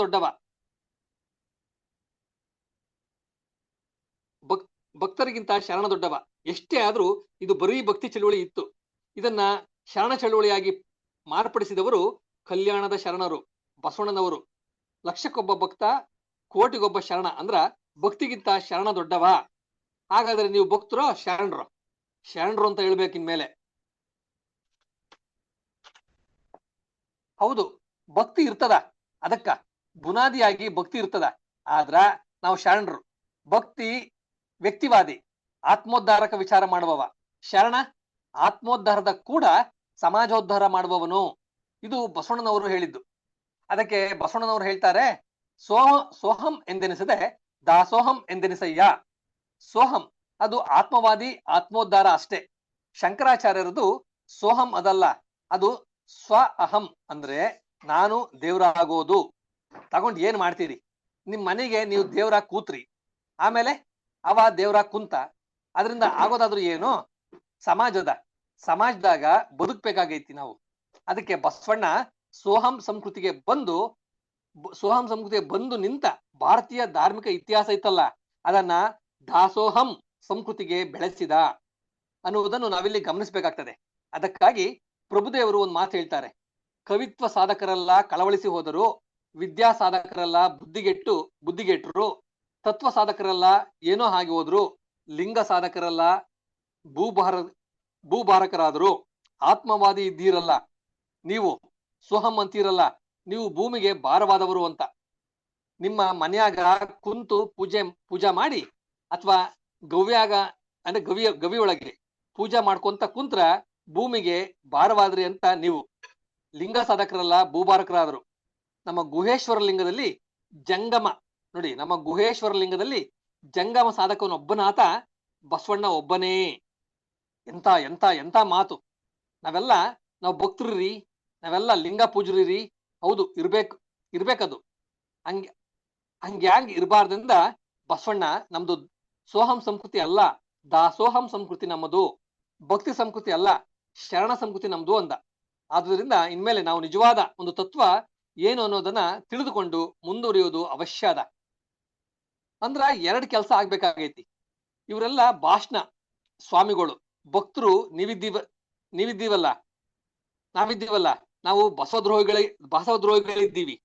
ದೊಡ್ಡವ. ಭಕ್ತರಿಗಿಂತ ಶರಣ ದೊಡ್ಡವ. ಎಷ್ಟೇ ಆದ್ರೂ ಇದು ಬರೀ ಭಕ್ತಿ ಚಳುವಳಿ ಇತ್ತು. ಇದನ್ನ ಶರಣ ಚಳುವಳಿಯಾಗಿ ಮಾರ್ಪಡಿಸಿದವರು ಕಲ್ಯಾಣದ ಶರಣರು, ಬಸವಣ್ಣನವರು. ಲಕ್ಷಕ್ಕೊಬ್ಬ ಭಕ್ತ, ಕೋಟಿಗೊಬ್ಬ ಶರಣ ಅಂದ್ರ ಭಕ್ತಿಗಿಂತ ಶರಣ ದೊಡ್ಡವ. ಹಾಗಾದ್ರೆ ನೀವು ಭಕ್ತರೋ ಶರಣರು? ಶರಣರು ಅಂತ ಹೇಳ್ಬೇಕಿನ್ಮೇಲೆ. ಹೌದು, ಭಕ್ತಿ ಇರ್ತದ, ಅದಕ್ಕ ಬುನಾದಿಯಾಗಿ ಭಕ್ತಿ ಇರ್ತದ. ಆದ್ರ ನಾವು ಶರಣರು. ಭಕ್ತಿ ವ್ಯಕ್ತಿವಾದಿ, ಆತ್ಮೋದ್ಧಾರಕ ವಿಚಾರ ಮಾಡುವವ. ಶರಣ ಆತ್ಮೋದ್ಧಾರದ ಕೂಡ ಸಮಾಜೋದ್ಧಾರ ಮಾಡುವವನು. ಇದು ಬಸವಣ್ಣನವರು ಹೇಳಿದ್ದು. ಅದಕ್ಕೆ ಬಸವಣ್ಣನವರು ಹೇಳ್ತಾರೆ, ಸೋಹಂ ಎಂದೆನಿಸದೆ ದಾಸೋಹಂ ಎಂದೆನಿಸಯ್ಯ. ಸೋಹಂ ಅದು ಆತ್ಮವಾದಿ, ಆತ್ಮೋದ್ಧಾರ ಅಷ್ಟೇ. ಶಂಕರಾಚಾರ್ಯರದು ಸೋಹಂ ಅದಲ್ಲ, ಅದು ಸ್ವ ಅಹಂ, ಅಂದ್ರೆ ನಾನು ದೇವರಾಗೋದು. ತಗೊಂಡು ಏನ್ ಮಾಡ್ತೀರಿ? ನಿಮ್ ಮನೆಗೆ ನೀವು ದೇವ್ರ ಕೂತ್ರಿ, ಆಮೇಲೆ ಅವ ದೇವ್ರ ಕುಂತ, ಅದರಿಂದ ಆಗೋದಾದ್ರೂ ಏನು? ಸಮಾಜದಾಗ ಬದುಕ್ಬೇಕಾಗೈತಿ ನಾವು. ಅದಕ್ಕೆ ಬಸವಣ್ಣ ಸೋಹಂ ಸಂಸ್ಕೃತಿಗೆ ಬಂದು ನಿಂತ ಭಾರತೀಯ ಧಾರ್ಮಿಕ ಇತಿಹಾಸ ಇತ್ತಲ್ಲ, ಅದನ್ನ ದಾಸೋಹಂ ಸಂಸ್ಕೃತಿಗೆ ಬೆಳೆಸಿದ ಅನ್ನುವುದನ್ನು ನಾವಿಲ್ಲಿ ಗಮನಿಸಬೇಕಾಗ್ತದೆ. ಅದಕ್ಕಾಗಿ ಪ್ರಭುದೇವರು ಒಂದು ಮಾತು ಹೇಳ್ತಾರೆ, ಕವಿತ್ವ ಸಾಧಕರೆಲ್ಲ ಕಳವಳಿಸಿ ಹೋದರು, ವಿದ್ಯಾ ಸಾಧಕರೆಲ್ಲ ಬುದ್ಧಿಗೆಟ್ಟರು, ತತ್ವ ಸಾಧಕರೆಲ್ಲ ಏನೋ ಹಾಗೆ ಹೋದ್ರು, ಲಿಂಗ ಸಾಧಕರೆಲ್ಲ ಭೂಭಾರಕರಾದರು, ಆತ್ಮವಾದಿ ಇದ್ದೀರಲ್ಲ ನೀವು, ಸೋಹಂ ಅಂತೀರಲ್ಲ ನೀವು ಭೂಮಿಗೆ ಭಾರವಾದವರು ಅಂತ. ನಿಮ್ಮ ಮನ್ಯಾಗ ಕುಂತು ಪೂಜಾ ಮಾಡಿ ಅಥವಾ ಗವ್ಯಾಗ ಅಂದ್ರೆ ಗವಿ ಒಳಗೆ ಪೂಜಾ ಮಾಡ್ಕೊಂತ ಕುಂತ್ರ ಭೂಮಿಗೆ ಭಾರವಾದ್ರಿ ಅಂತ ನೀವು. ಲಿಂಗ ಸಾಧಕರೆಲ್ಲ ಭೂಭಾರಕರಾದರು. ನಮ್ಮ ಗುಹೇಶ್ವರ ಲಿಂಗದಲ್ಲಿ ಜಂಗಮ ಸಾಧಕವನೊಬ್ಬನಾತ ಬಸವಣ್ಣ ಒಬ್ಬನೇ. ಎಂತ ಎಂತ ಎಂತ ಮಾತು! ನಾವು ಭಕ್ತರಿರಿ, ನಾವೆಲ್ಲ ಲಿಂಗ ಪೂಜರಿರಿ. ಹೌದು, ಇರ್ಬೇಕದು. ಹಂಗ್ಯಾಂಗ್ ಇರಬಾರ್ದಿಂದ ಬಸವಣ್ಣ ನಮ್ದು ಸೋಹಂ ಸಂಸ್ಕೃತಿ ಅಲ್ಲ, ದಾಸೋಹಂ ಸಂಸ್ಕೃತಿ ನಮ್ಮದು, ಭಕ್ತಿ ಸಂಸ್ಕೃತಿ ಅಲ್ಲ, ಶರಣ ಸಂಸ್ಕೃತಿ ನಮ್ದು ಅಂದ. ಆದ್ರಿಂದ ಇನ್ಮೇಲೆ ನಾವು ನಿಜವಾದ ಒಂದು ತತ್ವ ಏನು ಅನ್ನೋದನ್ನ ತಿಳಿದುಕೊಂಡು ಮುಂದುವರಿಯೋದು ಅವಶ್ಯ ಅದ. ಅಂದ್ರ 2 ಕೆಲಸ ಆಗ್ಬೇಕಾಗೈತಿ. ಇವರೆಲ್ಲ ಭಾಷಣ ಸ್ವಾಮಿಗಳು, ಭಕ್ತರು ನಾವಿದ್ದೀವಲ್ಲ, ನಾವು ಬಸವದ್ರೋಹಿಗಳಿದ್ದೀವಿ.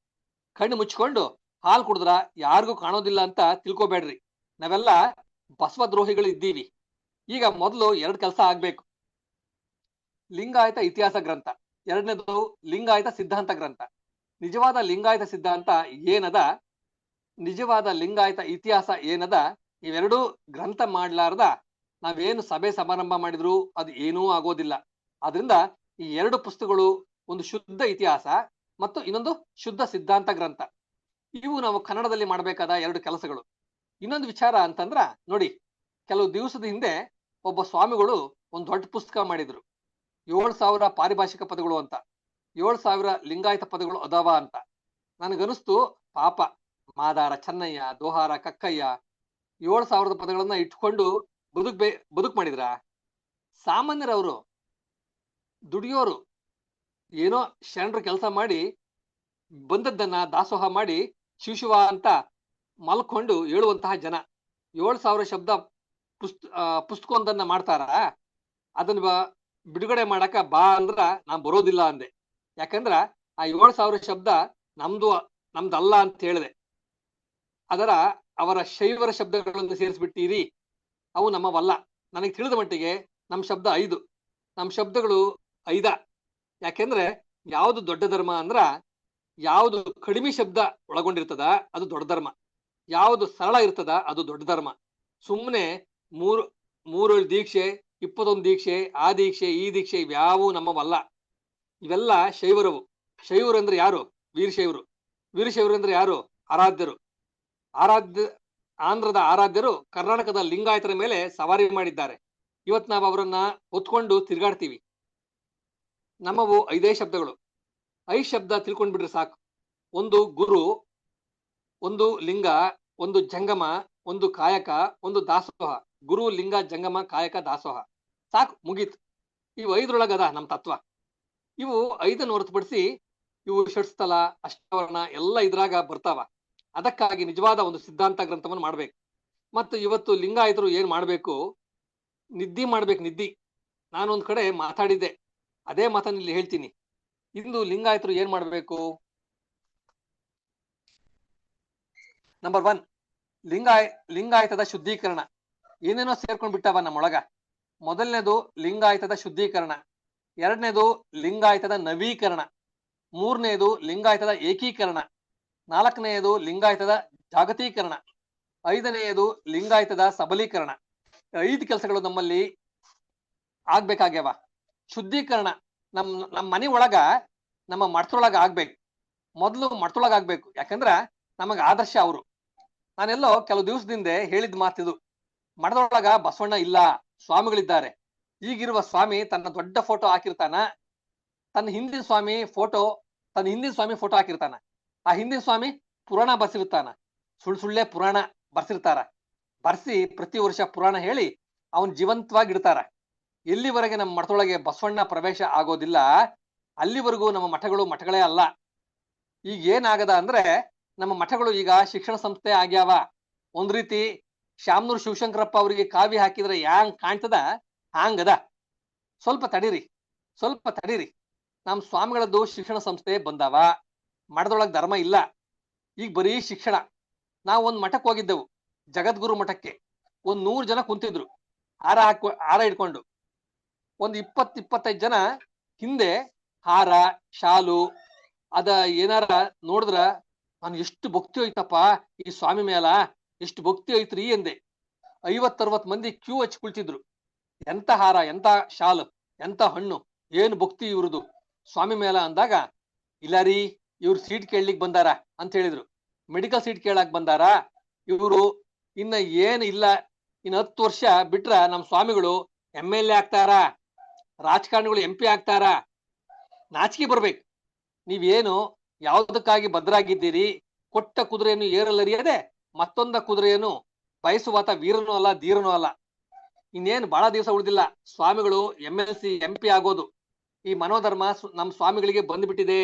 ಕಣ್ಣು ಮುಚ್ಕೊಂಡು ಹಾಲು ಕುಡಿದ್ರ ಯಾರಿಗೂ ಕಾಣೋದಿಲ್ಲ ಅಂತ ತಿಳ್ಕೊಬೇಡ್ರಿ. ನಾವೆಲ್ಲ ಬಸವದ್ರೋಹಿಗಳು ಇದ್ದೀವಿ. ಈಗ ಮೊದಲು 2 ಕೆಲಸ ಆಗ್ಬೇಕು. ಲಿಂಗಾಯತ ಇತಿಹಾಸ ಗ್ರಂಥ, 2ನೇದು ಲಿಂಗಾಯತ ಸಿದ್ಧಾಂತ ಗ್ರಂಥ. ನಿಜವಾದ ಲಿಂಗಾಯತ ಸಿದ್ಧಾಂತ ಏನದ, ನಿಜವಾದ ಲಿಂಗಾಯತ ಇತಿಹಾಸ ಏನದ, ಇವೆರಡೂ ಗ್ರಂಥ ಮಾಡ್ಲಾರ್ದ ನಾವೇನು ಸಭೆ ಸಮಾರಂಭ ಮಾಡಿದ್ರು ಅದು ಏನೂ ಆಗೋದಿಲ್ಲ. ಆದ್ರಿಂದ ಈ 2 ಪುಸ್ತಕಗಳು, ಒಂದು ಶುದ್ಧ ಇತಿಹಾಸ ಮತ್ತು ಇನ್ನೊಂದು ಶುದ್ಧ ಸಿದ್ಧಾಂತ ಗ್ರಂಥ, ಇವು ನಾವು ಕನ್ನಡದಲ್ಲಿ ಮಾಡಬೇಕಾದ 2 ಕೆಲಸಗಳು. ಇನ್ನೊಂದು ವಿಚಾರ ಅಂತಂದ್ರ ನೋಡಿ, ಕೆಲವು ದಿವಸದ ಹಿಂದೆ ಒಬ್ಬ ಸ್ವಾಮಿಗಳು ಒಂದು ದೊಡ್ಡ ಪುಸ್ತಕ ಮಾಡಿದ್ರು, 7,000 ಪಾರಿಭಾಷಿಕ ಪದಗಳು ಅಂತ, 7,000 ಲಿಂಗಾಯತ ಪದಗಳು ಅದಾವ ಅಂತ. ನನಗನಿಸ್ತು, ಪಾಪ ಮಾದಾರ ಚೆನ್ನಯ್ಯ, ದೋಹಾರ ಕಕ್ಕಯ್ಯ 7,000 ಪದಗಳನ್ನ ಇಟ್ಕೊಂಡು ಬದುಕ್ ಮಾಡಿದ್ರ? ಸಾಮಾನ್ಯರವರು, ದುಡಿಯೋರು, ಏನೋ ಶರಣರು ಕೆಲಸ ಮಾಡಿ ಬಂದದ್ದನ್ನ ದಾಸೋಹ ಮಾಡಿ ಶಿವ ಅಂತ ಮಲ್ಕೊಂಡು ಹೇಳುವಂತಹ ಜನ 7,000 ಶಬ್ದ ಪುಸ್ತಕವೊಂದನ್ನ ಮಾಡ್ತಾರ. ಅದನ್ನ ಬಿಡುಗಡೆ ಮಾಡಕ ಬಾ ಅಂದ್ರ ನಾನ್ ಬರೋದಿಲ್ಲ ಅಂದೆ. ಯಾಕಂದ್ರ ಆ 7,000 ಶಬ್ದ ನಮ್ದಲ್ಲ ಅಂತ ಹೇಳಿದೆ. ಅವರ ಶೈವರ ಶಬ್ದಗಳನ್ನು ಸೇರಿಸ್ಬಿಟ್ಟಿರಿ, ಅವು ನಮ್ಮವಲ್ಲ. ನನಗೆ ತಿಳಿದ ಮಟ್ಟಿಗೆ ನಮ್ಮ ಶಬ್ದ 5, ನಮ್ಮ ಶಬ್ದಗಳು 5. ಯಾಕೆಂದ್ರೆ ಯಾವುದು ದೊಡ್ಡ ಧರ್ಮ ಅಂದ್ರ, ಯಾವುದು ಕಡಿಮೆ ಶಬ್ದ ಒಳಗೊಂಡಿರ್ತದ ಅದು ದೊಡ್ಡ ಧರ್ಮ, ಯಾವುದು ಸರಳ ಇರ್ತದ ಅದು ದೊಡ್ಡ ಧರ್ಮ. ಸುಮ್ಮನೆ 3 ದೀಕ್ಷೆ, 21 ದೀಕ್ಷೆ, ಆ ದೀಕ್ಷೆ ಈ ದೀಕ್ಷೆ ಇವ್ಯಾವು ನಮ್ಮವಲ್ಲ. ಇವೆಲ್ಲ ಶೈವರವು. ಶೈವರು ಅಂದ್ರೆ ಯಾರು? ವೀರಶೈವರು. ವೀರಶೈವರು ಅಂದ್ರೆ ಯಾರು? ಆರಾಧ್ಯರು. ಆಂಧ್ರದ ಆರಾಧ್ಯರು ಕರ್ನಾಟಕದ ಲಿಂಗಾಯತರ ಮೇಲೆ ಸವಾರಿ ಮಾಡಿದ್ದಾರೆ. ಇವತ್ತು ನಾವು ಅವರನ್ನ ಹೊತ್ಕೊಂಡು ತಿರುಗಾಡ್ತೀವಿ. ನಮ್ಮವು 5 ಶಬ್ದಗಳು. 5 ಶಬ್ದ ತಿಳ್ಕೊಂಡ್ಬಿಟ್ರೆ ಸಾಕು. ಒಂದು ಗುರು, ಒಂದು ಲಿಂಗ, ಒಂದು ಜಂಗಮ, ಒಂದು ಕಾಯಕ, ಒಂದು ದಾಸೋಹ. ಗುರು, ಲಿಂಗ, ಜಂಗಮ, ಕಾಯಕ, ದಾಸೋಹ, ಸಾಕು, ಮುಗೀತು. ಇವು 5ರೊಳಗದ ನಮ್ಮ ತತ್ವ. ಇವು 5 ಹೊರತುಪಡಿಸಿ ಇವು ಷಟ್ಸ್ಥಲ, ಅಷ್ಟವರ್ಣ ಎಲ್ಲ ಇದ್ರಾಗ ಬರ್ತಾವ. ಅದಕ್ಕಾಗಿ ನಿಜವಾದ ಒಂದು ಸಿದ್ಧಾಂತ ಗ್ರಂಥವನ್ನು ಮಾಡ್ಬೇಕು. ಮತ್ತು ಇವತ್ತು ಲಿಂಗಾಯತರು ಏನ್ ಮಾಡ್ಬೇಕು, ನಿದ್ದಿ ಮಾಡ್ಬೇಕು. ನಿದ್ದಿ ನಾನೊಂದ್ ಕಡೆ ಮಾತಾಡಿದ್ದೆ, ಅದೇ ಮಾತನ್ನ ಇಲ್ಲಿ ಹೇಳ್ತೀನಿ. ಇಂದು ಲಿಂಗಾಯತರು ಏನ್ ಮಾಡ್ಬೇಕು? ನಂಬರ್ 1, ಲಿಂಗಾಯತದ ಶುದ್ಧೀಕರಣ. ಏನೇನೋ ಸೇರ್ಕೊಂಡ್ ಬಿಟ್ಟವ ನಮ್ಮೊಳಗ. ಮೊದಲನೇದು ಲಿಂಗಾಯತದ ಶುದ್ಧೀಕರಣ, ಎರಡನೇದು ಲಿಂಗಾಯತದ ನವೀಕರಣ, ಮೂರನೇದು ಲಿಂಗಾಯತದ ಏಕೀಕರಣ, ನಾಲ್ಕನೆಯದು ಲಿಂಗಾಯತದ ಜಾಗತೀಕರಣ, ಐದನೆಯದು ಲಿಂಗಾಯತದ ಸಬಲೀಕರಣ. 5 ಕೆಲಸಗಳು ನಮ್ಮಲ್ಲಿ ಆಗ್ಬೇಕಾಗ್ಯಾವ. ಶುದ್ಧೀಕರಣ ನಮ್ಮ ಮನೆ ಒಳಗ, ನಮ್ಮ ಮಠದೊಳಗ ಆಗ್ಬೇಕು. ಮೊದಲು ಮಠದೊಳಗ ಆಗ್ಬೇಕು. ಯಾಕಂದ್ರ ನಮಗ ಆದರ್ಶ ಅವರು. ನಾನೆಲ್ಲೋ ಕೆಲವು ದಿವಸದಿಂದ ಹೇಳಿದ ಮಾತಿದು, ಮಠದೊಳಗ ಬಸವಣ್ಣ ಇಲ್ಲ, ಸ್ವಾಮಿಗಳಿದ್ದಾರೆ. ಈಗಿರುವ ಸ್ವಾಮಿ ತನ್ನ ದೊಡ್ಡ ಫೋಟೋ ಹಾಕಿರ್ತಾನ, ತನ್ನ ಹಿಂದಿನ ಸ್ವಾಮಿ ಫೋಟೋ ಹಾಕಿರ್ತಾನ. ಆ ಹಿಂದಿನ ಸ್ವಾಮಿ ಪುರಾಣ ಬರ್ಸಿರ್ತಾನ, ಸುಳ್ಳೆ ಪುರಾಣ ಬರ್ಸಿರ್ತಾರ. ಬರ್ಸಿ ಪ್ರತಿ ವರ್ಷ ಪುರಾಣ ಹೇಳಿ ಅವನ್ ಜೀವಂತವಾಗಿ ಇಡ್ತಾರ. ಎಲ್ಲಿವರೆಗೆ ನಮ್ಮ ಮಠದೊಳಗೆ ಬಸವಣ್ಣ ಪ್ರವೇಶ ಆಗೋದಿಲ್ಲ, ಅಲ್ಲಿವರೆಗೂ ನಮ್ಮ ಮಠಗಳೇ ಅಲ್ಲ. ಈಗ ಏನಾಗದ ಅಂದ್ರೆ, ನಮ್ಮ ಮಠಗಳು ಈಗ ಶಿಕ್ಷಣ ಸಂಸ್ಥೆ ಆಗ್ಯಾವ. ಒಂದ್ ರೀತಿ ಶಾಮನೂರ್ ಶಿವಶಂಕರಪ್ಪ ಅವರಿಗೆ ಕಾವಿ ಹಾಕಿದ್ರೆ ಯಾಂಗ್ ಕಾಣ್ತದ ಹಾಂಗದ. ಸ್ವಲ್ಪ ತಡೀರಿ. ನಮ್ ಸ್ವಾಮಿಗಳದ್ದು ಶಿಕ್ಷಣ ಸಂಸ್ಥೆ ಬಂದಾವ, ಮಠದೊಳಗ್ ಧರ್ಮ ಇಲ್ಲ. ಈಗ ಬರೀ ಶಿಕ್ಷಣ. ನಾವು ಒಂದ್ ಮಠಕ್ಕೆ ಹೋಗಿದ್ದೆವು, ಜಗದ್ಗುರು ಮಠಕ್ಕೆ. 100 ಜನ ಕುಂತಿದ್ರು, ಹಾರ ಇಟ್ಕೊಂಡು. ಒಂದ್ 20-25 ಜನ ಹಿಂದೆ ಹಾರ, ಶಾಲು ಅದ ಏನಾರ ನೋಡಿದ್ರ, ನಾನು ಎಷ್ಟು ಭಕ್ತಿ ಐತಪ್ಪ ಈ ಸ್ವಾಮಿ ಮೇಲ, ಎಷ್ಟು ಭಕ್ತಿ ಐತ್ರಿ ಎಂದೆ. 50-60 ಮಂದಿ ಕ್ಯೂ ಹಚ್ಚಿ ಕುಳಿತಿದ್ರು. ಎಂತ ಹಾರ, ಎಂತ ಶಾಲು, ಎಂತ ಹಣ್ಣು, ಏನು ಭಕ್ತಿ ಇವ್ರದು ಸ್ವಾಮಿ ಮೇಲ ಅಂದಾಗ, ಇಲ್ಲ ರೀ, ಇವ್ರು ಸೀಟ್ ಕೇಳಲಿಕ್ಕೆ ಬಂದಾರ ಅಂತ ಹೇಳಿದ್ರು. ಮೆಡಿಕಲ್ ಸೀಟ್ ಕೇಳಕ್ ಬಂದಾರ ಇವರು. ಇನ್ನ ಏನ್ ಇಲ್ಲ, ಇನ್ನು 10 ವರ್ಷ ಬಿಟ್ರ ನಮ್ ಸ್ವಾಮಿಗಳು MLA ಆಗ್ತಾರ, ರಾಜಕಾರಣಿಗಳು MP ಆಗ್ತಾರ. ನಾಚಿಕೆ ಬರ್ಬೇಕು. ನೀವೇನು ಯಾವುದಕ್ಕಾಗಿ ಭದ್ರಾಗಿದ್ದೀರಿ? ಕೊಟ್ಟ ಕುದುರೆಯನ್ನು ಏರಲರಿಯದೆ ಮತ್ತೊಂದ ಕುದುರೆಯನ್ನು ಬಯಸುವಾತ ವೀರನೂ ಅಲ್ಲ, ಧೀರನೂ ಅಲ್ಲ. ಇನ್ನೇನು ಬಹಳ ದಿವಸ ಉಳಿದಿಲ್ಲ ಸ್ವಾಮಿಗಳು MLC MP ಆಗೋದು. ಈ ಮನೋಧರ್ಮ ನಮ್ ಸ್ವಾಮಿಗಳಿಗೆ ಬಂದ್ಬಿಟ್ಟಿದೆ.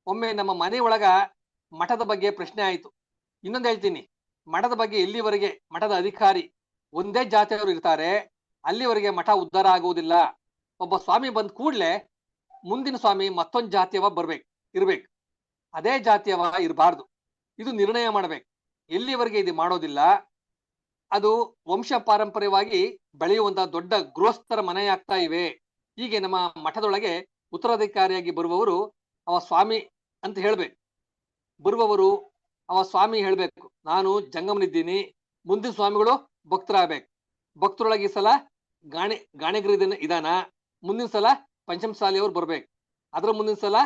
ಒಮ್ಮೆ ನಮ್ಮ ಮನೆ ಒಳಗ ಮಠದ ಬಗ್ಗೆ ಪ್ರಶ್ನೆ ಆಯ್ತು. ಇನ್ನೊಂದು ಹೇಳ್ತೀನಿ, ಮಠದ ಬಗ್ಗೆ ಎಲ್ಲಿವರೆಗೆ ಮಠದ ಅಧಿಕಾರಿ ಒಂದೇ ಜಾತಿಯವರು ಇರ್ತಾರೆ, ಅಲ್ಲಿವರೆಗೆ ಮಠ ಉದ್ಧಾರ ಆಗುವುದಿಲ್ಲ. ಒಬ್ಬ ಸ್ವಾಮಿ ಬಂದ್ ಕೂಡ್ಲೆ ಮುಂದಿನ ಸ್ವಾಮಿ ಮತ್ತೊಂದು ಜಾತಿಯವ ಇರ್ಬೇಕು, ಅದೇ ಜಾತಿಯವ ಇರಬಾರ್ದು. ಇದು ನಿರ್ಣಯ ಮಾಡ್ಬೇಕು. ಎಲ್ಲಿವರೆಗೆ ಇದು ಮಾಡೋದಿಲ್ಲ, ಅದು ವಂಶ ಪಾರಂಪರ್ಯವಾಗಿ ಬೆಳೆಯುವಂತ ದೊಡ್ಡ ಗೃಹಸ್ಥರ ಮನೆಯಾಗ್ತಾ ಇವೆ. ಹೀಗೆ ನಮ್ಮ ಮಠದೊಳಗೆ ಉತ್ತರಾಧಿಕಾರಿಯಾಗಿ ಬರುವವರು ಅವ ಸ್ವಾಮಿ ಅಂತ ಹೇಳ್ಬೇಕು. ಬರುವವರು ಅವ ಸ್ವಾಮಿ ಹೇಳ್ಬೇಕು, ನಾನು ಜಂಗಮನಿದ್ದೀನಿ, ಮುಂದಿನ ಸ್ವಾಮಿಗಳು ಭಕ್ತರಾಗಬೇಕು. ಭಕ್ತರೊಳಗೆ ಈ ಸಲ ಗಾಣಿಗರ ಇದಾನ, ಮುಂದಿನ ಸಲ ಪಂಚಮಸಾಲಿಯವ್ರು ಬರ್ಬೇಕು, ಅದ್ರ ಮುಂದಿನ ಸಲ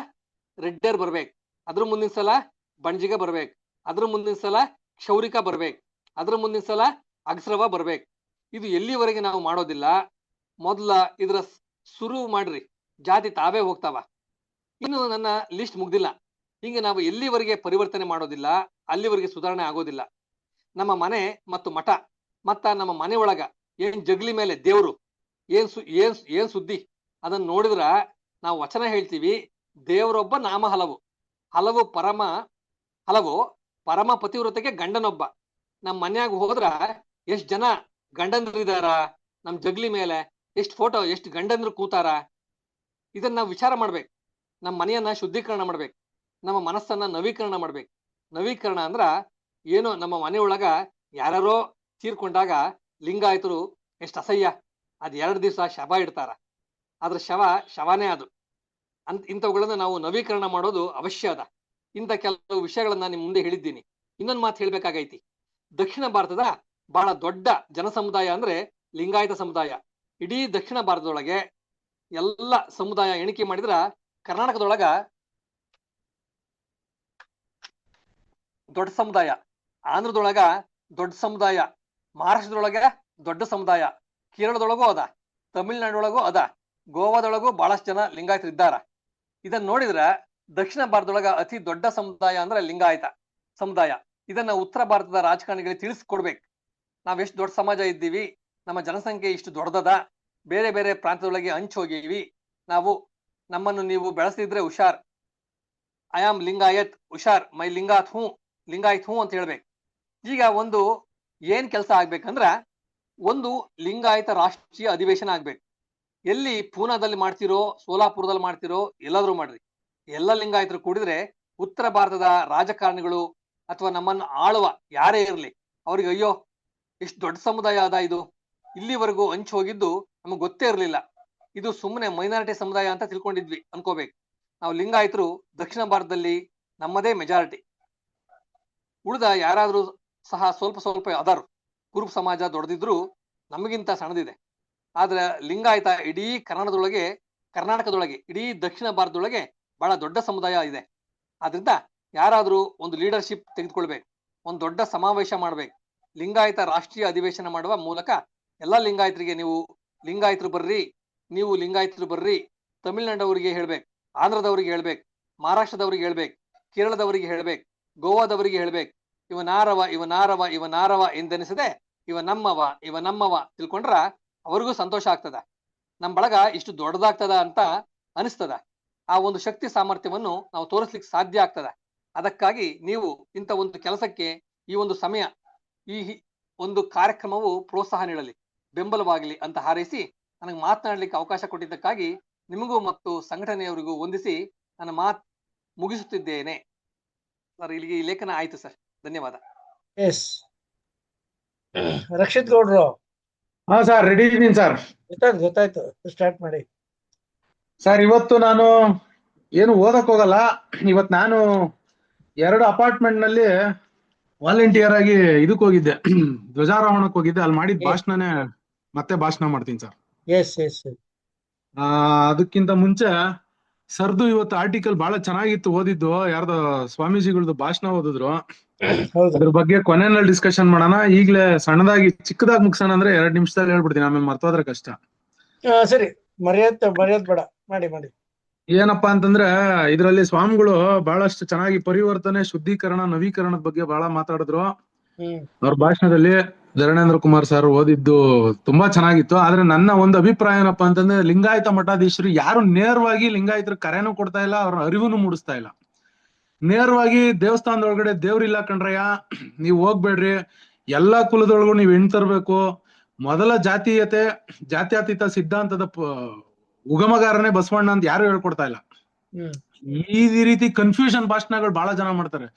ರೆಡ್ಡಿಯರ್ ಬರ್ಬೇಕು, ಅದ್ರ ಮುಂದಿನ ಸಲ ಬಣಜಿಗ ಬರ್ಬೇಕು, ಅದ್ರ ಮುಂದಿನ ಸಲ ಕ್ಷೌರಿಕ ಬರ್ಬೇಕು, ಅದ್ರ ಮುಂದಿನ ಸಲ ಅಗಸ್ರವ ಬರ್ಬೇಕು. ಇದು ಎಲ್ಲಿವರೆಗೆ ನಾವು ಮಾಡೋದಿಲ್ಲ. ಮೊದಲ ಇದ್ರ ಶುರು ಮಾಡ್ರಿ, ಜಾತಿ ತಾವೇ ಹೋಗ್ತಾವ. ಇನ್ನು ನನ್ನ ಲಿಸ್ಟ್ ಮುಗ್ದಿಲ್ಲ. ಹಿಂಗೆ ನಾವು ಎಲ್ಲಿವರೆಗೆ ಪರಿವರ್ತನೆ ಮಾಡೋದಿಲ್ಲ, ಅಲ್ಲಿವರೆಗೆ ಸುಧಾರಣೆ ಆಗೋದಿಲ್ಲ. ನಮ್ಮ ಮನೆ ಮತ್ತು ಮಠ ಮತ್ತ ನಮ್ಮ ಮನೆ ಒಳಗ ಏನ್ ಜಗ್ಲಿ ಮೇಲೆ ದೇವ್ರು ಏನ್ ಸುದ್ದಿ ಅದನ್ನ ನೋಡಿದ್ರ ನಾವು ವಚನ ಹೇಳ್ತೀವಿ, ದೇವರೊಬ್ಬ ನಾಮ ಹಲವು ಪರಮ ಪತಿವ್ರತೆಗೆ ಗಂಡನೊಬ್ಬ. ನಮ್ ಮನ್ಯಾಗ ಹೋದ್ರ ಎಷ್ಟ್ ಜನ ಗಂಡಂದ್ರಿದಾರ, ನಮ್ ಜಗ್ಲಿ ಮೇಲೆ ಎಷ್ಟ್ ಫೋಟೋ, ಎಷ್ಟ್ ಗಂಡಂದ್ರು ಕೂತಾರ. ಇದನ್ನ ನಾವು ವಿಚಾರ ಮಾಡ್ಬೇಕು. ನಮ್ಮ ಮನೆಯನ್ನ ಶುದ್ಧೀಕರಣ ಮಾಡ್ಬೇಕು, ನಮ್ಮ ಮನಸ್ಸನ್ನ ನವೀಕರಣ ಮಾಡ್ಬೇಕು. ನವೀಕರಣ ಅಂದ್ರ ಏನೋ ನಮ್ಮ ಮನೆಯೊಳಗ ಯಾರೋ ತೀರ್ಕೊಂಡಾಗ ಲಿಂಗಾಯತರು ಎಷ್ಟ್ ಅಸಹ್ಯ, ಅದ್ 2 ದಿವಸ ಶವ ಇಡ್ತಾರ. ಅದ್ರ ಶವನೇ ಅದು. ಇಂಥವುಗಳನ್ನ ನಾವು ನವೀಕರಣ ಮಾಡೋದು ಅವಶ್ಯ ಅದ. ಇಂಥ ಕೆಲವು ವಿಷಯಗಳನ್ನ ನಿಮ್ ಮುಂದೆ ಹೇಳಿದ್ದೀನಿ. ಇನ್ನೊಂದು ಮಾತು ಹೇಳ್ಬೇಕಾಗೈತಿ. ದಕ್ಷಿಣ ಭಾರತದ ಬಹಳ ದೊಡ್ಡ ಜನ ಸಮುದಾಯ ಅಂದ್ರೆ ಲಿಂಗಾಯತ ಸಮುದಾಯ. ಇಡೀ ದಕ್ಷಿಣ ಭಾರತದೊಳಗೆ ಎಲ್ಲ ಸಮುದಾಯ ಎಣಿಕೆ ಮಾಡಿದ್ರ ಕರ್ನಾಟಕದೊಳಗ ದೊಡ್ಡ ಸಮುದಾಯ, ಆಂಧ್ರದೊಳಗ ದೊಡ್ಡ ಸಮುದಾಯ, ಮಹಾರಾಷ್ಟ್ರದೊಳಗೆ ದೊಡ್ಡ ಸಮುದಾಯ, ಕೇರಳದೊಳಗೂ ಅದ, ತಮಿಳ್ನಾಡೊಳಗೂ ಅದ, ಗೋವಾದೊಳಗೂ ಬಹಳಷ್ಟು ಜನ ಲಿಂಗಾಯತರು ಇದ್ದಾರ. ಇದನ್ನ ನೋಡಿದ್ರ ದಕ್ಷಿಣ ಭಾರತದೊಳಗ ಅತಿ ದೊಡ್ಡ ಸಮುದಾಯ ಅಂದ್ರೆ ಲಿಂಗಾಯತ ಸಮುದಾಯ. ಇದನ್ನ ಉತ್ತರ ಭಾರತದ ರಾಜಕಾರಣಿಗಳಿಗೆ ತಿಳಿಸ್ಕೊಡ್ಬೇಕು. ನಾವ್ ಎಷ್ಟು ದೊಡ್ಡ ಸಮಾಜ ಇದ್ದೀವಿ, ನಮ್ಮ ಜನಸಂಖ್ಯೆ ಇಷ್ಟು ದೊಡ್ಡದದ, ಬೇರೆ ಬೇರೆ ಪ್ರಾಂತದೊಳಗೆ ಹಂಚ್ ಹೋಗಿವಿ ನಾವು, ನಮ್ಮನ್ನು ನೀವು ಬೆಳೆಸಿದ್ರೆ ಹುಷಾರ್. ಐ ಆಮ್ ಲಿಂಗಾಯತ್, ಹುಷಾರ್, ಮೈ ಲಿಂಗಾಯತ್ ಹೂ ಅಂತ ಹೇಳ್ಬೇಕು. ಈಗ ಒಂದು ಏನ್ ಕೆಲಸ ಆಗ್ಬೇಕಂದ್ರ, ಒಂದು ಲಿಂಗಾಯತ ರಾಷ್ಟ್ರೀಯ ಅಧಿವೇಶನ ಆಗ್ಬೇಕು. ಎಲ್ಲಿ ಪೂನಾದಲ್ಲಿ ಮಾಡ್ತಿರೋ, ಸೋಲಾಪುರದಲ್ಲಿ ಮಾಡ್ತಿರೋ, ಎಲ್ಲಾದ್ರೂ ಮಾಡ್ರಿ. ಎಲ್ಲ ಲಿಂಗಾಯತರು ಕೂಡಿದ್ರೆ ಉತ್ತರ ಭಾರತದ ರಾಜಕಾರಣಿಗಳು ಅಥವಾ ನಮ್ಮನ್ನು ಆಳುವ ಯಾರೇ ಇರಲಿ ಅವ್ರಿಗೆ ಅಯ್ಯೋ ಎಷ್ಟು ದೊಡ್ಡ ಸಮುದಾಯ ಅದ ಇದು, ಇಲ್ಲಿವರೆಗೂ ಹಂಚಿ ಹೋಗಿದ್ದು ನಮಗೆ ಗೊತ್ತೇ ಇರಲಿಲ್ಲ, ಇದು ಸುಮ್ಮನೆ ಮೈನಾರಿಟಿ ಸಮುದಾಯ ಅಂತ ತಿಳ್ಕೊಂಡಿದ್ವಿ ಅನ್ಕೋಬೇಕು. ನಾವು ಲಿಂಗಾಯತರು ದಕ್ಷಿಣ ಭಾರತದಲ್ಲಿ ನಮ್ಮದೇ ಮೆಜಾರಿಟಿ. ಉಳಿದ ಯಾರಾದ್ರೂ ಸಹ ಸ್ವಲ್ಪ ಅದಾರು, ಕುರುಬ ಸಮಾಜ ದೊಡ್ಡದಿದ್ರು ನಮಗಿಂತ ಸಣ್ಣದಿದೆ. ಆದ್ರೆ ಲಿಂಗಾಯತ ಇಡೀ ಕರ್ನಾಟಕದೊಳಗೆ ಇಡೀ ದಕ್ಷಿಣ ಭಾರತದೊಳಗೆ ಬಹಳ ದೊಡ್ಡ ಸಮುದಾಯ ಇದೆ. ಆದ್ರಿಂದ ಯಾರಾದ್ರೂ ಒಂದು ಲೀಡರ್ಶಿಪ್ ತೆಗೆದುಕೊಳ್ಬೇಕು, ಒಂದು ದೊಡ್ಡ ಸಮಾವೇಶ ಮಾಡ್ಬೇಕು. ಲಿಂಗಾಯತ ರಾಷ್ಟ್ರೀಯ ಅಧಿವೇಶನ ಮಾಡುವ ಮೂಲಕ ಎಲ್ಲಾ ಲಿಂಗಾಯತರಿಗೆ ನೀವು ಲಿಂಗಾಯತರು ಬರ್ರಿ, ತಮಿಳ್ನಾಡವರಿಗೆ ಹೇಳ್ಬೇಕು, ಆಂಧ್ರದವರಿಗೆ ಹೇಳ್ಬೇಕು, ಮಹಾರಾಷ್ಟ್ರದವರಿಗೆ ಹೇಳ್ಬೇಕು, ಕೇರಳದವರಿಗೆ ಹೇಳ್ಬೇಕು, ಗೋವಾದವರಿಗೆ ಹೇಳ್ಬೇಕು, ಇವನಾರವ ಎಂದೆನಿಸದೆ ಇವ ನಮ್ಮವ ತಿಳ್ಕೊಂಡ್ರ ಅವ್ರಿಗೂ ಸಂತೋಷ ಆಗ್ತದ, ನಮ್ ಬಳಗ ಇಷ್ಟು ದೊಡ್ಡದಾಗ್ತದ ಅಂತ ಅನಿಸ್ತದ. ಆ ಒಂದು ಶಕ್ತಿ ಸಾಮರ್ಥ್ಯವನ್ನು ನಾವು ತೋರಿಸ್ಲಿಕ್ಕೆ ಸಾಧ್ಯ ಆಗ್ತದ. ಅದಕ್ಕಾಗಿ ನೀವು ಇಂಥ ಒಂದು ಕೆಲಸಕ್ಕೆ ಈ ಒಂದು ಸಮಯ, ಈ ಒಂದು ಕಾರ್ಯಕ್ರಮವು ಪ್ರೋತ್ಸಾಹ ನೀಡಲಿ, ಬೆಂಬಲವಾಗಲಿ ಅಂತ ಹಾರೈಸಿ ನನಗೆ ಮಾತನಾಡ್ಲಿಕ್ಕೆ ಅವಕಾಶ ಕೊಟ್ಟಿದ್ದಕ್ಕಾಗಿ ನಿಮಗೂ ಮತ್ತು ಸಂಘಟನೆಯವರಿಗೂ ವಂದಿಸಿ ನನ್ನ ಮಾತು ಮುಗಿಸುತ್ತಿದ್ದೇನೆ ಸರ್. ಇಲ್ಲಿಗೆ ಈ ಲೇಖನ ಆಯ್ತು ಸರ್, ಧನ್ಯವಾದ. ಎಸ್ ರಕ್ಷಿತ್ ಗೌಡ್ರು. ಹಾ ಸರ್, ರೆಡಿ ಇದೀನಿ ಸರ್. ಗೊತ್ತಾಯ್ತು, ಸ್ಟಾರ್ಟ್ ಮಾಡಿ ಸರ್. ಇವತ್ತು ನಾನು ಏನು ಓದಕ್ ಹೋಗಲ್ಲ. ಇವತ್ತು ನಾನು 2 ಅಪಾರ್ಟ್ಮೆಂಟ್ ನಲ್ಲಿ ವಾಲಂಟಿಯರ್ ಆಗಿ ಇದಕ್ ಹೋಗಿದ್ದೆ, ಧ್ವಜಾರೋಹಣಕ್ಕೆ ಹೋಗಿದ್ದೆ. ಅಲ್ಲಿ ಮಾಡಿದ ಭಾಷಣನೇ ಮತ್ತೆ ಭಾಷಣ ಮಾಡ್ತೀನಿ ಸರ್. S S. ಅದಕ್ಕಿಂತ ಮುಂಚೆ ಸರ್ದು ಇವತ್ತು ಆರ್ಟಿಕಲ್ ಬಹಳ ಚೆನ್ನಾಗಿತ್ತು, ಓದಿದ್ದು. ಯಾರ್ದೋ ಸ್ವಾಮೀಜಿಗಳದ್ದು ಭಾಷಣ ಓದಿದ್ರು, ಅದ್ರ ಬಗ್ಗೆ ಕೊನೆಯಲ್ಲಿ ಡಿಸ್ಕಷನ್ ಮಾಡೋಣ. ಈಗ್ಲೇ ಚಿಕ್ಕದಾಗಿ ಮುಗಿಸೋಣ ಅಂದ್ರೆ 2 ನಿಮಿಷದಲ್ಲಿ ಹೇಳ್ಬಿಡ್ತೀನಿ, ಆಮೇಲೆ ಮರ್ತೋದ್ರೆ ಕಷ್ಟ. ಸರಿ, ಮರ್ಯಾದ ಬೇಡ, ಮಾಡಿ. ಏನಪ್ಪಾ ಅಂತಂದ್ರೆ, ಇದ್ರಲ್ಲಿ ಸ್ವಾಮಿಗಳು ಬಹಳಷ್ಟು ಚೆನ್ನಾಗಿ ಪರಿವರ್ತನೆ, ಶುದ್ಧೀಕರಣ, ನವೀಕರಣದ ಬಗ್ಗೆ ಬಹಳ ಮಾತಾಡಿದ್ರು ಅವ್ರ ಭಾಷಣದಲ್ಲಿ. ಧರಣೇಂದ್ರ ಕುಮಾರ್ ಸರ್ ಓದಿದ್ದು ತುಂಬಾ ಚೆನ್ನಾಗಿತ್ತು. ಆದ್ರೆ ನನ್ನ ಒಂದು ಅಭಿಪ್ರಾಯ ಏನಪ್ಪಾ ಅಂತಂದ್ರೆ, ಲಿಂಗಾಯತ ಮಠಾಧೀಶರು ಯಾರು ನೇರವಾಗಿ ಲಿಂಗಾಯತರ ಕರೆನೂ ಕೊಡ್ತಾ ಇಲ್ಲ, ಅವ್ರ ಅರಿವನ್ನು ಮೂಡಿಸ್ತಾ ಇಲ್ಲ. ನೇರವಾಗಿ ದೇವಸ್ಥಾನದೊಳಗಡೆ ದೇವ್ರಿಲ್ಲ ಕಣ್ರಯ್ಯ, ನೀವ್ ಹೋಗ್ಬೇಡ್ರಿ, ಎಲ್ಲಾ ಕುಲದೊಳಗೂ ನೀವ್ ತರ್ಬೇಕು, ಮೊದಲ ಜಾತ್ಯತೀತ ಸಿದ್ಧಾಂತದ ಉಗಮಗಾರನೇ ಬಸವಣ್ಣ ಅಂತ ಯಾರು ಹೇಳ್ಕೊಡ್ತಾ ಇಲ್ಲ. ಈ ರೀತಿ ಕನ್ಫ್ಯೂಷನ್ ಭಾಷಣಗಳು ಬಹಳ ಜನ ಮಾಡ್ತಾರೆ,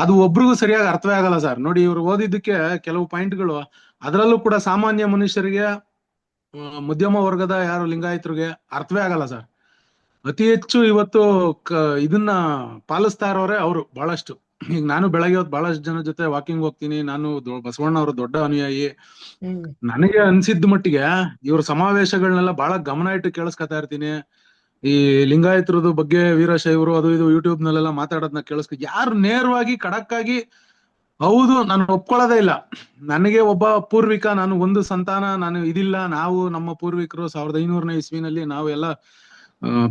ಅದು ಒಬ್ರಿಗೂ ಸರಿಯಾಗಿ ಅರ್ಥವೇ ಆಗಲ್ಲ ಸರ್. ನೋಡಿ, ಇವ್ರು ಓದಿದ್ದಕ್ಕೆ ಕೆಲವು ಪಾಯಿಂಟ್ಗಳು, ಅದರಲ್ಲೂ ಕೂಡ ಸಾಮಾನ್ಯ ಮನುಷ್ಯರಿಗೆ, ಮಧ್ಯಮ ವರ್ಗದ ಯಾರು ಲಿಂಗಾಯತರಿಗೆ ಅರ್ಥವೇ ಆಗಲ್ಲ ಸರ್. ಅತಿ ಹೆಚ್ಚು ಇವತ್ತು ಇದನ್ನ ಪಾಲಿಸ್ತಾ ಇರೋರೆ ಅವರು ಬಹಳಷ್ಟು. ಈಗ ನಾನು ಬೆಳಗ್ಗೆ ಹೊತ್ತು ಬಹಳಷ್ಟು ಜನ ಜೊತೆ ವಾಕಿಂಗ್ ಹೋಗ್ತೀನಿ. ನಾನು ಬಸವಣ್ಣ ಅವರು ದೊಡ್ಡ ಅನುಯಾಯಿ. ನನಗೆ ಅನ್ಸಿದ್ದ ಮಟ್ಟಿಗೆ ಇವ್ರ ಸಮಾವೇಶಗಳನ್ನೆಲ್ಲ ಬಹಳ ಗಮನ ಇಟ್ಟು ಕೇಳಿಸ್ಕೊತಾ ಇರ್ತೀನಿ. ಈ ಲಿಂಗಾಯತರದು ಬಗ್ಗೆ, ವೀರಶೈವರು ಅದು ಇದು ಯೂಟ್ಯೂಬ್ ನಲ್ಲೆಲ್ಲ ಮಾತಾಡೋದನ್ನ ಯಾರು ನೇರವಾಗಿ ಖಡಕ್ ಆಗಿ ಹೌದು ನಾನು ಒಪ್ಕೊಳ್ಳೋದೇ ಇಲ್ಲ, ನನಗೆ ಒಬ್ಬ ಪೂರ್ವಿಕ, ನಾನು ಒಂದು ಸಂತಾನ, ನಾನು ಇದಿಲ್ಲ, ನಾವು ನಮ್ಮ ಪೂರ್ವಿಕರು 1500ನೇ ಇಸ್ವಿನಲ್ಲಿ ನಾವೆಲ್ಲ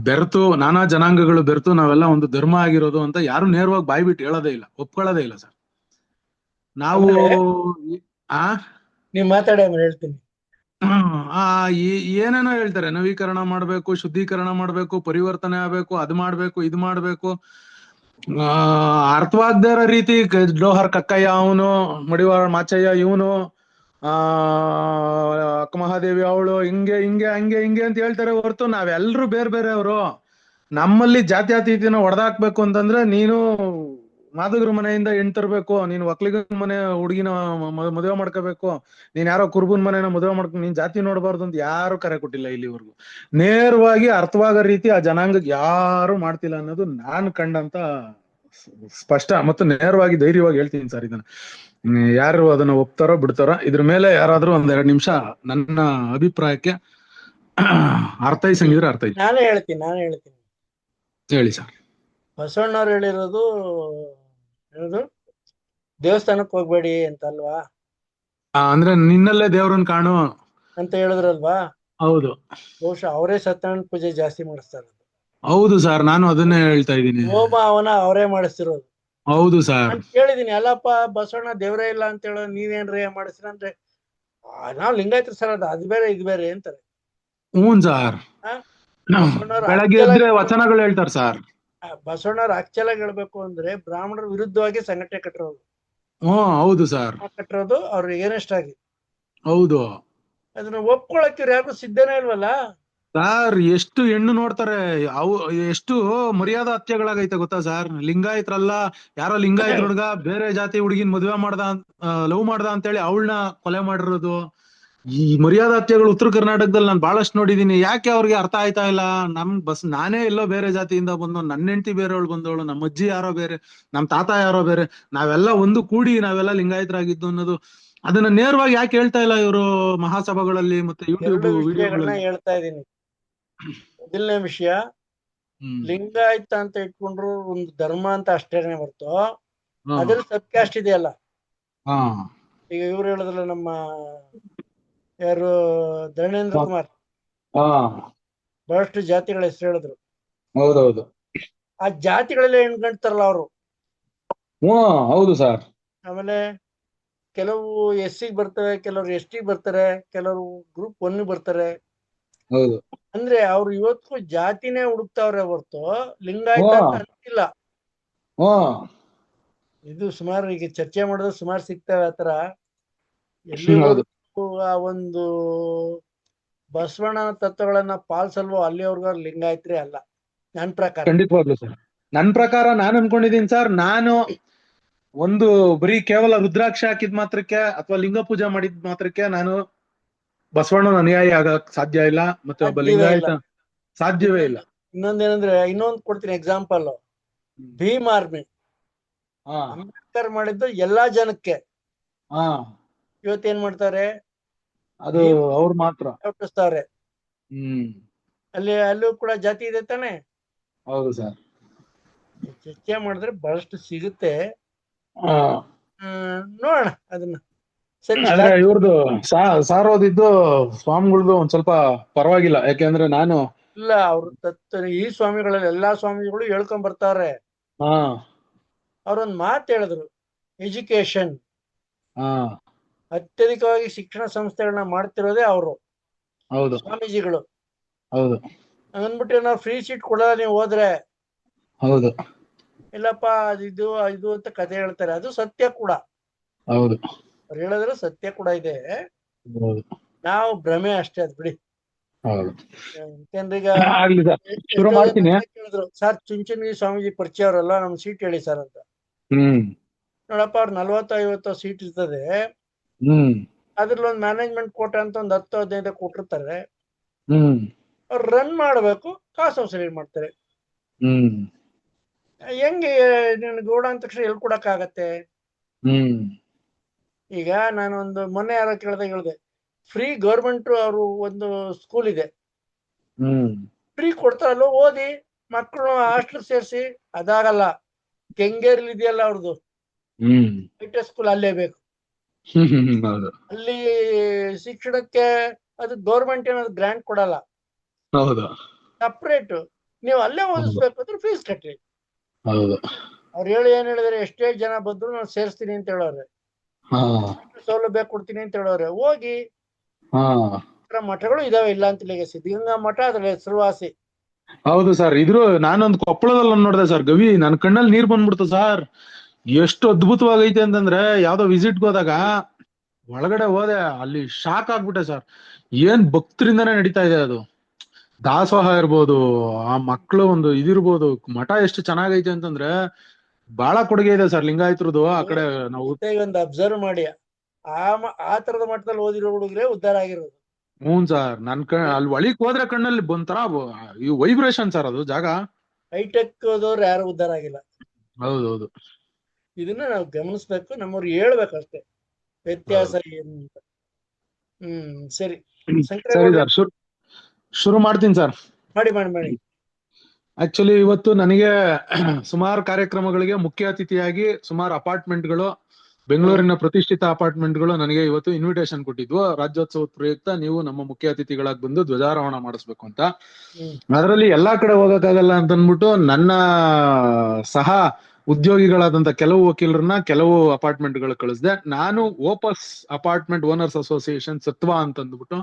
ಬೆರೆತು, ನಾನಾ ಜನಾಂಗಗಳು ಬೆರೆತು ನಾವೆಲ್ಲ ಒಂದು ಧರ್ಮ ಆಗಿರೋದು ಅಂತ ಯಾರು ನೇರವಾಗಿ ಬಾಯಿ ಬಿಟ್ಟು ಹೇಳೋದೇ ಇಲ್ಲ, ಒಪ್ಕೊಳ್ಳೋದೇ ಇಲ್ಲ ಸರ್. ನಾವು ನೀವು ಮಾತಾಡಿ ಹೇಳ್ತೀನಿ. ಏನೇನೋ ಹೇಳ್ತಾರೆ, ನವೀಕರಣ ಮಾಡ್ಬೇಕು, ಶುದ್ಧೀಕರಣ ಮಾಡ್ಬೇಕು, ಪರಿವರ್ತನೆ ಆಗ್ಬೇಕು, ಅದ್ ಮಾಡ್ಬೇಕು, ಇದ್ ಮಾಡ್ಬೇಕು. ಅರ್ಥವಾಗದೇ ಇರೋ ರೀತಿ ಜೋಹರ್ ಕಕ್ಕಯ್ಯ ಅವನು, ಮಡಿವಾಳ ಮಾಚಯ್ಯ ಇವನು, ಅಕ್ಕ ಮಹಾದೇವಿ ಅವಳು, ಹಿಂಗೆ ಅಂತ ಹೇಳ್ತಾರೆ ಹೊರತು ನಾವೆಲ್ಲರೂ ಬೇರೆ ಅವರು. ನಮ್ಮಲ್ಲಿ ಜಾತ್ಯತೀತನ ಹೊಡೆದಾಕ್ಬೇಕು ಅಂತಂದ್ರೆ, ನೀನು ಮಾದಗರ ಮನೆಯಿಂದ ತರ್ಬೇಕು, ನೀನು ಒಕ್ಲಿಗನ ಮನೆ ಹುಡುಗಿನ ಮದುವೆ ಮಾಡ್ಕೋಬೇಕು, ನೀನ್ ಯಾರೋ ಕುರುಬನ್ ಮನೆನ ಮದುವೆ ಮಾಡ್ಕೊಂಡು ನೀನ್ ಜಾತಿ ನೋಡಬಾರ್ದು ಅಂತ ಯಾರು ಕರೆ ಕೊಟ್ಟಿಲ್ಲ ಇಲ್ಲಿವರೆಗೂ. ನೇರವಾಗಿ ಅರ್ಥವಾಗೋ ರೀತಿ ಆ ಜನಾಂಗಕ್ಕೆ ಯಾರು ಮಾಡ್ತಿಲ್ಲ ಅನ್ನೋದು ನಾನು ಕಂಡಂತ ಸ್ಪಷ್ಟ ಮತ್ತು ನೇರವಾಗಿ ಧೈರ್ಯವಾಗಿ ಹೇಳ್ತೀನಿ ಸರ್. ಇದನ್ನ ಯಾರು ಅದನ್ನ ಒಪ್ತಾರೋ ಬಿಡ್ತಾರೋ, ಇದ್ರ ಮೇಲೆ ಯಾರಾದ್ರೂ 1-2 ನಿಮಿಷ ನನ್ನ ಅಭಿಪ್ರಾಯಕ್ಕೆ ಅರ್ಥೈಸಂಗಿದ್ರೆ ಅರ್ಥೈಸಿ. ನಾನೇ ಹೇಳ್ತೀನಿ ಹೇಳಿ ಸರ್. ಬಸವಣ್ಣವ್ರು ಹೇಳಿರೋದು ದೇವಸ್ಥಾನಕ್ಕೆ ಹೋಗ್ಬೇಡಿ ಅಂತ ಅಲ್ವಾ? ಅಂದ್ರೆ ನಿನ್ನಲ್ಲೇ ದೇವ್ರನ್ನ ಕಾಣು ಅಂತ ಹೇಳಿದ್ರಲ್ವಾ? ಹೌದು. ಬಹುಶಃ ಅವರೇ ಸತ್ಯನಾರಾಯಣ ಪೂಜೆ ಜಾಸ್ತಿ ಮಾಡಿಸ್ತಾರೆ. ಹೌದು ಸರ್, ನಾನು ಅದನ್ನೇ ಹೇಳ್ತಾ ಇದ್ದೀನಿ. ಹೋಮ ಅವನ ಅವರೇ ಮಾಡಿಸ್ತಿರೋದು. ಹೌದು ಸರ್. ಕೇಳಿದೀನಿ, ಅಲ್ಲಪ್ಪ ಬಸವಣ್ಣ ದೇವ್ರೇ ಇಲ್ಲ ಅಂತ ಹೇಳೋ, ನೀವೇನ್ರಿ ಮಾಡಿಸ್ರ ಅಂದ್ರೆ, ನಾವ್ ಲಿಂಗಾಯತ್ರ ಸರ್, ಅದು ಬೇರೆ ಇದು ಬೇರೆ ಅಂತಾರೆ. ಹ್ಞೂ ಸರ್, ಬೆಳಗ್ಗೆ ಎದ್ರೆ ವಚನಗಳು ಹೇಳ್ತಾರೆ ಸರ್. ಬಸವಣ್ಣವ್ರು ಆಕ್ಚುಲ್ ಆಗಿ ಹೇಳ್ಬೇಕು ಅಂದ್ರೆ ಬ್ರಾಹ್ಮಣರ ವಿರುದ್ಧವಾಗಿ ಸಂಘಟನೆ ಕಟ್ಟಿರೋದು. ಹೌದು ಸರ್, ಕಟ್ಟಿರೋದು ಅವ್ರು ಏನಸ್ಟ್ ಆಗಿ. ಹೌದು ಅದನ್ನ ಒಪ್ಕೊಳಕ್ ಇವ್ರು ಯಾರು ಸಿದ್ಧನೇ ಇಲ್ವಲ್ಲ. ಸರ್. ಎಷ್ಟು ಹೆಣ್ಣು ನೋಡ್ತಾರೆ, ಅವು ಎಷ್ಟು ಮರ್ಯಾದಾ ಹತ್ಯೆಗಳಾಗೈತೆ ಗೊತ್ತಾ ಸರ್. ಲಿಂಗಾಯತ್ರಲ್ಲ, ಯಾರೋ ಲಿಂಗಾಯತ್ ಹುಡುಗ ಬೇರೆ ಜಾತಿ ಹುಡುಗಿನ ಮದುವೆ ಮಾಡ್ದ, ಲವ್ ಮಾಡ್ದ ಅಂತೇಳಿ ಅವಳನ್ನ ಕೊಲೆ ಮಾಡಿರೋದು. ಈ ಮರ್ಯಾದಾ ಹತ್ಯೆಗಳು ಉತ್ತರ ಕರ್ನಾಟಕದಲ್ಲಿ ನಾನು ಬಹಳಷ್ಟು ನೋಡಿದೀನಿ. ಯಾಕೆ ಅವ್ರಿಗೆ ಅರ್ಥ ಆಯ್ತಾ ಇಲ್ಲ? ನಾನೇ ಎಲ್ಲೋ ಬೇರೆ ಜಾತಿಯಿಂದ ಬಂದು, ನನ್ನ ಹೆಂಡತಿ ಬೇರೆಯವಳು ಬಂದವಳು, ನಮ್ಮ ಅಜ್ಜಿ ಯಾರೋ ಬೇರೆ, ನಮ್ಮ ತಾತ ಯಾರೋ ಬೇರೆ, ನಾವೆಲ್ಲ ಒಂದು ಕೂಡಿ ನಾವೆಲ್ಲ ಲಿಂಗಾಯತರಾಗಿದ್ದು ಅನ್ನೋದು ಅದನ್ನ ನೇರವಾಗಿ ಯಾಕೆ ಹೇಳ್ತಾ ಇಲ್ಲ ಇವರು ಮಹಾಸಭೆಗಳಲ್ಲಿ ಮತ್ತೆ ಯೂಟ್ಯೂಬ್ ಎರಡು ವಿಷಯಗಳನ್ನ ವಿಡಿಯೋಗಳಲ್ಲಿ? ಹೇಳ್ತಾ ಇದ್ದೀನಿ. ಮೊದಲನೇ ವಿಷಯ, ಲಿಂಗಾಯತ ಅಂತ ಇಟ್ಕೊಂಡ್ರು ಒಂದು ಧರ್ಮ ಅಂತ ಅಷ್ಟೇನೆ ಹೊರತು ಅದ್ರಲ್ಲಿ ಸಬ್ ಕ್ಯಾಸ್ಟ್ ಇದೆಯಲ್ಲ. ಈಗ ಇವ್ರು ಹೇಳಿದ್ರಲ್ಲ, ನಮ್ಮ ಯಾರು ಧರ್ಮೇಂದ್ರ ಕುಮಾರ್, ಬಹಳಷ್ಟು ಜಾತಿಗಳ ಹೆಸರು ಹೇಳಿದ್ರು. ಹೌದೌದು, ಆ ಜಾತಿಗಳೆಲ್ಲ ಎಣ್ಕೊಂತಾರಲ್ಲ ಅವರು. ಹೌದು ಸರ್. ಆಮೇಲೆ ಕೆಲವು SC ಬರ್ತವೆ, ಕೆಲವರು ST ಬರ್ತಾರೆ, ಕೆಲವರು ಗ್ರೂಪ್ 1 ಬರ್ತಾರೆ. ಹೌದು, ಅಂದ್ರೆ ಅವ್ರು ಇವತ್ತು ಜಾತಿನೇ ಹುಡುಕ್ತಾವ್ರೆ ಹೊರ್ತು ಲಿಂಗಾಯತ ಅಂತ ಅಂತಿಲ್ಲ. ಇದು ಸುಮಾರು ಈಗ ಚರ್ಚೆ ಮಾಡಿದ್ರೆ ಸುಮಾರು ಸಿಗ್ತವೆ ಆತರ. ಎಲ್ಲಿ ಆ ಒಂದು ಬಸವಣ್ಣನ ತತ್ವಗಳನ್ನ ಪಾಲಿಸಲ್ವೋ ಅಲ್ಲಿವರೆಗೂ ಲಿಂಗಾಯತ್ರಿ ಅಲ್ಲ ನನ್ ಪ್ರಕಾರ. ಖಂಡಿತವಾಗ್ಲು ಸರ್. ನನ್ ಪ್ರಕಾರ ನಾನ್ ಅನ್ಕೊಂಡಿದೀನಿ ಸರ್, ನಾನು ಒಂದು ಬರೀ ಕೇವಲ ರುದ್ರಾಕ್ಷ ಹಾಕಿದ್ ಮಾತ್ರಕ್ಕೆ ಅಥವಾ ಲಿಂಗ ಪೂಜೆ ಮಾಡಿದ್ ಮಾತ್ರಕ್ಕೆ ನಾನು ಬಸವಣ್ಣನ ಅನುಯಾಯಿ ಆಗಕ್ ಸಾಧ್ಯ ಇಲ್ಲ, ಮತ್ತೆ ಒಬ್ಬ ಲಿಂಗಾಯತ ಸಾಧ್ಯವೇ ಇಲ್ಲ. ಇನ್ನೊಂದೇನಂದ್ರೆ, ಇನ್ನೊಂದು ಕೊಡ್ತೀನಿ ಎಕ್ಸಾಂಪಲ್. ಭೀಮ್ ಆರ್ಮಿ ಅಂಬೇಡ್ಕರ್ ಮಾಡಿದ್ದು ಎಲ್ಲಾ ಜನಕ್ಕೆ. ಇವತ್ತೇನ್ ಮಾಡ್ತಾರೆ, ಅದು ಅವ್ರು ಮಾತ್ರ ಹುಟ್ಟಿಸ್ತಾರೆ. ಅಲ್ಲೂ ಕೂಡ ಜಾತಿ ಇದೆ ತಾನೆ. ಹೌದು ಸರ್. ಚರ್ಚೆ ಮಾಡಿದ್ರೆ ಬಹಳಷ್ಟು ಸಿಗುತ್ತೆ. ನೋಡೋಣ ಅದನ್ನ. ಸರಿ, ಇವ್ರದ್ದು ಸಾರೋದಿದ್ದು ಸ್ವಾಮಿಗಳದ್ದು ಒಂದ್ ಸ್ವಲ್ಪ ಪರವಾಗಿಲ್ಲ. ಯಾಕೆಂದ್ರೆ ನಾನು ಇಲ್ಲ, ಅವ್ರ ಈ ಸ್ವಾಮಿಗಳಲ್ಲಿ ಎಲ್ಲಾ ಸ್ವಾಮಿಗಳು ಹೇಳ್ಕೊಂಡ್ ಬರ್ತಾರೆ. ಅವ್ರೊಂದ್ ಮಾತು ಹೇಳಿದ್ರು, ಎಜುಕೇಶನ್, ಅತ್ಯಧಿಕವಾಗಿ ಶಿಕ್ಷಣ ಸಂಸ್ಥೆಗಳನ್ನ ಮಾಡ್ತಿರೋದೇ ಅವರು. ಹೌದು, ಸ್ವಾಮೀಜಿಗಳು. ಹೌದು. ಅಂದ್ಬಿಟ್ಟು ನಾವು ಫ್ರೀ ಸೀಟ್ ಕೊಡಲ್ಲ ನೀವು ಹೋದ್ರೆ. ಹೌದು, ಇಲ್ಲಪ್ಪ ಇದು ಅಂತ ಕಥೆ ಹೇಳ್ತಾರೆ. ಅದು ಸತ್ಯ ಕೂಡ. ಹೌದು, ಅವ್ರು ಹೇಳಿದ್ರೆ ಸತ್ಯ ಕೂಡ ಇದೆ. ನಾವು ಭ್ರಮೆ ಅಷ್ಟೇ, ಅದ್ ಬಿಡಿ. ಯಾಕಂದ್ರೆ ಈಗ ಕೇಳಿದ್ರು, ಸರ್ ಚುಂಚನಗಿರಿ ಸ್ವಾಮೀಜಿ ಪರಿಚಯ ಅವರಲ್ಲ, ನಮ್ ಸೀಟ್ ಹೇಳಿ ಸರ್ ಅಂತ. ನೋಡಪ್ಪ, ಅವ್ರು 40-50 ಸೀಟ್ ಇರ್ತದೆ. ಅದ್ರಲ್ಲಿ ಒಂದು ಮ್ಯಾನೇಜ್ಮೆಂಟ್ ಕೋಟಾ ಅಂತ ಒಂದು 10-15 ಕೊಟ್ಟಿರ್ತಾರೆ. ಅವ್ರು ರನ್ ಮಾಡ್ಬೇಕು, ಕಾಸು ವಸೂಲಿ ಮಾಡ್ತಾರೆ. ಹೆಂಗೆ ಗೌಡ ಅಂದ ತಕ್ಷಣ ಹೇಳ್ಕೊಡಕ್ ಆಗತ್ತೆ? ಈಗ ನಾನೊಂದು ಮೊನ್ನೆ ಯಾರೋ ಹೇಳ್ದೆ, ಫ್ರೀ ಗೌರ್ಮೆಂಟ್ ಅವರು ಒಂದು ಸ್ಕೂಲ್ ಇದೆ, ಫ್ರೀ ಕೊಡ್ತಾರಲ್ಲ, ಓದಿ ಮಕ್ಕಳು ಹಾಸ್ಟೆಲ್ ಸೇರಿಸಿ. ಅದಾಗಲ್ಲ. ಕೆಂಗೇರಿಲಿ ಇದೆಯಲ್ಲ ಅವ್ರದ್ದು ಐಟೆ ಸ್ಕೂಲ್, ಅಲ್ಲೇ ಬೇಕು. ಅಲ್ಲಿ ಶಿಕ್ಷಣಕ್ಕೆ ಅದು ಗೌರ್ಮೆಂಟ್ ಏನಾದ್ರು ಗ್ರಾಂಟ್ ಕೊಡಲ್ಲ, ಸಪ್ರೇಟ್. ನೀವು ಅಲ್ಲೇ ಓದಿಸ್ಬೇಕು ಅಂದ್ರೆ ಫೀಸ್ ಕಟ್ಟಿ. ಅವ್ರು ಏನ್ ಹೇಳಿದ್ರೆ, ಎಷ್ಟೇ ಜನ ಬಂದ್ರು ನಾನು ಸೇರಿಸ್ತೀನಿ ಅಂತ ಹೇಳೋರೆ, ಸೌಲಭ್ಯ ಕೊಡ್ತೀನಿ ಅಂತ ಹೇಳೋರೆ. ಹೋಗಿ ಮಠಗಳು ಇದಾವೆ, ಇಲ್ಲ ಅಂತಿಲ್ಲ. ಈಗ ಸಿದ್ಧಗಂಗಾ ಮಠ ಅದ್ರ ಹೆಸರುವಾಸಿ. ಹೌದು ಸರ್. ಇದ್ರು ನಾನೊಂದು ಕೊಪ್ಪಳದಲ್ಲಿ ನೋಡಿದೆ ಸರ್, ಗವಿ, ನನ್ ಕಣ್ಣಲ್ಲಿ ನೀರ್ ಬಂದ್ಬಿಡ್ತು ಸರ್. ಎಷ್ಟು ಅದ್ಭುತವಾಗೈತೆ ಅಂತಂದ್ರೆ, ಯಾವ್ದೋ ವಿಸಿಟ್ಗೆ ಹೋದಾಗ ಒಳಗಡೆ ಹೋದೆ, ಅಲ್ಲಿ ಶಾಕ್ ಆಗ್ಬಿಟ್ಟೆ ಸರ್. ಏನ್ ಭಕ್ತರಿಂದಾನೇ ನಡೀತಾ ಇದೆ ಅದು. ದಾಸೋಹ ಇರ್ಬೋದು, ಆ ಮಕ್ಳು ಒಂದು ಇದಿರ್ಬೋದು, ಮಠ ಎಷ್ಟು ಚೆನ್ನಾಗೈತೆ ಅಂತಂದ್ರೆ ಬಹಳ ಕೊಡುಗೆ ಇದೆ ಸರ್ ಲಿಂಗಾಯತ್ರದ್ದು. ಆ ಕಡೆ ನಾವು ಒಂದು ಅಬ್ಸರ್ವ್ ಮಾಡಿ, ಆ ತರದ ಮಠದಲ್ಲಿ ಓದಿರೋ ಹುಡುಗ್ರೆ ಉದ್ಧಾರ ಆಗಿರೋದು. ಸರ್. ಅಲ್ಲಿ ಒಳಿಕ್ ಹೋದ್ರೆ ಕಣ್ಣಲ್ಲಿ ಒಂಥರ ವೈಬ್ರೇಷನ್ ಸರ್, ಅದು ಜಾಗ. ಹೈಟೆಕ್ ಹೋದವ್ರು ಯಾರು ಉದ್ಧಾರ ಆಗಿಲ್ಲ. ಹೌದೌದು. ಇದನ್ನ ನಾವು ಗಮನಿಸ್ಬೇಕು, ನಮ್ಮವ್ರು ಹೇಳ್ಬೇಕಷ್ಟೇ ವ್ಯತ್ಯಾಸ ಏನು ಅಂತ. ಸರಿ ಸರ್, ಶುರು ಮಾಡ್ತೀನಿ ಸರ್. ಮಾಡಿ. ಆಕ್ಚುಲಿ ಇವತ್ತು ನನಗೆ ಸುಮಾರು ಕಾರ್ಯಕ್ರಮಗಳಿಗೆ ಮುಖ್ಯ ಅತಿಥಿಯಾಗಿ ಸುಮಾರು ಅಪಾರ್ಟ್ಮೆಂಟ್ಗಳು, ಬೆಂಗಳೂರಿನ ಪ್ರತಿಷ್ಠಿತ ಅಪಾರ್ಟ್ಮೆಂಟ್ಗಳು ನನಗೆ ಇವತ್ತು ಇನ್ವಿಟೇಷನ್ ಕೊಟ್ಟಿದ್ವು. ರಾಜ್ಯೋತ್ಸವದ ಪ್ರಯುಕ್ತ ನೀವು ನಮ್ಮ ಮುಖ್ಯ ಅತಿಥಿಗಳಾಗಿ ಬಂದು ಧ್ವಜಾರೋಹಣ ಮಾಡಿಸ್ಬೇಕು ಅಂತ. ಅದರಲ್ಲಿ ಎಲ್ಲಾ ಕಡೆ ಹೋಗಕ್ಕಾಗಲ್ಲ ಅಂತ ಅಂದ್ಬಿಟ್ಟು ನನ್ನ ಸಹ ಉದ್ಯೋಗಿಗಳಾದಂತ ಕೆಲವು ವಕೀಲರನ್ನ ಕೆಲವು ಅಪಾರ್ಟ್ಮೆಂಟ್ಗಳು ಕಳಿಸ್ದೆ. ನಾನು ಓಪಸ್ ಅಪಾರ್ಟ್ಮೆಂಟ್ ಓನರ್ಸ್ ಅಸೋಸಿಯೇಷನ್ ಸತ್ವ ಅಂತ ಅಂದ್ಬಿಟ್ಟು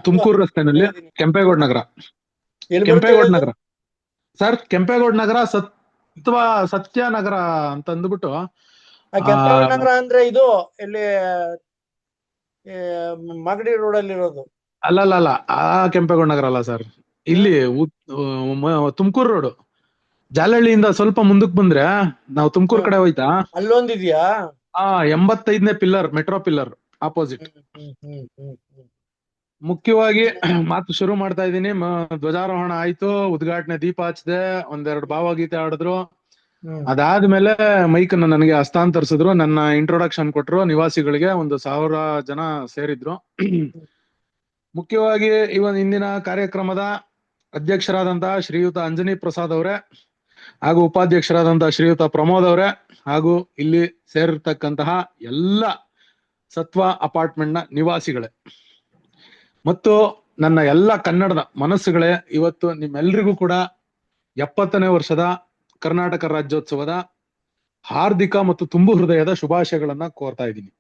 ತುಮಕೂರು ರಸ್ತೆನಲ್ಲಿ ಕೆಂಪೇಗೌಡ ನಗರ ಸರ್ ಕೆಂಪೇಗೌಡ ನಗರ ಸತ್ಯ ನಗರ ಅಂತ ಅಂದ್ಬಿಟ್ಟು ಕೆಂಪೇಗೌಡ ನಗರ ಅಂದ್ರೆ ಇದು ಇಲ್ಲಿ ಮಾಗಡಿ ರೋಡ್ ಅಲ್ಲಿ ಇರೋದು. ಅಲ್ಲ ಆ ಕೆಂಪೇಗೌಡ ನಗರ ಅಲ್ಲ ಸರ್, ಇಲ್ಲಿ ತುಮಕೂರು ರೋಡ್ ಜಾಲಹಳ್ಳಿಯಿಂದ ಸ್ವಲ್ಪ ಮುಂದಕ್ಕೆ ಬಂದ್ರೆ ನಾವು ತುಮಕೂರು ಕಡೆ ಹೋಯ್ತಾ ಅಲ್ಲೊಂದಿದ್ಯಾ? 85ನೇ ಪಿಲ್ಲರ್, ಮೆಟ್ರೋ ಪಿಲ್ಲರ್ ಆಪೋಸಿಟ್. ಮುಖ್ಯವಾಗಿ ಮಾತು ಶುರು ಮಾಡ್ತಾ ಇದ್ದೀನಿ. ಧ್ವಜಾರೋಹಣ ಆಯ್ತು, ಉದ್ಘಾಟನೆ, ದೀಪ ಹಚ್ಚಿದೆ, ಒಂದೆರಡು ಭಾವಗೀತೆ ಆಡಿದ್ರು. ಅದಾದ್ಮೇಲೆ ಮೈಕ್ ನನಗೆ ಹಸ್ತಾಂತರಿಸಿದ್ರು, ನನ್ನ ಇಂಟ್ರೊಡಕ್ಷನ್ ಕೊಟ್ರು. ನಿವಾಸಿಗಳಿಗೆ 1000 ಜನ ಸೇರಿದ್ರು. ಮುಖ್ಯವಾಗಿ ಇಂದಿನ ಕಾರ್ಯಕ್ರಮದ ಅಧ್ಯಕ್ಷರಾದಂತಹ ಶ್ರೀಯುತ ಅಂಜನಿ ಪ್ರಸಾದ್ ಅವರೇ, ಹಾಗೂ ಉಪಾಧ್ಯಕ್ಷರಾದಂತಹ ಶ್ರೀಯುತ ಪ್ರಮೋದ್ ಅವರೇ, ಹಾಗೂ ಇಲ್ಲಿ ಸೇರಿರ್ತಕ್ಕಂತಹ ಎಲ್ಲ ಸತ್ವ ಅಪಾರ್ಟ್ಮೆಂಟ್ ನ ನಿವಾಸಿಗಳೇ ಮತ್ತು ನನ್ನ ಎಲ್ಲ ಕನ್ನಡದ ಮನಸ್ಸುಗಳೇ, ಇವತ್ತು ನಿಮ್ಮೆಲ್ರಿಗೂ ಕೂಡ 70ನೇ ವರ್ಷದ ಕರ್ನಾಟಕ ರಾಜ್ಯೋತ್ಸವದ ಹಾರ್ದಿಕ ಮತ್ತು ತುಂಬು ಹೃದಯದ ಶುಭಾಶಯಗಳನ್ನ ಕೋರ್ತಾ ಇದ್ದೀನಿ.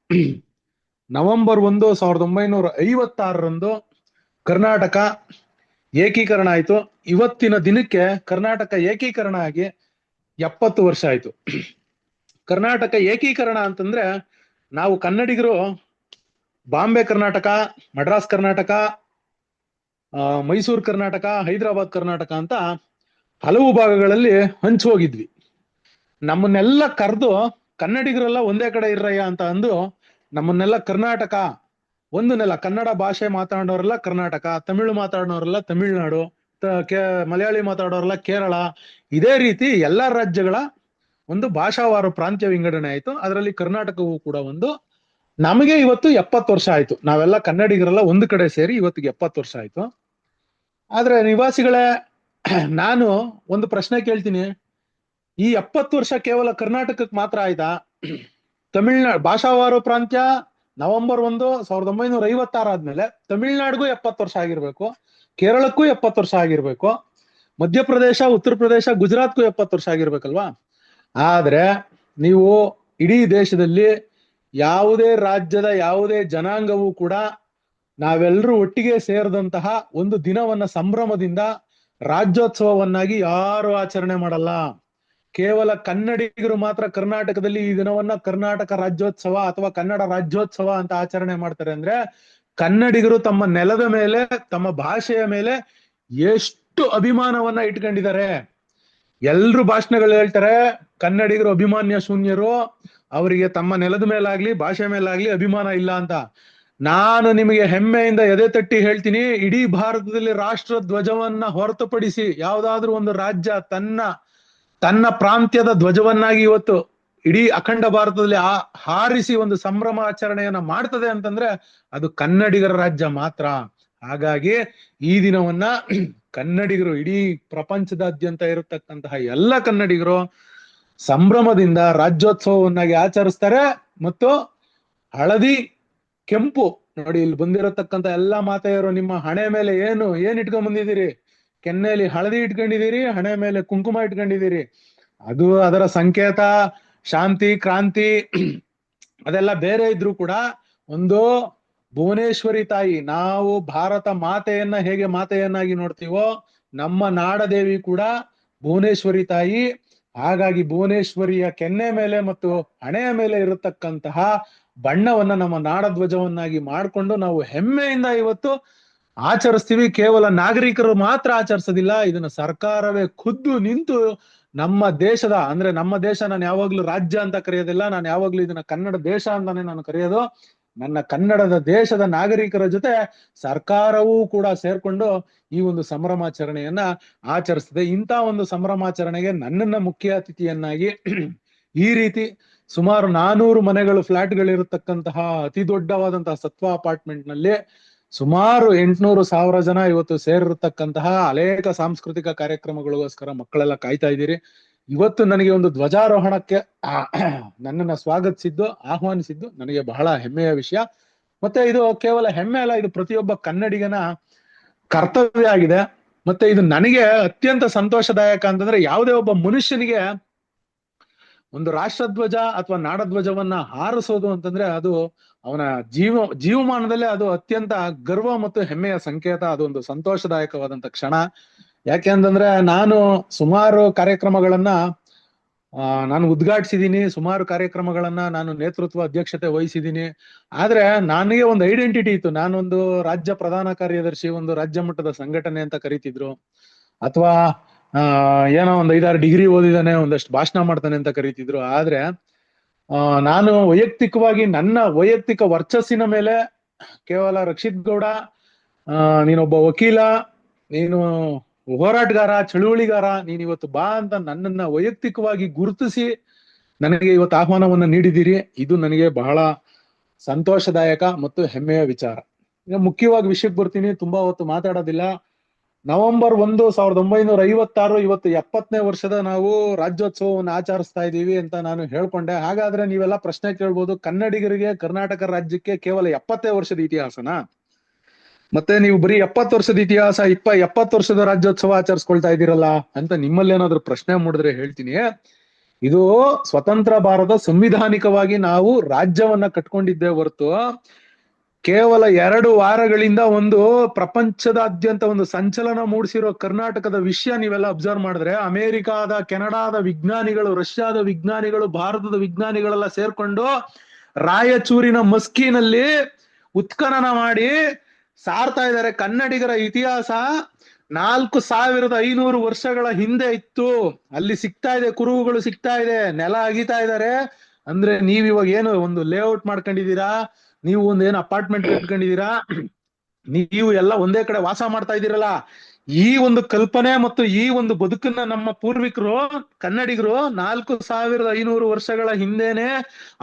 ನವೆಂಬರ್ 1, 1956ರಂದು ಕರ್ನಾಟಕ ಏಕೀಕರಣ ಆಯ್ತು. ಇವತ್ತಿನ ದಿನಕ್ಕೆ ಕರ್ನಾಟಕ ಏಕೀಕರಣ ಆಗಿ 70 ವರ್ಷ ಆಯ್ತು. ಕರ್ನಾಟಕ ಏಕೀಕರಣ ಅಂತಂದ್ರೆ ನಾವು ಕನ್ನಡಿಗರು ಬಾಂಬೆ ಕರ್ನಾಟಕ, ಮಡ್ರಾಸ್ ಕರ್ನಾಟಕ, ಮೈಸೂರು ಕರ್ನಾಟಕ, ಹೈದರಾಬಾದ್ ಕರ್ನಾಟಕ ಅಂತ ಹಲವು ಭಾಗಗಳಲ್ಲಿ ಹಂಚಿ ಹೋಗಿದ್ವಿ. ನಮ್ಮನ್ನೆಲ್ಲ ಕರೆದು ಕನ್ನಡಿಗರೆಲ್ಲ ಒಂದೇ ಕಡೆ ಇರ್ರಯ್ಯ ಅಂತ ಅಂದು ನಮ್ಮನ್ನೆಲ್ಲ ಕರ್ನಾಟಕ, ಒಂದು ನೆಲ, ಕನ್ನಡ ಭಾಷೆ ಮಾತಾಡೋರೆಲ್ಲ ಕರ್ನಾಟಕ, ತಮಿಳು ಮಾತಾಡೋರೆಲ್ಲ ತಮಿಳುನಾಡು, ಮಲಯಾಳಿ ಮಾತಾಡೋರೆಲ್ಲ ಕೇರಳ, ಇದೇ ರೀತಿ ಎಲ್ಲಾ ರಾಜ್ಯಗಳ ಒಂದು ಭಾಷಾವಾರು ಪ್ರಾಂತ್ಯ ವಿಂಗಡಣೆ ಆಯ್ತು. ಅದರಲ್ಲಿ ಕರ್ನಾಟಕವೂ ಕೂಡ ಒಂದು. ನಮಗೆ ಇವತ್ತು 70 ವರ್ಷ ಆಯ್ತು. ನಾವೆಲ್ಲ ಕನ್ನಡಿಗರೆಲ್ಲ ಒಂದು ಕಡೆ ಸೇರಿ ಇವತ್ತಿಗೆ 70 ವರ್ಷ ಆಯ್ತು. ಆದ್ರೆ ನಿವಾಸಿಗಳೇ, ನಾನು ಒಂದು ಪ್ರಶ್ನೆ ಕೇಳ್ತೀನಿ. ಈ 70 ವರ್ಷ ಕೇವಲ ಕರ್ನಾಟಕಕ್ಕೆ ಮಾತ್ರ ಆಯ್ತಾ? ತಮಿಳ್ನಾಡು ಭಾಷಾವಾರು ಪ್ರಾಂತ್ಯ ನವೆಂಬರ್ 1, 1956 ಆದ್ಮೇಲೆ ತಮಿಳ್ನಾಡಿಗೂ 70 ವರ್ಷ ಆಗಿರ್ಬೇಕು, ಕೇರಳಕ್ಕೂ 70 ವರ್ಷ ಆಗಿರ್ಬೇಕು, ಮಧ್ಯಪ್ರದೇಶ, ಉತ್ತರ ಪ್ರದೇಶ, ಗುಜರಾತ್ಗೂ 70 ವರ್ಷ ಆಗಿರ್ಬೇಕಲ್ವಾ? ಆದ್ರೆ ನೀವು ಇಡೀ ದೇಶದಲ್ಲಿ ಯಾವುದೇ ರಾಜ್ಯದ ಯಾವುದೇ ಜನಾಂಗವೂ ಕೂಡ ನಾವೆಲ್ಲರೂ ಒಟ್ಟಿಗೆ ಸೇರಿದಂತಹ ಒಂದು ದಿನವನ್ನ ಸಂಭ್ರಮದಿಂದ ರಾಜ್ಯೋತ್ಸವವನ್ನಾಗಿ ಯಾರು ಆಚರಣೆ ಮಾಡಲ್ಲ. ಕೇವಲ ಕನ್ನಡಿಗರು ಮಾತ್ರ ಕರ್ನಾಟಕದಲ್ಲಿ ಈ ದಿನವನ್ನ ಕರ್ನಾಟಕ ರಾಜ್ಯೋತ್ಸವ ಅಥವಾ ಕನ್ನಡ ರಾಜ್ಯೋತ್ಸವ ಅಂತ ಆಚರಣೆ ಮಾಡ್ತಾರೆ. ಅಂದ್ರೆ ಕನ್ನಡಿಗರು ತಮ್ಮ ನೆಲದ ಮೇಲೆ, ತಮ್ಮ ಭಾಷೆಯ ಮೇಲೆ ಎಷ್ಟು ಅಭಿಮಾನವನ್ನ ಇಟ್ಕೊಂಡಿದ್ದಾರೆ. ಎಲ್ರು ಭಾಷಣಗಳು ಹೇಳ್ತಾರೆ ಕನ್ನಡಿಗರು ಅಭಿಮಾನ್ಯ ಶೂನ್ಯರು, ಅವರಿಗೆ ತಮ್ಮ ನೆಲದ ಮೇಲಾಗ್ಲಿ ಭಾಷೆ ಮೇಲಾಗ್ಲಿ ಅಭಿಮಾನ ಇಲ್ಲ ಅಂತ. ನಾನು ನಿಮಗೆ ಹೆಮ್ಮೆಯಿಂದ ಎದೆ ತಟ್ಟಿ ಹೇಳ್ತೀನಿ, ಇಡೀ ಭಾರತದಲ್ಲಿ ರಾಷ್ಟ್ರ ಧ್ವಜವನ್ನ ಹೊರತುಪಡಿಸಿ ಯಾವ್ದಾದ್ರು ಒಂದು ರಾಜ್ಯ ತನ್ನ ಪ್ರಾಂತ್ಯದ ಧ್ವಜವನ್ನಾಗಿ ಇವತ್ತು ಇಡೀ ಅಖಂಡ ಭಾರತದಲ್ಲಿ ಹಾರಿಸಿ ಒಂದು ಸಂಭ್ರಮಾಚರಣೆಯನ್ನ ಮಾಡ್ತದೆ ಅಂತಂದ್ರೆ ಅದು ಕನ್ನಡಿಗರ ರಾಜ್ಯ ಮಾತ್ರ. ಹಾಗಾಗಿ ಈ ದಿನವನ್ನ ಕನ್ನಡಿಗರು, ಇಡೀ ಪ್ರಪಂಚದಾದ್ಯಂತ ಇರತಕ್ಕಂತಹ ಎಲ್ಲ ಕನ್ನಡಿಗರು ಸಂಭ್ರಮದಿಂದ ರಾಜ್ಯೋತ್ಸವವನ್ನಾಗಿ ಆಚರಿಸ್ತಾರೆ. ಮತ್ತು ಹಳದಿ ಕೆಂಪು ನೋಡಿ, ಇಲ್ಲಿ ಬಂದಿರತಕ್ಕಂತ ಎಲ್ಲಾ ಮಾತೆಯರು ನಿಮ್ಮ ಹಣೆ ಮೇಲೆ ಏನ್ ಇಟ್ಕೊಂಡ್ ಬಂದಿದ್ದೀರಿ? ಕೆನ್ನೆಯಲ್ಲಿ ಹಳದಿ ಇಟ್ಕೊಂಡಿದ್ದೀರಿ, ಹಣೆ ಮೇಲೆ ಕುಂಕುಮ ಇಟ್ಕೊಂಡಿದ್ದೀರಿ. ಅದು ಅದರ ಸಂಕೇತ, ಶಾಂತಿ, ಕ್ರಾಂತಿ ಅದೆಲ್ಲ ಬೇರೆ ಇದ್ರು ಕೂಡ ಒಂದು ಭುವನೇಶ್ವರಿ ತಾಯಿ, ನಾವು ಭಾರತ ಮಾತೆಯನ್ನ ಹೇಗೆ ಮಾತೆಯನ್ನಾಗಿ ನೋಡ್ತೀವೋ ನಮ್ಮ ನಾಡದೇವಿ ಕೂಡ ಭುವನೇಶ್ವರಿ ತಾಯಿ. ಹಾಗಾಗಿ ಭುವನೇಶ್ವರಿಯ ಕೆನ್ನೆ ಮೇಲೆ ಮತ್ತು ಹಣೆಯ ಮೇಲೆ ಇರತಕ್ಕಂತಹ ಬಣ್ಣವನ್ನ ನಮ್ಮ ನಾಡಧ್ವಜವನ್ನಾಗಿ ಮಾಡಿಕೊಂಡು ನಾವು ಹೆಮ್ಮೆಯಿಂದ ಇವತ್ತು ಆಚರಿಸ್ತೀವಿ. ಕೇವಲ ನಾಗರಿಕರು ಮಾತ್ರ ಆಚರಿಸೋದಿಲ್ಲ, ಇದನ್ನ ಸರ್ಕಾರವೇ ಖುದ್ದು ನಿಂತು ನಮ್ಮ ದೇಶದ, ಅಂದ್ರೆ ನಮ್ಮ ದೇಶ, ನಾನು ಯಾವಾಗ್ಲೂ ರಾಜ್ಯ ಅಂತ ಕರೆಯೋದಿಲ್ಲ, ನಾನು ಯಾವಾಗ್ಲೂ ಇದನ್ನ ಕನ್ನಡ ದೇಶ ಅಂತಾನೆ ನಾನು ಕರೆಯೋದು. ನನ್ನ ಕನ್ನಡದ ದೇಶದ ನಾಗರಿಕರ ಜೊತೆ ಸರ್ಕಾರವೂ ಕೂಡ ಸೇರ್ಕೊಂಡು ಈ ಒಂದು ಸಂಭ್ರಮಾಚರಣೆಯನ್ನ ಆಚರಿಸ್ತದೆ. ಇಂಥ ಒಂದು ಸಂಭ್ರಮಾಚರಣೆಗೆ ನನ್ನನ್ನ ಮುಖ್ಯ ಅತಿಥಿಯನ್ನಾಗಿ ಈ ರೀತಿ ಸುಮಾರು 400 ಮನೆಗಳು, ಫ್ಲಾಟ್ಗಳಿರತಕ್ಕಂತಹ ಅತಿ ದೊಡ್ಡವಾದಂತಹ ಸತ್ವ ಅಪಾರ್ಟ್ಮೆಂಟ್ ನಲ್ಲಿ ಸುಮಾರು 800-1000 ಜನ ಇವತ್ತು ಸೇರಿರ್ತಕ್ಕಂತಹ ಅನೇಕ ಸಾಂಸ್ಕೃತಿಕ ಕಾರ್ಯಕ್ರಮಗಳಿಗೋಸ್ಕರ ಮಕ್ಕಳೆಲ್ಲ ಕಾಯ್ತಾ ಇದ್ದೀರಿ. ಇವತ್ತು ನನಗೆ ಒಂದು ಧ್ವಜಾರೋಹಣಕ್ಕೆ ನನ್ನನ್ನ ಸ್ವಾಗತಿಸಿದ್ದು, ಆಹ್ವಾನಿಸಿದ್ದು ನನಗೆ ಬಹಳ ಹೆಮ್ಮೆಯ ವಿಷಯ. ಮತ್ತೆ ಇದು ಕೇವಲ ಹೆಮ್ಮೆ ಅಲ್ಲ, ಇದು ಪ್ರತಿಯೊಬ್ಬ ಕನ್ನಡಿಗನ ಕರ್ತವ್ಯ ಆಗಿದೆ. ಮತ್ತೆ ಇದು ನನಗೆ ಅತ್ಯಂತ ಸಂತೋಷದಾಯಕ ಅಂತಂದ್ರೆ, ಯಾವುದೇ ಒಬ್ಬ ಮನುಷ್ಯನಿಗೆ ಒಂದು ರಾಷ್ಟ್ರಧ್ವಜ ಅಥವಾ ನಾಡಧ್ವಜವನ್ನ ಹಾರಿಸೋದು ಅಂತಂದ್ರೆ ಅದು ಅವನ ಜೀವಮಾನದಲ್ಲೇ ಅದು ಅತ್ಯಂತ ಗರ್ವ ಮತ್ತು ಹೆಮ್ಮೆಯ ಸಂಕೇತ. ಅದೊಂದು ಸಂತೋಷದಾಯಕವಾದಂತ ಕ್ಷಣ. ಯಾಕೆ ಅಂತಂದ್ರೆ ನಾನು ಸುಮಾರು ಕಾರ್ಯಕ್ರಮಗಳನ್ನ ನಾನು ಉದ್ಘಾಟಿಸಿದೀನಿ, ಸುಮಾರು ಕಾರ್ಯಕ್ರಮಗಳನ್ನ ನಾನು ನೇತೃತ್ವ ಅಧ್ಯಕ್ಷತೆ ವಹಿಸಿದ್ದೀನಿ. ಆದ್ರೆ ನನಗೆ ಒಂದು ಐಡೆಂಟಿಟಿ ಇತ್ತು. ನಾನೊಂದು ರಾಜ್ಯ ಪ್ರಧಾನ ಕಾರ್ಯದರ್ಶಿ, ಒಂದು ರಾಜ್ಯ ಮಟ್ಟದ ಸಂಘಟನೆ ಅಂತ ಕರೀತಿದ್ರು, ಅಥವಾ ಏನೋ ಒಂದ್ 5-6 ಡಿಗ್ರಿ ಓದಿದಾನೆ, ಒಂದಷ್ಟು ಭಾಷಣ ಮಾಡ್ತಾನೆ ಅಂತ ಕರೀತಿದ್ರು. ಆದ್ರೆ ನಾನು ವೈಯಕ್ತಿಕವಾಗಿ ನನ್ನ ವೈಯಕ್ತಿಕ ವರ್ಚಸ್ಸಿನ ಮೇಲೆ ಕೇವಲ ರಕ್ಷಿತ್ ಗೌಡ, ನೀನೊಬ್ಬ ವಕೀಲ, ನೀನು ಹೋರಾಟಗಾರ, ಚಳುವಳಿಗಾರ, ನೀನ್ ಇವತ್ತು ಬಾ ಅಂತ ನನ್ನನ್ನ ವೈಯಕ್ತಿಕವಾಗಿ ಗುರುತಿಸಿ ನನಗೆ ಇವತ್ತು ಆಹ್ವಾನವನ್ನ ನೀಡಿದ್ದೀರಿ. ಇದು ನನಗೆ ಬಹಳ ಸಂತೋಷದಾಯಕ ಮತ್ತು ಹೆಮ್ಮೆಯ ವಿಚಾರ. ಈಗ ಮುಖ್ಯವಾಗಿ ವಿಷಯಕ್ಕೆ ಬರ್ತೀನಿ, ತುಂಬಾ ಹೊತ್ತು ಮಾತಾಡೋದಿಲ್ಲ. ನವೆಂಬರ್ 1, 1956, ಇವತ್ತು 70ನೇ ವರ್ಷದ ನಾವು ರಾಜ್ಯೋತ್ಸವವನ್ನು ಆಚರಿಸ್ತಾ ಇದ್ದೀವಿ ಅಂತ ನಾನು ಹೇಳ್ಕೊಂಡೆ. ಹಾಗಾದ್ರೆ ನೀವೆಲ್ಲ ಪ್ರಶ್ನೆ ಕೇಳ್ಬೋದು, ಕನ್ನಡಿಗರಿಗೆ ಕರ್ನಾಟಕ ರಾಜ್ಯಕ್ಕೆ ಕೇವಲ 70 ವರ್ಷದ ಇತಿಹಾಸನಾ? ಮತ್ತೆ ನೀವು ಬರೀ 70 ವರ್ಷದ ಇತಿಹಾಸ, 70 ವರ್ಷದ ರಾಜ್ಯೋತ್ಸವ ಆಚರಿಸ್ಕೊಳ್ತಾ ಇದ್ದೀರಲ್ಲ ಅಂತ ನಿಮ್ಮಲ್ಲಿ ಏನಾದ್ರು ಪ್ರಶ್ನೆ ಮೂಡಿದ್ರೆ ಹೇಳ್ತೀನಿ, ಇದು ಸ್ವತಂತ್ರ ಭಾರತ ಸಂವಿಧಾನಿಕವಾಗಿ ನಾವು ರಾಜ್ಯವನ್ನ ಕಟ್ಕೊಂಡಿದ್ದೇ ಹೊರತು ಕೇವಲ 2 ವಾರಗಳಿಂದ ಒಂದು ಪ್ರಪಂಚದಾದ್ಯಂತ ಒಂದು ಸಂಚಲನ ಮೂಡಿಸಿರೋ ಕರ್ನಾಟಕದ ವಿಷಯ ನೀವೆಲ್ಲ ಅಬ್ಸರ್ವ್ ಮಾಡಿದ್ರೆ, ಅಮೆರಿಕಾದ, ಕೆನಡಾದ ವಿಜ್ಞಾನಿಗಳು, ರಷ್ಯಾದ ವಿಜ್ಞಾನಿಗಳು, ಭಾರತದ ವಿಜ್ಞಾನಿಗಳೆಲ್ಲ ಸೇರ್ಕೊಂಡು ರಾಯಚೂರಿನ ಮಸ್ಕಿನಲ್ಲಿ ಉತ್ಖನನ ಮಾಡಿ ಸಾರ್ತಾ ಇದ್ದಾರೆ. ಕನ್ನಡಿಗರ ಇತಿಹಾಸ 4500 ವರ್ಷಗಳ ಹಿಂದೆ ಇತ್ತು. ಅಲ್ಲಿ ಸಿಗ್ತಾ ಇದೆ, ಕುರುಹುಗಳು ಸಿಗ್ತಾ ಇದೆ, ನೆಲ ಅಗಿತಾ ಇದ್ದಾರೆ. ಅಂದ್ರೆ ನೀವ್ ಇವಾಗ ಏನು ಒಂದು ಲೇಔಟ್ ಮಾಡ್ಕೊಂಡಿದೀರಾ, ನೀವು ಒಂದೇನು ಅಪಾರ್ಟ್ಮೆಂಟ್ ಕಟ್ಕೊಂಡಿದೀರಾ, ನೀವು ಎಲ್ಲ ಒಂದೇ ಕಡೆ ವಾಸ ಮಾಡ್ತಾ ಇದ್ದೀರಲ್ಲ, ಈ ಒಂದು ಕಲ್ಪನೆ ಮತ್ತು ಈ ಒಂದು ಬದುಕನ್ನ ನಮ್ಮ ಪೂರ್ವಿಕರು ಕನ್ನಡಿಗರು 4500 ವರ್ಷಗಳ ಹಿಂದೆನೆ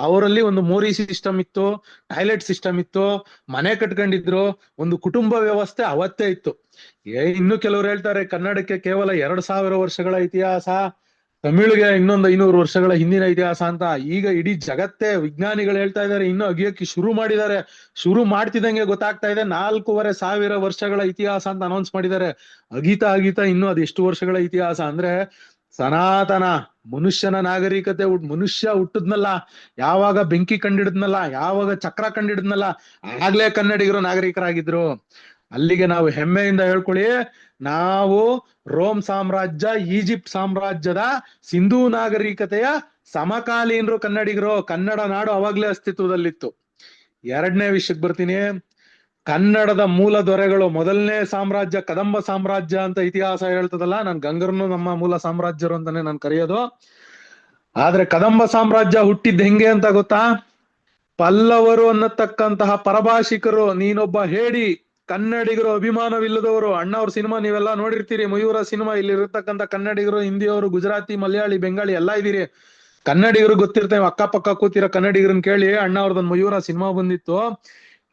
ಅವರಲ್ಲಿ ಒಂದು ಮೋರಿ ಸಿಸ್ಟಮ್ ಇತ್ತು, ಟಾಯ್ಲೆಟ್ ಸಿಸ್ಟಮ್ ಇತ್ತು, ಮನೆ ಕಟ್ಕೊಂಡಿದ್ರು, ಒಂದು ಕುಟುಂಬ ವ್ಯವಸ್ಥೆ ಅವತ್ತೇ ಇತ್ತು. ಇನ್ನು ಕೆಲವರು ಹೇಳ್ತಾರೆ ಕನ್ನಡಕ್ಕೆ ಕೇವಲ 2000 ವರ್ಷಗಳ ಇತಿಹಾಸ, ತಮಿಳಿಗೆ ಇನ್ನೊಂದು 500 ವರ್ಷಗಳ ಹಿಂದಿನ ಇತಿಹಾಸ ಅಂತ. ಈಗ ಇಡೀ ಜಗತ್ತೇ ವಿಜ್ಞಾನಿಗಳು ಹೇಳ್ತಾ ಇದ್ದಾರೆ, ಇನ್ನು ಅಗಿಯಕ್ಕೆ ಶುರು ಮಾಡಿದ್ದಾರೆ. ಶುರು ಮಾಡ್ತಿದ್ದಂಗೆ ಗೊತ್ತಾಗ್ತಾ ಇದೆ 4500 ವರ್ಷಗಳ ಇತಿಹಾಸ ಅಂತ ಅನೌನ್ಸ್ ಮಾಡಿದ್ದಾರೆ. ಅಗೀತಾ ಇನ್ನು ಅದು ಎಷ್ಟು ವರ್ಷಗಳ ಇತಿಹಾಸ ಅಂದ್ರೆ, ಸನಾತನ ಮನುಷ್ಯನ ನಾಗರಿಕತೆ, ಮನುಷ್ಯ ಹುಟ್ಟದ್ನಲ್ಲ, ಯಾವಾಗ ಬೆಂಕಿ ಕಂಡಿಡಿದ್ನಲ್ಲ, ಯಾವಾಗ ಚಕ್ರ ಕಂಡಿಡಿದ್ನಲ್ಲ, ಆಗ್ಲೇ ಕನ್ನಡಿಗರು ನಾಗರಿಕರಾಗಿದ್ರು. ಅಲ್ಲಿಗೆ ನಾವು ಹೆಮ್ಮೆಯಿಂದ ಹೇಳ್ಕೊಳ್ಳಿ, ನಾವು ರೋಮ್ ಸಾಮ್ರಾಜ್ಯ, ಈಜಿಪ್ಟ್ ಸಾಮ್ರಾಜ್ಯದ ಸಿಂಧೂ ನಾಗರಿಕತೆಯ ಸಮಕಾಲೀನರು ಕನ್ನಡಿಗರು. ಕನ್ನಡ ನಾಡು ಅವಾಗ್ಲೇ ಅಸ್ತಿತ್ವದಲ್ಲಿತ್ತು. 2ನೇ ವಿಷಯಕ್ಕೆ ಬರ್ತೀನಿ. ಕನ್ನಡದ ಮೂಲ ದೊರೆಗಳು, ಮೊದಲನೇ ಸಾಮ್ರಾಜ್ಯ ಕದಂಬ ಸಾಮ್ರಾಜ್ಯ ಅಂತ ಇತಿಹಾಸ ಹೇಳ್ತದಲ್ಲ, ನಾನು ಗಂಗರನ್ನು ನಮ್ಮ ಮೂಲ ಸಾಮ್ರಾಜ್ಯರು ಅಂತಾನೆ ನಾನು ಕರೆಯೋದು. ಆದ್ರೆ ಕದಂಬ ಸಾಮ್ರಾಜ್ಯ ಹುಟ್ಟಿದ್ ಹೆಂಗೆ ಅಂತ ಗೊತ್ತಾ? ಪಲ್ಲವರು ಅನ್ನತಕ್ಕಂತಹ ಪರಭಾಷಿಕರು, ನೀನೊಬ್ಬ ಹೇಡಿ, ಕನ್ನಡಿಗರು ಅಭಿಮಾನವಿಲ್ಲದವರು. ಅಣ್ಣವ್ರ ಸಿನಿಮಾ ನೀವೆಲ್ಲ ನೋಡಿರ್ತೀರಿ, ಮಯೂರ ಸಿನಿಮಾ. ಇಲ್ಲಿ ಇರತಕ್ಕಂಥ ಕನ್ನಡಿಗರು, ಹಿಂದಿಯವರು, ಗುಜರಾತಿ, ಮಲಯಾಳಿ, ಬೆಂಗಾಳಿ ಎಲ್ಲಾ ಇದೀರಿ. ಕನ್ನಡಿಗರು ಗೊತ್ತಿರ್ತೇವೆ, ಅಕ್ಕಪಕ್ಕ ಕೂತಿರೋ ಕನ್ನಡಿಗರನ್ನ ಕೇಳಿ, ಅಣ್ಣ ಅವ್ರದೊಂದು ಮಯೂರ ಸಿನಿಮಾ ಬಂದಿತ್ತು.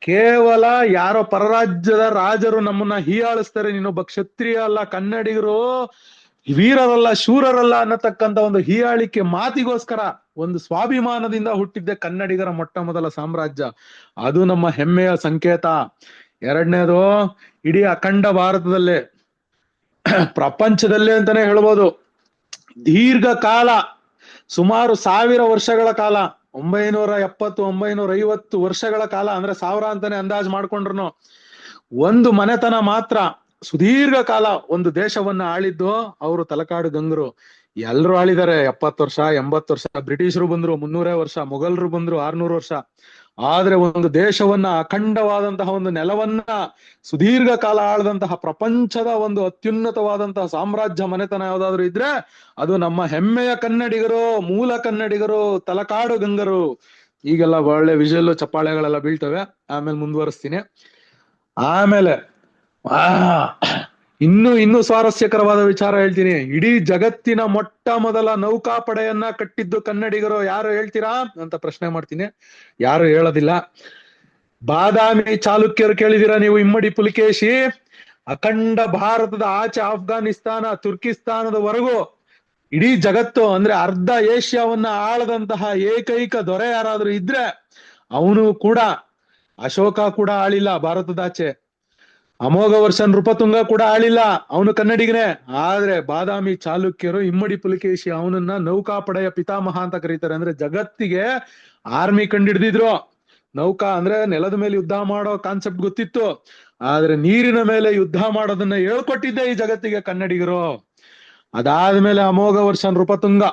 ಕೇವಲ ಯಾರೋ ಪರರಾಜ್ಯದ ರಾಜರು ನಮ್ಮನ್ನ ಹೀಯಾಳಿಸ್ತಾರೆ, ನೀನೊಬ್ಬ ಕ್ಷತ್ರಿಯ ಅಲ್ಲ, ಕನ್ನಡಿಗರು ವೀರರಲ್ಲ, ಶೂರರಲ್ಲ ಅನ್ನತಕ್ಕಂಥ ಒಂದು ಹೀಯಾಳಿಕೆ ಮಾತಿಗೋಸ್ಕರ ಒಂದು ಸ್ವಾಭಿಮಾನದಿಂದ ಹುಟ್ಟಿದ್ದೆ ಕನ್ನಡಿಗರ ಮೊಟ್ಟ ಮೊದಲ ಸಾಮ್ರಾಜ್ಯ. ಅದು ನಮ್ಮ ಹೆಮ್ಮೆಯ ಸಂಕೇತ. 2ನೇದು, ಇಡೀ ಅಖಂಡ ಭಾರತದಲ್ಲೇ, ಪ್ರಪಂಚದಲ್ಲೇ ಅಂತಾನೆ ಹೇಳ್ಬೋದು, ದೀರ್ಘ ಕಾಲ, ಸುಮಾರು 1000 ವರ್ಷಗಳ ಕಾಲ, 970, 950 ವರ್ಷಗಳ ಕಾಲ, ಅಂದ್ರೆ 1000 ಅಂತಾನೆ ಅಂದಾಜ್ ಮಾಡ್ಕೊಂಡ್ರು, ಒಂದು ಮನೆತನ ಮಾತ್ರ ಸುದೀರ್ಘ ಕಾಲ ಒಂದು ದೇಶವನ್ನ ಆಳಿದ್ದು ಅವರು ತಲಕಾಡು ಗಂಗರು. ಎಲ್ರು ಆಳಿದ್ದಾರೆ 70 ವರ್ಷ, 80 ವರ್ಷ. ಬ್ರಿಟಿಷರು ಬಂದ್ರು 300 ವರ್ಷ, ಮೊಘಲರು ಬಂದ್ರು 600 ವರ್ಷ. ಆದ್ರೆ ಒಂದು ದೇಶವನ್ನ, ಅಖಂಡವಾದಂತಹ ಒಂದು ನೆಲವನ್ನ ಸುದೀರ್ಘ ಕಾಲ ಆಳದಂತಹ ಪ್ರಪಂಚದ ಒಂದು ಅತ್ಯುನ್ನತವಾದಂತಹ ಸಾಮ್ರಾಜ್ಯ ಮನೆತನ ಯಾವ್ದಾದ್ರು ಇದ್ರೆ ಅದು ನಮ್ಮ ಹೆಮ್ಮೆಯ ಕನ್ನಡಿಗರು, ಮೂಲ ಕನ್ನಡಿಗರು, ತಲಕಾಡು ಗಂಗರು. ಈಗೆಲ್ಲ ಒಳ್ಳೆ ವಿಜುವಲ್ ಚಪ್ಪಾಳೆಗಳೆಲ್ಲ ಬೀಳ್ತವೆ, ಆಮೇಲೆ ಮುಂದುವರಿಸ್ತೀನಿ. ಆಮೇಲೆ ಇನ್ನು ಸ್ವಾರಸ್ಯಕರವಾದ ವಿಚಾರ ಹೇಳ್ತೀನಿ. ಇಡೀ ಜಗತ್ತಿನ ಮೊಟ್ಟ ಮೊದಲ ನೌಕಾಪಡೆಯನ್ನ ಕಟ್ಟಿದ್ದು ಕನ್ನಡಿಗರು. ಯಾರು ಹೇಳ್ತೀರಾ ಅಂತ ಪ್ರಶ್ನೆ ಮಾಡ್ತೀನಿ. ಯಾರು ಹೇಳೋದಿಲ್ಲ. ಬಾದಾಮಿ ಚಾಲುಕ್ಯರು ಕೇಳಿದಿರಾ ನೀವು? ಇಮ್ಮಡಿ ಪುಲಿಕೇಶಿ ಅಖಂಡ ಭಾರತದ ಆಚೆ ಆಫ್ಘಾನಿಸ್ತಾನ, ತುರ್ಕಿಸ್ತಾನದವರೆಗೂ ಇಡೀ ಜಗತ್ತು ಅಂದ್ರೆ ಅರ್ಧ ಏಷ್ಯಾವನ್ನ ಆಳದಂತಹ ಏಕೈಕ ದೊರೆ ಯಾರಾದ್ರೂ ಇದ್ರೆ ಅವನು ಕೂಡ. ಅಶೋಕ ಕೂಡ ಆಳಿಲ್ಲ ಭಾರತದಾಚೆ, ಅಮೋಘ ವರ್ಷ ನೃಪತುಂಗ ಕೂಡ ಆಳಿಲ್ಲ, ಅವನು ಕನ್ನಡಿಗನೇ. ಆದ್ರೆ ಬಾದಾಮಿ ಚಾಲುಕ್ಯರು, ಇಮ್ಮಡಿ ಪುಲಿಕೇಶಿ ಅವನನ್ನ ನೌಕಾಪಡೆಯ ಪಿತಾಮಹ ಅಂತ ಕರೀತಾರೆ. ಅಂದ್ರೆ ಜಗತ್ತಿಗೆ ಆರ್ಮಿ ಕಂಡಿಡ್ದಿದ್ರು. ನೌಕಾ ಅಂದ್ರೆ ನೆಲದ ಮೇಲೆ ಯುದ್ಧ ಮಾಡೋ ಕಾನ್ಸೆಪ್ಟ್ ಗೊತ್ತಿತ್ತು. ಆದ್ರೆ ನೀರಿನ ಮೇಲೆ ಯುದ್ಧ ಮಾಡೋದನ್ನ ಹೇಳ್ಕೊಟ್ಟಿದ್ದೆ ಈ ಜಗತ್ತಿಗೆ ಕನ್ನಡಿಗರು. ಅದಾದ್ಮೇಲೆ ಅಮೋಘ ವರ್ಷ ನೃಪತುಂಗ,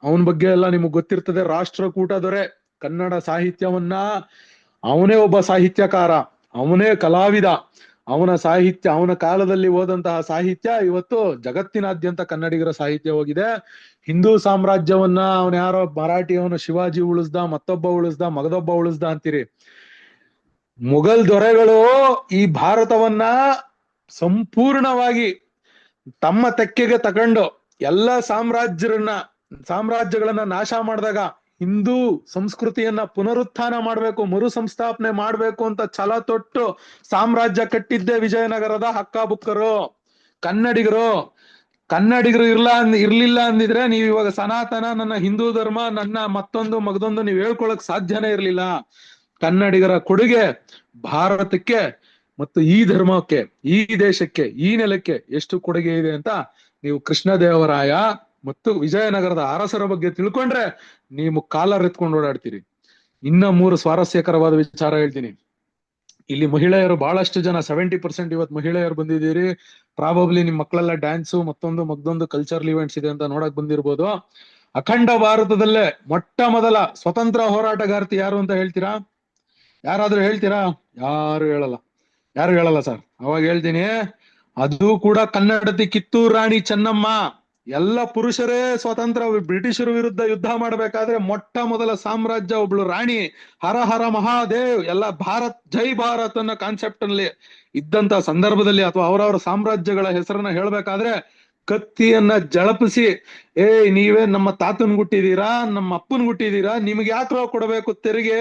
ಅವನ ಬಗ್ಗೆ ಎಲ್ಲ ನಿಮಗ್ ಗೊತ್ತಿರ್ತದೆ. ರಾಷ್ಟ್ರಕೂಟ ದೊರೆ, ಕನ್ನಡ ಸಾಹಿತ್ಯವನ್ನ ಅವನೇ ಒಬ್ಬ ಸಾಹಿತ್ಯಕಾರ, ಅವನೇ ಕಲಾವಿದ. ಅವನ ಸಾಹಿತ್ಯ, ಅವನ ಕಾಲದಲ್ಲಿ ಓದಂತಹ ಸಾಹಿತ್ಯ ಇವತ್ತು ಜಗತ್ತಿನಾದ್ಯಂತ ಕನ್ನಡಿಗರ ಸಾಹಿತ್ಯ ಹೋಗಿದೆ. ಹಿಂದೂ ಸಾಮ್ರಾಜ್ಯವನ್ನ ಅವನ ಯಾರೋ ಮರಾಠಿಯವನು ಶಿವಾಜಿ ಉಳಿಸ್ದ, ಮತ್ತೊಬ್ಬ ಉಳಿಸ್ದ, ಮಗದೊಬ್ಬ ಉಳಿಸ್ದ ಅಂತೀರಿ. ಮುಘಲ್ ದೊರೆಗಳು ಈ ಭಾರತವನ್ನ ಸಂಪೂರ್ಣವಾಗಿ ತಮ್ಮ ತೆಕ್ಕೆಗೆ ತಗೊಂಡು ಎಲ್ಲ ಸಾಮ್ರಾಜ್ಯಗಳನ್ನ ನಾಶ ಮಾಡಿದಾಗ ಹಿಂದೂ ಸಂಸ್ಕೃತಿಯನ್ನ ಪುನರುತ್ಥಾನ ಮಾಡ್ಬೇಕು, ಮರು ಸಂಸ್ಥಾಪನೆ ಮಾಡ್ಬೇಕು ಅಂತ ಛಲ ತೊಟ್ಟು ಸಾಮ್ರಾಜ್ಯ ಕಟ್ಟಿದ್ದೆ ವಿಜಯನಗರದ ಹಕ್ಕಾಬುಕ್ಕರು, ಕನ್ನಡಿಗರು ಇರ್ಲಿಲ್ಲ ಅಂದಿದ್ರೆ ನೀವ್ ಇವಾಗ ಸನಾತನ, ನನ್ನ ಹಿಂದೂ ಧರ್ಮ, ನನ್ನ ಮಗದೊಂದು ನೀವ್ ಹೇಳ್ಕೊಳಕ್ ಸಾಧ್ಯನೇ ಇರ್ಲಿಲ್ಲ. ಕನ್ನಡಿಗರ ಕೊಡುಗೆ ಭಾರತಕ್ಕೆ ಮತ್ತು ಈ ಧರ್ಮಕ್ಕೆ, ಈ ದೇಶಕ್ಕೆ, ಈ ನೆಲಕ್ಕೆ ಎಷ್ಟು ಕೊಡುಗೆ ಇದೆ ಅಂತ ನೀವು ಕೃಷ್ಣದೇವರಾಯ ಮತ್ತು ವಿಜಯನಗರದ ಅರಸರ ಬಗ್ಗೆ ತಿಳ್ಕೊಂಡ್ರೆ ನೀವು ಕಾಲರ್ ಎತ್ಕೊಂಡು ಓಡಾಡ್ತೀರಿ. ಇನ್ನ 3 ಸ್ವಾರಸ್ಯಕರವಾದ ವಿಚಾರ ಹೇಳ್ತೀನಿ. ಇಲ್ಲಿ ಮಹಿಳೆಯರು ಬಹಳಷ್ಟು ಜನ, 70% ಇವತ್ತು ಮಹಿಳೆಯರು ಬಂದಿದ್ದೀರಿ. ಪ್ರಾಬಬ್ಲಿ ನಿಮ್ ಮಕ್ಕಳೆಲ್ಲ ಡ್ಯಾನ್ಸು ಮತ್ತೊಂದು ಕಲ್ಚರಲ್ ಇವೆಂಟ್ಸ್ ಇದೆ ಅಂತ ನೋಡಕ್ ಬಂದಿರ್ಬೋದು. ಅಖಂಡ ಭಾರತದಲ್ಲೇ ಮೊಟ್ಟ ಮೊದಲ ಸ್ವತಂತ್ರ ಹೋರಾಟಗಾರ್ತಿ ಯಾರು ಅಂತ ಹೇಳ್ತೀರಾ? ಯಾರಾದ್ರೂ ಹೇಳ್ತೀರಾ? ಯಾರು ಹೇಳಲ್ಲ ಸರ್. ಅವಾಗ ಹೇಳ್ತೀನಿ, ಅದು ಕೂಡ ಕನ್ನಡತಿ ಕಿತ್ತೂರು ರಾಣಿ ಚೆನ್ನಮ್ಮ. ಎಲ್ಲ ಪುರುಷರೇ ಸ್ವತಂತ್ರ ಬ್ರಿಟಿಷರ ವಿರುದ್ಧ ಯುದ್ಧ ಮಾಡ್ಬೇಕಾದ್ರೆ ಮೊಟ್ಟ ಮೊದಲ ಸಾಮ್ರಾಜ್ಯ ಒಬ್ಳು ರಾಣಿ, ಹರ ಹರ ಮಹಾದೇವ್, ಎಲ್ಲ ಭಾರತ್ ಜೈ ಭಾರತ್ ಅನ್ನೋ ಕಾನ್ಸೆಪ್ಟ್ ಅಲ್ಲಿ ಇದ್ದಂತ ಸಂದರ್ಭದಲ್ಲಿ, ಅಥವಾ ಅವರವರ ಸಾಮ್ರಾಜ್ಯಗಳ ಹೆಸರನ್ನ ಹೇಳ್ಬೇಕಾದ್ರೆ ಕತ್ತಿಯನ್ನ ಜಳಪಿಸಿ, ನೀವೇ ನಮ್ಮ ತಾತನ್ ಗುಟ್ಟಿದೀರಾ, ನಮ್ಮ ಅಪ್ಪನ್ ಗುಟ್ಟಿದೀರಾ, ನಿಮ್ಗೆ ಯಾಕ್ರೋ ಕೊಡಬೇಕು ತೆರಿಗೆ,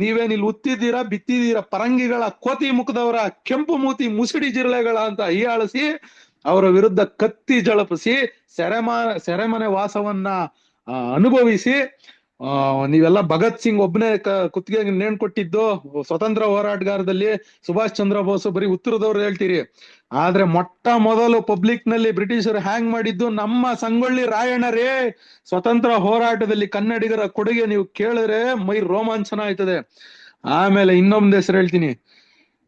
ನೀವೇನ್ ಇಲ್ಲಿ ಉತ್ತಿದ್ದೀರಾ, ಬಿತ್ತಿದೀರಾ, ಪರಂಗಿಗಳ ಕೋತಿ ಮುಖದವರ, ಕೆಂಪು ಮೂತಿ ಮುಸುಡಿ ಜಿರಳೆಗಳ ಅಂತ ಹೀಯಾಳಿಸಿ ಅವರ ವಿರುದ್ಧ ಕತ್ತಿ ಜಳಪಿಸಿ ಸೆರೆಮನೆ ವಾಸವನ್ನ ಅನುಭವಿಸಿ, ನೀವೆಲ್ಲ ಭಗತ್ ಸಿಂಗ್ ಒಬ್ಬನೇ ಕುತ್ತಿಗೆ ನೇಣು ಕೊಟ್ಟಿದ್ದು ಸ್ವತಂತ್ರ ಹೋರಾಟಗಾರದಲ್ಲಿ, ಸುಭಾಷ್ ಚಂದ್ರ ಬೋಸ್ ಬರೀ ಉತ್ತರದವ್ರು ಹೇಳ್ತೀರಿ. ಆದ್ರೆ ಮೊಟ್ಟ ಮೊದಲು ಪಬ್ಲಿಕ್ ನಲ್ಲಿ ಬ್ರಿಟಿಷರು ಹ್ಯಾಂಗ್ ಮಾಡಿದ್ದು ನಮ್ಮ ಸಂಗೊಳ್ಳಿ ರಾಯಣ್ಣರೇ. ಸ್ವತಂತ್ರ ಹೋರಾಟದಲ್ಲಿ ಕನ್ನಡಿಗರ ಕೊಡುಗೆ ನೀವು ಕೇಳಿದ್ರೆ ಮೈ ರೋಮಾಂಚನ ಆಯ್ತದೆ. ಆಮೇಲೆ ಇನ್ನೊಂದು ಹೆಸರು ಹೇಳ್ತೀನಿ,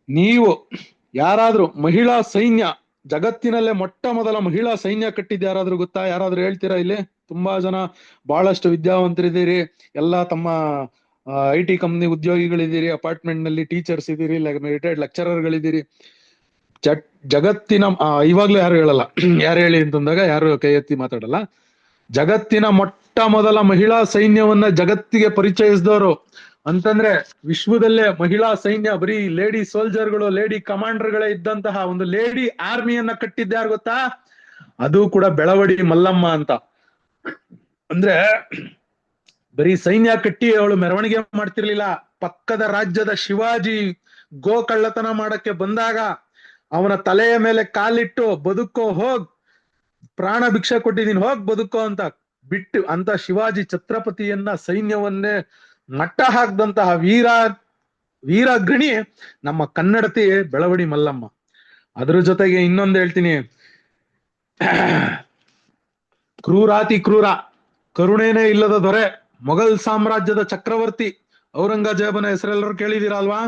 ನೀವು ಯಾರಾದ್ರೂ ಮಹಿಳಾ ಸೈನ್ಯ, ಜಗತ್ತಿನಲ್ಲೇ ಮೊಟ್ಟ ಮೊದಲ ಮಹಿಳಾ ಸೈನ್ಯ ಕಟ್ಟಿದ್ದು ಯಾರಾದ್ರೂ ಗೊತ್ತಾ? ಯಾರಾದ್ರೂ ಹೇಳ್ತೀರಾ? ಇಲ್ಲಿ ತುಂಬಾ ಜನ ಬಹಳಷ್ಟು ವಿದ್ಯಾವಂತರಿದ್ದೀರಿ, ಎಲ್ಲ ತಮ್ಮ IT ಕಂಪ್ನಿ ಉದ್ಯೋಗಿಗಳಿದ್ದೀರಿ, ಅಪಾರ್ಟ್ಮೆಂಟ್ ನಲ್ಲಿ ಟೀಚರ್ಸ್ ಇದ್ದೀರಿ, ರಿಟೈರ್ಡ್ ಲೆಕ್ಚರರ್ಗಳಿದ್ದೀರಿ. ಜಗತ್ತಿನ ಇವಾಗ್ಲೂ ಯಾರು ಹೇಳಲ್ಲ, ಯಾರು ಹೇಳಿ ಅಂತಂದಾಗ ಯಾರು ಕೈ ಎತ್ತಿ ಮಾತಾಡಲ್ಲ. ಜಗತ್ತಿನ ಮೊಟ್ಟ ಮೊದಲ ಮಹಿಳಾ ಸೈನ್ಯವನ್ನ ಜಗತ್ತಿಗೆ ಪರಿಚಯಿಸಿದವರು ಅಂತಂದ್ರೆ, ವಿಶ್ವದಲ್ಲೇ ಮಹಿಳಾ ಸೈನ್ಯ ಬರೀ ಲೇಡಿ ಸೋಲ್ಜರ್ಗಳು, ಲೇಡಿ ಕಮಾಂಡರ್ಗಳೇ ಇದ್ದಂತಹ ಒಂದು ಲೇಡಿ ಆರ್ಮಿಯನ್ನ ಕಟ್ಟಿದ್ಯಾರು ಗೊತ್ತಾ? ಅದು ಕೂಡ ಬೆಳವಡಿ ಮಲ್ಲಮ್ಮ ಅಂತ. ಅಂದ್ರೆ ಬರೀ ಸೈನ್ಯ ಕಟ್ಟಿ ಅವಳು ಮೆರವಣಿಗೆ ಮಾಡ್ತಿರ್ಲಿಲ್ಲ. ಪಕ್ಕದ ರಾಜ್ಯದ ಶಿವಾಜಿ ಕಳ್ಳತನ ಮಾಡಕ್ಕೆ ಬಂದಾಗ ಅವನ ತಲೆಯ ಮೇಲೆ ಕಾಲಿಟ್ಟು, ಬದುಕೋ ಹೋಗ್, ಪ್ರಾಣ ಭಿಕ್ಷೆ ಕೊಟ್ಟಿದ್ದೀನಿ, ಹೋಗ್ ಬದುಕೋ ಅಂತ ಬಿಟ್ಟು ಅಂತ ಶಿವಾಜಿ ಛತ್ರಪತಿಯನ್ನ, ಸೈನ್ಯವನ್ನೇ ಮಟ್ಟ ಹಾಕ್ದಂತಹ ವೀರಾಗ್ರಣಿ ನಮ್ಮ ಕನ್ನಡತಿ ಬೆಳವಡಿ ಮಲ್ಲಮ್ಮ. ಅದ್ರ ಜೊತೆಗೆ ಇನ್ನೊಂದು ಹೇಳ್ತೀನಿ, ಕ್ರೂರಾತಿ ಕ್ರೂರ, ಕರುಣೆನೇ ಇಲ್ಲದ ದೊರೆ, ಮೊಘಲ್ ಸಾಮ್ರಾಜ್ಯದ ಚಕ್ರವರ್ತಿ ಔರಂಗಜೇಬನ ಹೆಸರೆಲ್ಲರೂ ಕೇಳಿದೀರಾ ಅಲ್ವಾ?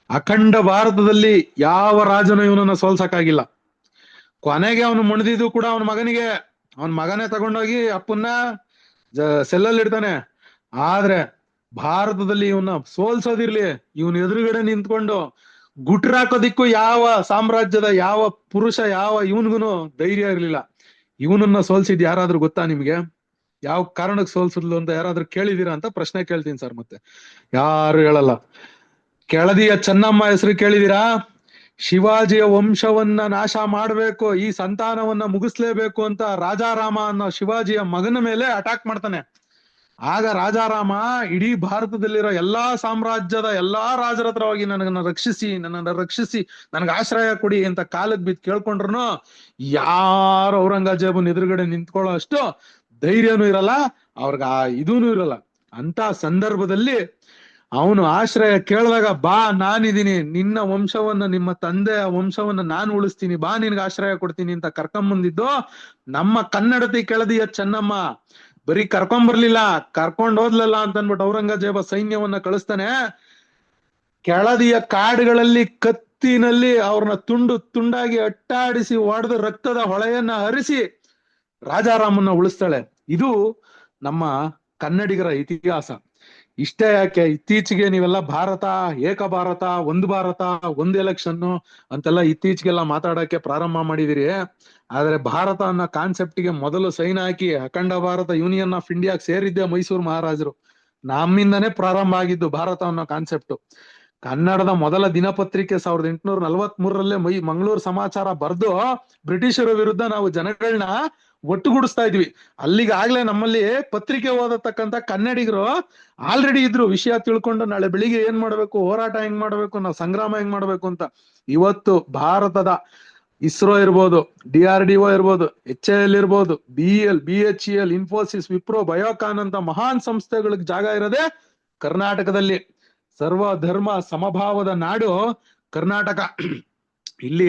ಅಖಂಡ ಭಾರತದಲ್ಲಿ ಯಾವ ರಾಜನು ಇವನನ್ನ ಸೋಲ್ಸಕ್ಕಾಗಿಲ್ಲ. ಕೊನೆಗೆ ಅವನು ಮುಣಿದಿದ್ದು ಕೂಡ ಅವನ ಮಗನೇ ತಗೊಂಡೋಗಿ ಅಪ್ಪನ್ನ ಸೆಲ್ಲಲ್ಲಿ ಇಡ್ತಾನೆ. ಆದ್ರೆ ಭಾರತದಲ್ಲಿ ಇವನ್ನ ಸೋಲ್ಸೋದಿರ್ಲಿ, ಇವನ್ ಎದುರುಗಡೆ ನಿಂತ್ಕೊಂಡು ಗುಟ್ರಾಕೋದಿಕ್ಕೂ ಯಾವ ಸಾಮ್ರಾಜ್ಯದ ಯಾವ ಪುರುಷ ಇವನ್ಗುನು ಧೈರ್ಯ ಇರ್ಲಿಲ್ಲ. ಇವನನ್ನ ಸೋಲ್ಸಿದ್ ಯಾರಾದ್ರೂ ಗೊತ್ತಾ ನಿಮ್ಗೆ? ಯಾವ ಕಾರಣಕ್ಕೆ ಸೋಲ್ಸಿದ್ಲು ಅಂತ ಯಾರಾದ್ರೂ ಕೇಳಿದೀರಾ ಅಂತ ಪ್ರಶ್ನೆ ಕೇಳ್ತೀನಿ ಸರ್. ಮತ್ತೆ ಯಾರು ಹೇಳಲ್ಲ. ಕೆಳದಿಯ ಚೆನ್ನಮ್ಮ ಹೆಸರು ಕೇಳಿದೀರಾ? ಶಿವಾಜಿಯ ವಂಶವನ್ನ ನಾಶ ಮಾಡ್ಬೇಕು, ಈ ಸಂತಾನವನ್ನ ಮುಗಿಸ್ಲೇಬೇಕು ಅಂತ ರಾಜಾರಾಮ ಅನ್ನೋ ಶಿವಾಜಿಯ ಮಗನ ಮೇಲೆ ಅಟ್ಯಾಕ್ ಮಾಡ್ತಾನೆ. ಆಗ ರಾಜಾರಾಮ ಇಡೀ ಭಾರತದಲ್ಲಿರೋ ಎಲ್ಲಾ ಸಾಮ್ರಾಜ್ಯದ ಎಲ್ಲಾ ರಾಜರ ಹತ್ರ ಹೋಗಿ ನನ್ನನ್ನ ರಕ್ಷಿಸಿ ನನಗೆ ಆಶ್ರಯ ಕೊಡಿ ಅಂತ ಕಾಲಕ್ಕೆ ಬಿದ್ದು ಕೇಳ್ಕೊಂಡ್ರು ಯಾರು ಔರಂಗಜೇಬನ್ ಎದುರುಗಡೆ ನಿಂತ್ಕೊಳ್ಳೋ ಅಷ್ಟು ಧೈರ್ಯನೂ ಇರಲ್ಲ, ಅವ್ರಿಗೆ ಇದೂನು ಇರಲ್ಲ. ಅಂತ ಸಂದರ್ಭದಲ್ಲಿ ಅವನು ಆಶ್ರಯ ಕೇಳಿದಾಗ, ಬಾ ನಾನಿದ್ದೀನಿ, ನಿನ್ನ ವಂಶವನ್ನ, ನಿಮ್ಮ ತಂದೆಯ ವಂಶವನ್ನ ನಾನು ಉಳಿಸ್ತೀನಿ, ಬಾ ನಿನ್ಗೆ ಆಶ್ರಯ ಕೊಡ್ತೀನಿ ಅಂತ ಕರ್ಕೊಂಬಂದಿದ್ದು ನಮ್ಮ ಕನ್ನಡತಿ ಕೆಳದಿಯ ಚೆನ್ನಮ್ಮ. ಬರೀ ಕರ್ಕೊಂಬರ್ಲಿಲ್ಲ, ಕರ್ಕೊಂಡ್ ಹೋದ್ಲಲ್ಲ ಅಂತ ಅನ್ಬಿಟ್ಟು ಔರಂಗಜೇಬ ಸೈನ್ಯವನ್ನ ಕಳಿಸ್ತಾನೆ. ಕೆಳದಿಯ ಕಾಡುಗಳಲ್ಲಿ ಕತ್ತಿನಲ್ಲಿ ಅವ್ರನ್ನ ತುಂಡು ತುಂಡಾಗಿ ಅಟ್ಟಾಡಿಸಿ ಒಡೆದು ರಕ್ತದ ಹೊಳೆಯನ್ನ ಹರಿಸಿ ರಾಜಾರಾಮನ್ನ ಉಳಿಸ್ತಾಳೆ. ಇದು ನಮ್ಮ ಕನ್ನಡಿಗರ ಇತಿಹಾಸ. ಇಷ್ಟೇ ಯಾಕೆ, ಇತ್ತೀಚೆಗೆ ನೀವೆಲ್ಲ ಭಾರತ, ಏಕ ಭಾರತ, ಒಂದು ಭಾರತ, ಒಂದು ಎಲೆಕ್ಷನ್ ಅಂತೆಲ್ಲ ಇತ್ತೀಚೆಗೆಲ್ಲ ಮಾತಾಡಕ್ಕೆ ಪ್ರಾರಂಭ ಮಾಡಿದಿರಿ. ಆದ್ರೆ ಭಾರತ ಅನ್ನೋ ಕಾನ್ಸೆಪ್ಟ್ಗೆ ಮೊದಲು ಸೈನ್ ಹಾಕಿ ಅಖಂಡ ಭಾರತ ಯೂನಿಯನ್ ಆಫ್ ಇಂಡಿಯಾಗೆ ಸೇರಿದ್ದೆ ಮೈಸೂರು ಮಹಾರಾಜರು. ನಮ್ಮಿಂದನೇ ಪ್ರಾರಂಭ ಆಗಿದ್ದು ಭಾರತ ಅನ್ನೋ ಕಾನ್ಸೆಪ್ಟ್. ಕನ್ನಡದ ಮೊದಲ ದಿನಪತ್ರಿಕೆ 1843ರಲ್ಲೇ ಮಂಗಳೂರು ಸಮಾಚಾರ ಬರೆದು ಬ್ರಿಟಿಷರ ವಿರುದ್ಧ ನಾವು ಜನಗಳನ್ನ ಒಟ್ಟುಗೂಡಿಸ್ತಾ ಇದ್ವಿ. ಅಲ್ಲಿಗೆ ಆಗ್ಲೇ ನಮ್ಮಲ್ಲಿ ಪತ್ರಿಕೆ ಓದತಕ್ಕಂತ ಕನ್ನಡಿಗರು ಆಲ್ರೆಡಿ ಇದ್ರು, ವಿಷಯ ತಿಳ್ಕೊಂಡು ನಾಳೆ ಬೆಳಿಗ್ಗೆ ಏನ್ ಮಾಡ್ಬೇಕು, ಹೋರಾಟ ಹೆಂಗ್ ಮಾಡ್ಬೇಕು, ನಾವು ಸಂಗ್ರಾಮ ಹೆಂಗ್ ಮಾಡ್ಬೇಕು ಅಂತ. ಇವತ್ತು ಭಾರತದ ಇಸ್ರೋ ಇರ್ಬೋದು, DRDO ಇರ್ಬೋದು, HAL ಇರ್ಬೋದು, BEL, BHEL, ಇನ್ಫೋಸಿಸ್, ವಿಪ್ರೋ, ಬಯೋಕಾನ್ ಅಂತ ಮಹಾನ್ ಸಂಸ್ಥೆಗಳಿಗೆ ಜಾಗ ಇರೋದೇ ಕರ್ನಾಟಕದಲ್ಲಿ. ಸರ್ವ ಧರ್ಮ ಸಮಭಾವದ ನಾಡು ಕರ್ನಾಟಕ. ಇಲ್ಲಿ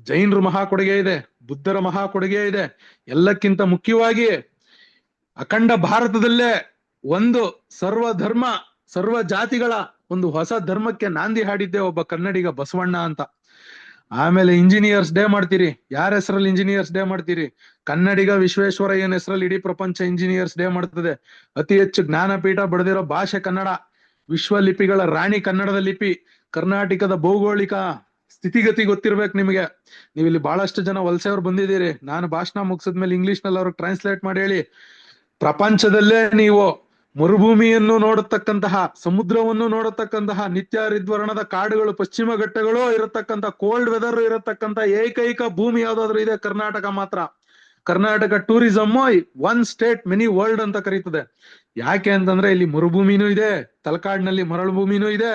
ಜೈನರ ಮಹಾ ಕೊಡುಗೆ ಇದೆ, ಬುದ್ಧರ ಮಹಾ ಕೊಡುಗೆ ಇದೆ. ಎಲ್ಲಕ್ಕಿಂತ ಮುಖ್ಯವಾಗಿ ಅಖಂಡ ಭಾರತದಲ್ಲೇ ಒಂದು ಸರ್ವ ಧರ್ಮ ಸರ್ವ ಜಾತಿಗಳ ಒಂದು ಹೊಸ ಧರ್ಮಕ್ಕೆ ನಾಂದಿ ಹಾಡಿದ್ದೆ ಒಬ್ಬ ಕನ್ನಡಿಗ, ಬಸವಣ್ಣ ಅಂತ. ಆಮೇಲೆ ಇಂಜಿನಿಯರ್ಸ್ ಡೇ ಮಾಡ್ತೀರಿ. ಯಾರ ಹೆಸರಲ್ಲಿ ಇಂಜಿನಿಯರ್ಸ್ ಡೇ ಮಾಡ್ತೀರಿ? ಕನ್ನಡಿಗ ವಿಶ್ವೇಶ್ವರಯ್ಯನ ಹೆಸರಲ್ಲಿ ಇಡೀ ಪ್ರಪಂಚ ಇಂಜಿನಿಯರ್ಸ್ ಡೇ ಮಾಡ್ತದೆ. ಅತಿ ಹೆಚ್ಚು ಜ್ಞಾನಪೀಠ ಬರೆದಿರೋ ಭಾಷೆ ಕನ್ನಡ, ವಿಶ್ವ ಲಿಪಿಗಳ ರಾಣಿ ಕನ್ನಡದ ಲಿಪಿ. ಕರ್ನಾಟಕದ ಭೌಗೋಳಿಕ ಸ್ಥಿತಿಗತಿ ಗೊತ್ತಿರ್ಬೇಕು ನಿಮಗೆ. ನೀವು ಇಲ್ಲಿ ಬಹಳಷ್ಟು ಜನ ವಲಸೆಯವ್ರು ಬಂದಿದ್ದೀರಿ. ನಾನು ಭಾಷಣ ಮುಗಿಸಿದ್ಮೇಲೆ ಇಂಗ್ಲಿಷ್ ನಲ್ಲಿ ಅವ್ರಿಗೆ ಟ್ರಾನ್ಸ್ಲೇಟ್ ಮಾಡಿ ಹೇಳಿ. ಪ್ರಪಂಚದಲ್ಲೇ ನೀವು ಮರುಭೂಮಿಯನ್ನು ನೋಡತಕ್ಕಂತಹ, ಸಮುದ್ರವನ್ನು ನೋಡತಕ್ಕಂತಹ, ನಿತ್ಯ ಹರಿದ್ವರ್ಣದ ಕಾಡುಗಳು, ಪಶ್ಚಿಮ ಘಟ್ಟಗಳು ಇರತಕ್ಕಂತ, ಕೋಲ್ಡ್ ವೆದರ್ ಇರತಕ್ಕಂತ ಏಕೈಕ ಭೂಮಿ ಯಾವ್ದಾದ್ರು ಇದೆ ಕರ್ನಾಟಕ ಮಾತ್ರ. Karnataka tourism one state many world ಅಂತ ಕರೀತದೆ. ಯಾಕೆ ಅಂತಂದ್ರೆ ಇಲ್ಲಿ ಮರುಭೂಮಿನೂ ಇದೆ, ತಲಕಾಡಿನಲ್ಲಿ ಮರಳು ಭೂಮಿನೂ ಇದೆ,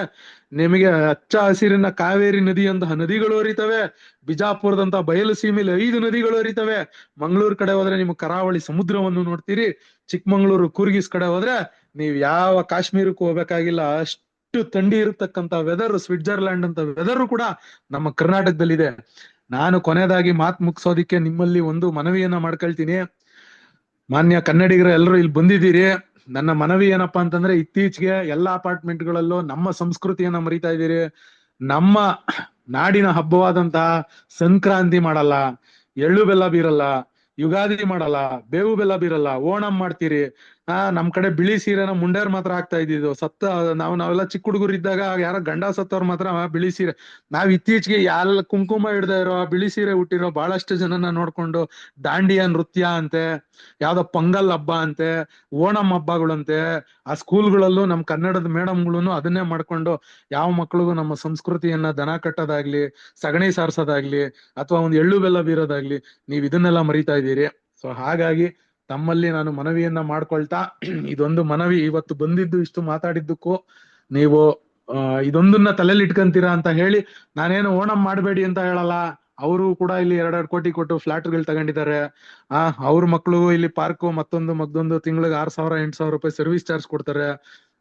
ನಿಮಗೆ ಹಚ್ಚ ಹಸಿರಿನ ಕಾವೇರಿ ನದಿಯಂತಹ ನದಿಗಳು ಹರಿತವೆ, ಬಿಜಾಪುರದಂತ ಬಯಲು ಸೀಮೆಯಲ್ಲಿ 5 ನದಿಗಳು ಹರಿತವೆ. ಮಂಗಳೂರು ಕಡೆ ಹೋದ್ರೆ ನಿಮ್ಗೆ ಕರಾವಳಿ ಸಮುದ್ರವನ್ನು ನೋಡ್ತೀರಿ. ಚಿಕ್ಕಮಂಗ್ಳೂರು, ಕೂರ್ಗಿಸ್ ಕಡೆ ಹೋದ್ರೆ ನೀವು ಯಾವ ಕಾಶ್ಮೀರಕ್ಕೂ ಹೋಗ್ಬೇಕಾಗಿಲ್ಲ, ಅಷ್ಟು ಥಂಡಿ ಇರತಕ್ಕಂತ ವೆದರ್, ಸ್ವಿಟ್ಜರ್ಲ್ಯಾಂಡ್ ಅಂತ ವೆದರ್ ಕೂಡ ನಮ್ಮ ಕರ್ನಾಟಕದಲ್ಲಿದೆ. ನಾನು ಕೊನೆಯದಾಗಿ ಮಾತು ಮುಗಿಸೋದಿಕ್ಕೆ ನಿಮ್ಮಲ್ಲಿ ಒಂದು ಮನವಿಯನ್ನ ಮಾಡ್ಕೊಳ್ತೀನಿ. ಮಾನ್ಯ ಕನ್ನಡಿಗರ ಎಲ್ಲರೂ ಇಲ್ಲಿ ಬಂದಿದ್ದೀರಿ. ನನ್ನ ಮನವಿ ಏನಪ್ಪಾ ಅಂತಂದ್ರೆ, ಇತ್ತೀಚೆಗೆ ಎಲ್ಲಾ ಅಪಾರ್ಟ್ಮೆಂಟ್ಗಳಲ್ಲೂ ನಮ್ಮ ಸಂಸ್ಕೃತಿಯನ್ನ ಮರಿತಾ ಇದ್ದೀರಿ. ನಮ್ಮ ನಾಡಿನ ಹಬ್ಬವಾದಂತಹ ಸಂಕ್ರಾಂತಿ ಮಾಡಲ್ಲ, ಎಳ್ಳು ಬೆಲ್ಲ ಬೀರಲ್ಲ, ಯುಗಾದಿ ಮಾಡಲ್ಲ, ಬೇವು ಬೆಲ್ಲ ಬೀರಲ್ಲ, ಓಣಂ ಮಾಡ್ತೀರಿ. ನಮ್ ಕಡೆ ಬಿಳಿ ಸೀರೆನ ಮುಂಡೇರ್ ಮಾತ್ರ ಹಾಕ್ತಾ ಇದ್ದಿದ್ದು. ನಾವೆಲ್ಲ ಚಿಕ್ಕ ಹುಡುಗರು ಇದ್ದಾಗ ಯಾರ ಗಂಡ ಸತ್ತವ್ರ ಮಾತ್ರ ಬಿಳಿ ಸೀರೆ. ನಾವ್ ಇತ್ತೀಚೆಗೆ ಎಲ್ಲ ಕುಂಕುಮ ಹಿಡ್ದ ಇರೋ, ಬಿಳಿ ಸೀರೆ ಹುಟ್ಟಿರೋ ಬಹಳಷ್ಟು ಜನನ ನೋಡ್ಕೊಂಡು ದಾಂಡಿಯಾ ನೃತ್ಯ ಅಂತೆ, ಯಾವ್ದೋ ಪೊಂಗಲ್ ಹಬ್ಬ ಅಂತೆ, ಓಣಂ ಹಬ್ಬಗಳಂತೆ, ಆ ಸ್ಕೂಲ್ಗಳಲ್ಲೂ ನಮ್ ಕನ್ನಡದ ಮೇಡಮ್ಗಳು ಅದನ್ನೇ ಮಾಡ್ಕೊಂಡು ಯಾವ ಮಕ್ಳಿಗೂ ನಮ್ಮ ಸಂಸ್ಕೃತಿಯನ್ನ ದನ ಕಟ್ಟೋದಾಗ್ಲಿ, ಸಗಣಿ ಸಾರ್ಸೋದಾಗ್ಲಿ, ಅಥವಾ ಒಂದು ಎಳ್ಳು ಬೆಲ್ಲ ಬೀರೋದಾಗ್ಲಿ, ನೀವ್ ಇದನ್ನೆಲ್ಲ ಮರಿತಾ ಇದ್ದೀರಿ. ಸೊ ಹಾಗಾಗಿ ತಮ್ಮಲ್ಲಿ ನಾನು ಮನವಿಯನ್ನ ಮಾಡ್ಕೊಳ್ತಾ, ಇದೊಂದು ಮನವಿ, ಇವತ್ತು ಬಂದಿದ್ದು ಇಷ್ಟು ಮಾತಾಡಿದ್ದಕ್ಕೂ ನೀವು ಇದೊಂದನ್ನ ತಲೆಯಲ್ಲಿ ಇಟ್ಕೊಂತೀರಾ ಅಂತ ಹೇಳಿ, ನಾನೇನು ಓಣಂ ಮಾಡಬೇಡಿ ಅಂತ ಹೇಳಲ್ಲ. ಅವರು ಕೂಡ ಇಲ್ಲಿ 2 ಕೋಟಿ ಕೊಟ್ಟು ಫ್ಲಾಟ್ಗಳು ತಗೊಂಡಿದ್ದಾರೆ. ಅವ್ರ ಮಕ್ಳಿಗೂ ಇಲ್ಲಿ ಪಾರ್ಕ್ ಮತ್ತೊಂದು ತಿಂಗಳಿಗೆ 6,000 8,000 ರೂಪಾಯಿ ಸರ್ವಿಸ್ ಚಾರ್ಜ್ ಕೊಡ್ತಾರೆ.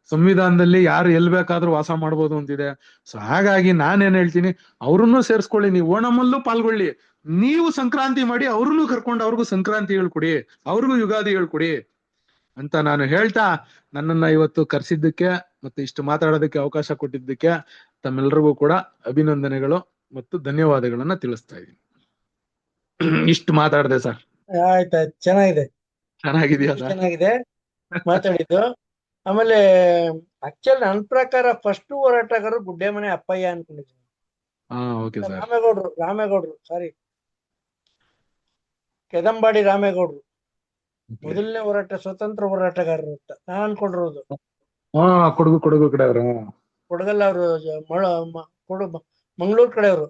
ಸಂವಿಧಾನದಲ್ಲಿ ಯಾರು ಎಲ್ ಬೇಕಾದ್ರೂ ವಾಸ ಮಾಡ್ಬೋದು ಅಂತಿದೆ. ಸೊ ಹಾಗಾಗಿ ನಾನೇನ್ ಹೇಳ್ತೀನಿ, ಅವ್ರನ್ನೂ ಸೇರ್ಸ್ಕೊಳ್ಳಿ, ನೀವು ಓಣಮಲ್ಲೂ ಪಾಲ್ಗೊಳ್ಳಿ. ನೀವು ಸಂಕ್ರಾಂತಿ ಮಾಡಿ ಅವ್ರನ್ನೂ ಕರ್ಕೊಂಡು ಅವ್ರಿಗೂ ಸಂಕ್ರಾಂತಿ ಹೇಳ್ಕೊಡಿ, ಅವ್ರಿಗೂ ಯುಗಾದಿ ಹೇಳ್ಕೊಡಿ ಅಂತ ನಾನು ಹೇಳ್ತಾ, ನನ್ನನ್ನ ಇವತ್ತು ಕರೆಸಿದ್ದಕ್ಕೆ ಮತ್ತೆ ಇಷ್ಟು ಮಾತಾಡೋದಕ್ಕೆ ಅವಕಾಶ ಕೊಟ್ಟಿದ್ದಕ್ಕೆ ತಮ್ಮೆಲ್ಲರಿಗೂ ಕೂಡ ಅಭಿನಂದನೆಗಳು ಮತ್ತು ಧನ್ಯವಾದಗಳನ್ನ ತಿಳಿಸ್ತಾ ಇದ್ದೀನಿ. ಇಷ್ಟು ಮಾತಾಡಿದೆ ಸರ್. ಆಯ್ತಾಯ್ತು, ಚೆನ್ನಾಗಿದೆಯಾ ಸರ್? ಚೆನ್ನಾಗಿದೆ ಮಾತಾಡಿದ್ದು. ಆಮೇಲೆ ಆಕ್ಚುಲಿ ನನ್ನ ಪ್ರಕಾರ ಫಸ್ಟ್ ಹೋರಾಟಗಾರರು ಗುಡ್ಡೆಮನೆ ಅಪ್ಪಯ್ಯ ಅನ್ಕೊಂಡಿದ್ದೀನಿ. Okay sir. ರಾಮೇಗೌಡ್ರು ಸಾರಿ, ಕೆದಂಬಾಡಿ ರಾಮೇಗೌಡ್ರು ಮೊದಲನೇ ಸ್ವತಂತ್ರ ಹೋರಾಟಗಾರರು ಅಂತ ನಾನ್ ಅನ್ಕೊಂಡಿರೋದು. ಕೊಡಗು ಕಡೆ ಅವರು, ಕೊಡಗಲ್ಲ ಅವರು, ಮಂಗಳೂರು ಕಡೆಯವರು.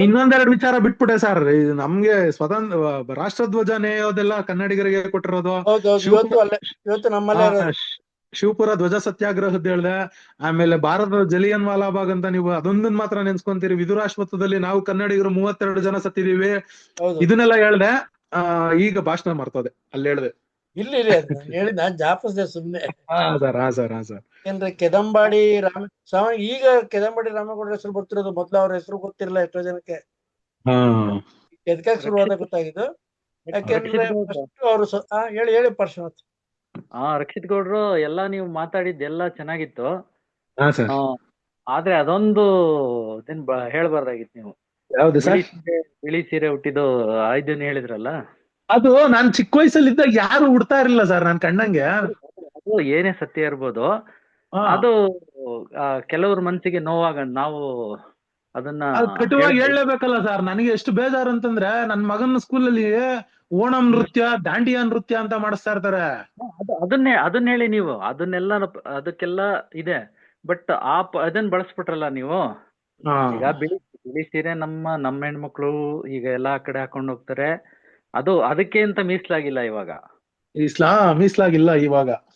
ಇನ್ನೊಂದೆರಡು ವಿಚಾರ ಬಿಟ್ಬಿಟ್ಟೆ ಸರ್. ನಮ್ಗೆ ಸ್ವತಂತ್ರ ರಾಷ್ಟ್ರಧ್ವಜ ನೇಯೋದೆಲ್ಲ ಕನ್ನಡಿಗರಿಗೆ ಕೊಟ್ಟಿರೋದು. ಇವತ್ತು ನಮ್ಮಲ್ಲೇ ಶಿವಪುರ ಧ್ವಜ ಸತ್ಯಾಗ್ರಹದ್ದು ಹೇಳ್ದೆ. ಆಮೇಲೆ ಭಾರತದ ಜಲಿಯನ್ ವಾಲಾಬಾಗ್ ಅಂತ ನೀವು ಅದೊಂದನ್ ಮಾತ್ರ ನೆನ್ಸ್ಕೊಂತೀರಿ. ವಿದುರಾಶ್ವತ್ಥದಲ್ಲಿ ನಾವು ಕನ್ನಡಿಗರು 32 ಜನ ಸತ್ತಿದೀವಿ. ಇದನ್ನೆಲ್ಲ ಹೇಳ್ದೆ. ಈಗ ಭಾಷಣ ಮಾಡ್ತದೆ ಅಲ್ಲಿ ಹೇಳ್ದೆ. ಇಲ್ಲಿ ಹೇಳಿದ್ ನಾನ್ ಜಾಪಿಸ್ದೆ ಸುಮ್ನೆ. ಸರ್ ಏನ್ರಿ ಕೆದಂಬಾಡಿ ಈಗ ಕೆದಂಬಾಡಿ ರಾಮೇಗೌಡ್ರ ಹೆಸರು ಬರ್ತಿರೋದು, ಮೊದ್ಲು ಅವ್ರ ಹೆಸರು ಗೊತ್ತಿರಲ್ಲ ಎಷ್ಟೋ ಜನಕ್ಕೆ. ಎದಕ್ಕೆ ಶುರುವಾದ ಗೊತ್ತಾಗಿದ್ದು. ಯಾಕೆಂದ್ರೆ ಅವರು ಹೇಳಿ ಪಾರ್ಶ್ವನಾಥ್. ರಕ್ಷಿತ್ ಗೌಡ್ರು, ಎಲ್ಲಾ ನೀವು ಮಾತಾಡಿದ್ದೆಲ್ಲ ಚೆನ್ನಾಗಿತ್ತು. ಆದ್ರೆ ಅದೊಂದು ಹೇಳ್ಬಾರ್ದಾಗಿತ್ತು ನೀವು. ಯಾವ್ದು ಬಿಳಿ ಸರ್? ಸೀರೆ ಬಿಳಿ ಸೀರೆ ಹುಟ್ಟಿದ್ದು ಇದನ್ನ ಹೇಳಿದ್ರಲ್ಲ, ಅದು ನಾನ್ ಚಿಕ್ಕ ವಯಸ್ಸಲ್ಲಿದ್ದಾಗ ಯಾರು ಉಡ್ತಾ ಇರ್ಲಿಲ್ಲ ಸರ್ ನನ್ ಕಣ್ಣಂಗೆ. ಅದು ಏನೇ ಸತ್ಯ ಇರ್ಬೋದು, ಹಾ, ಅದು ಕೆಲವ್ರ ಮನ್ಸಿಗೆ ನೋವಾಗ ನಾವು ಅದನ್ನ ಅದು ಕಟುವಾಗಿ ಹೇಳ್ಬೇಕು. ಹೇಳಲೇಬೇಕಲ್ಲ ಸರ್. ನನಗೆ ಎಷ್ಟು ಬೇಜಾರು ಅಂತಂದ್ರೆ ನನ್ ಮಗನ ಸ್ಕೂಲಲ್ಲಿ ಓಣಂ ನೃತ್ಯ, ದಾಂಡಿಯಾ ನೃತ್ಯ ಅಂತ ಮಾಡಿಸ್ತಾ ಇರ್ತಾರೆ. ಅದನ್ನ ಹೇಳಿ ನೀವು. ಅದನ್ನೆಲ್ಲ ಅದಕ್ಕೆಲ್ಲ ಇದೆ. ಬಟ್ ಅದನ್ನ ಬಳಸ್ಬಿಟ್ರಲ್ಲ ನೀವು. ಹಾ, ಈಗ ಬಿಳಿ ಸೀರೆ ನಮ್ಮ ಹೆಣ್ಮಕ್ಳು ಈಗ ಎಲ್ಲಾ ಕಡೆ ಹಾಕೊಂಡು ಹೋಗ್ತಾರೆ. ಅದು ಅದಕ್ಕೆ ಅಂತ ಮೀಸಲಾಗಿಲ್ಲ ಇವಾಗ.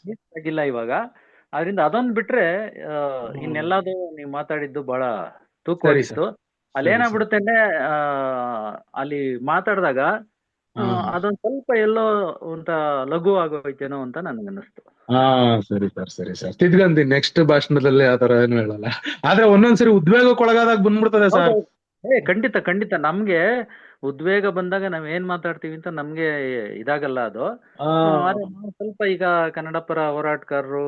ಮೀಸಲಾಗಿಲ್ಲ ಇವಾಗ. ಅದರಿಂದ ಅದೊಂದ್ ಬಿಟ್ರೆ ಇನ್ನೆಲ್ಲದು ನೀವು ಮಾತಾಡಿದ್ದು ಬಹಳ ಸರಿ ತೂಕವಾಗಿತ್ತು. ಸರ್. ಅಲ್ಲಿ ಸರಿ ಸರ್. ಏನಾಗ್ಬಿಡುತ್ತೆ ಅಂದ್ರೆ ಅಲ್ಲಿ ಮಾತಾಡಿದಾಗ ಹಾ, ಅದೊಂದ್ ಸ್ವಲ್ಪ ಎಲ್ಲೋ ಒಂತ ಲಘು ಆಗೋಯ್ತೇನೋ ಅಂತ ನನ್ಗನ್ನಿಸ್ತು. ಹಾ, ಸರಿ ಸರ್. ಸರಿ ಸರ್, ತಿದ್ಗಂತೀನಿ ನೆಕ್ಸ್ಟ್ ಭಾಷಣದಲ್ಲಿ ಆತರ ಏನು ಹೇಳಲ್ಲ. ಆದ್ರೆ ಒಂದೊಂದ್ಸರಿ ಉದ್ವೇಗಕ್ಕೊಳಗಾದಾಗ ಬಂದ್ಬಿಡ್ತದೆ ಸರ್. ಖಂಡಿತ ನಮ್ಗೆ ಉದ್ವೇಗ ಬಂದಾಗ ನಾವ್ ಏನ್ ಮಾತಾಡ್ತೀವಿ ಅಂತ ನಮ್ಗೆ ಇದಾಗಲ್ಲ ಅದು. ಆದ್ರೆ ನಾವು ಸ್ವಲ್ಪ ಈಗ ಕನ್ನಡ ಪರ ಹೋರಾಟಗಾರರು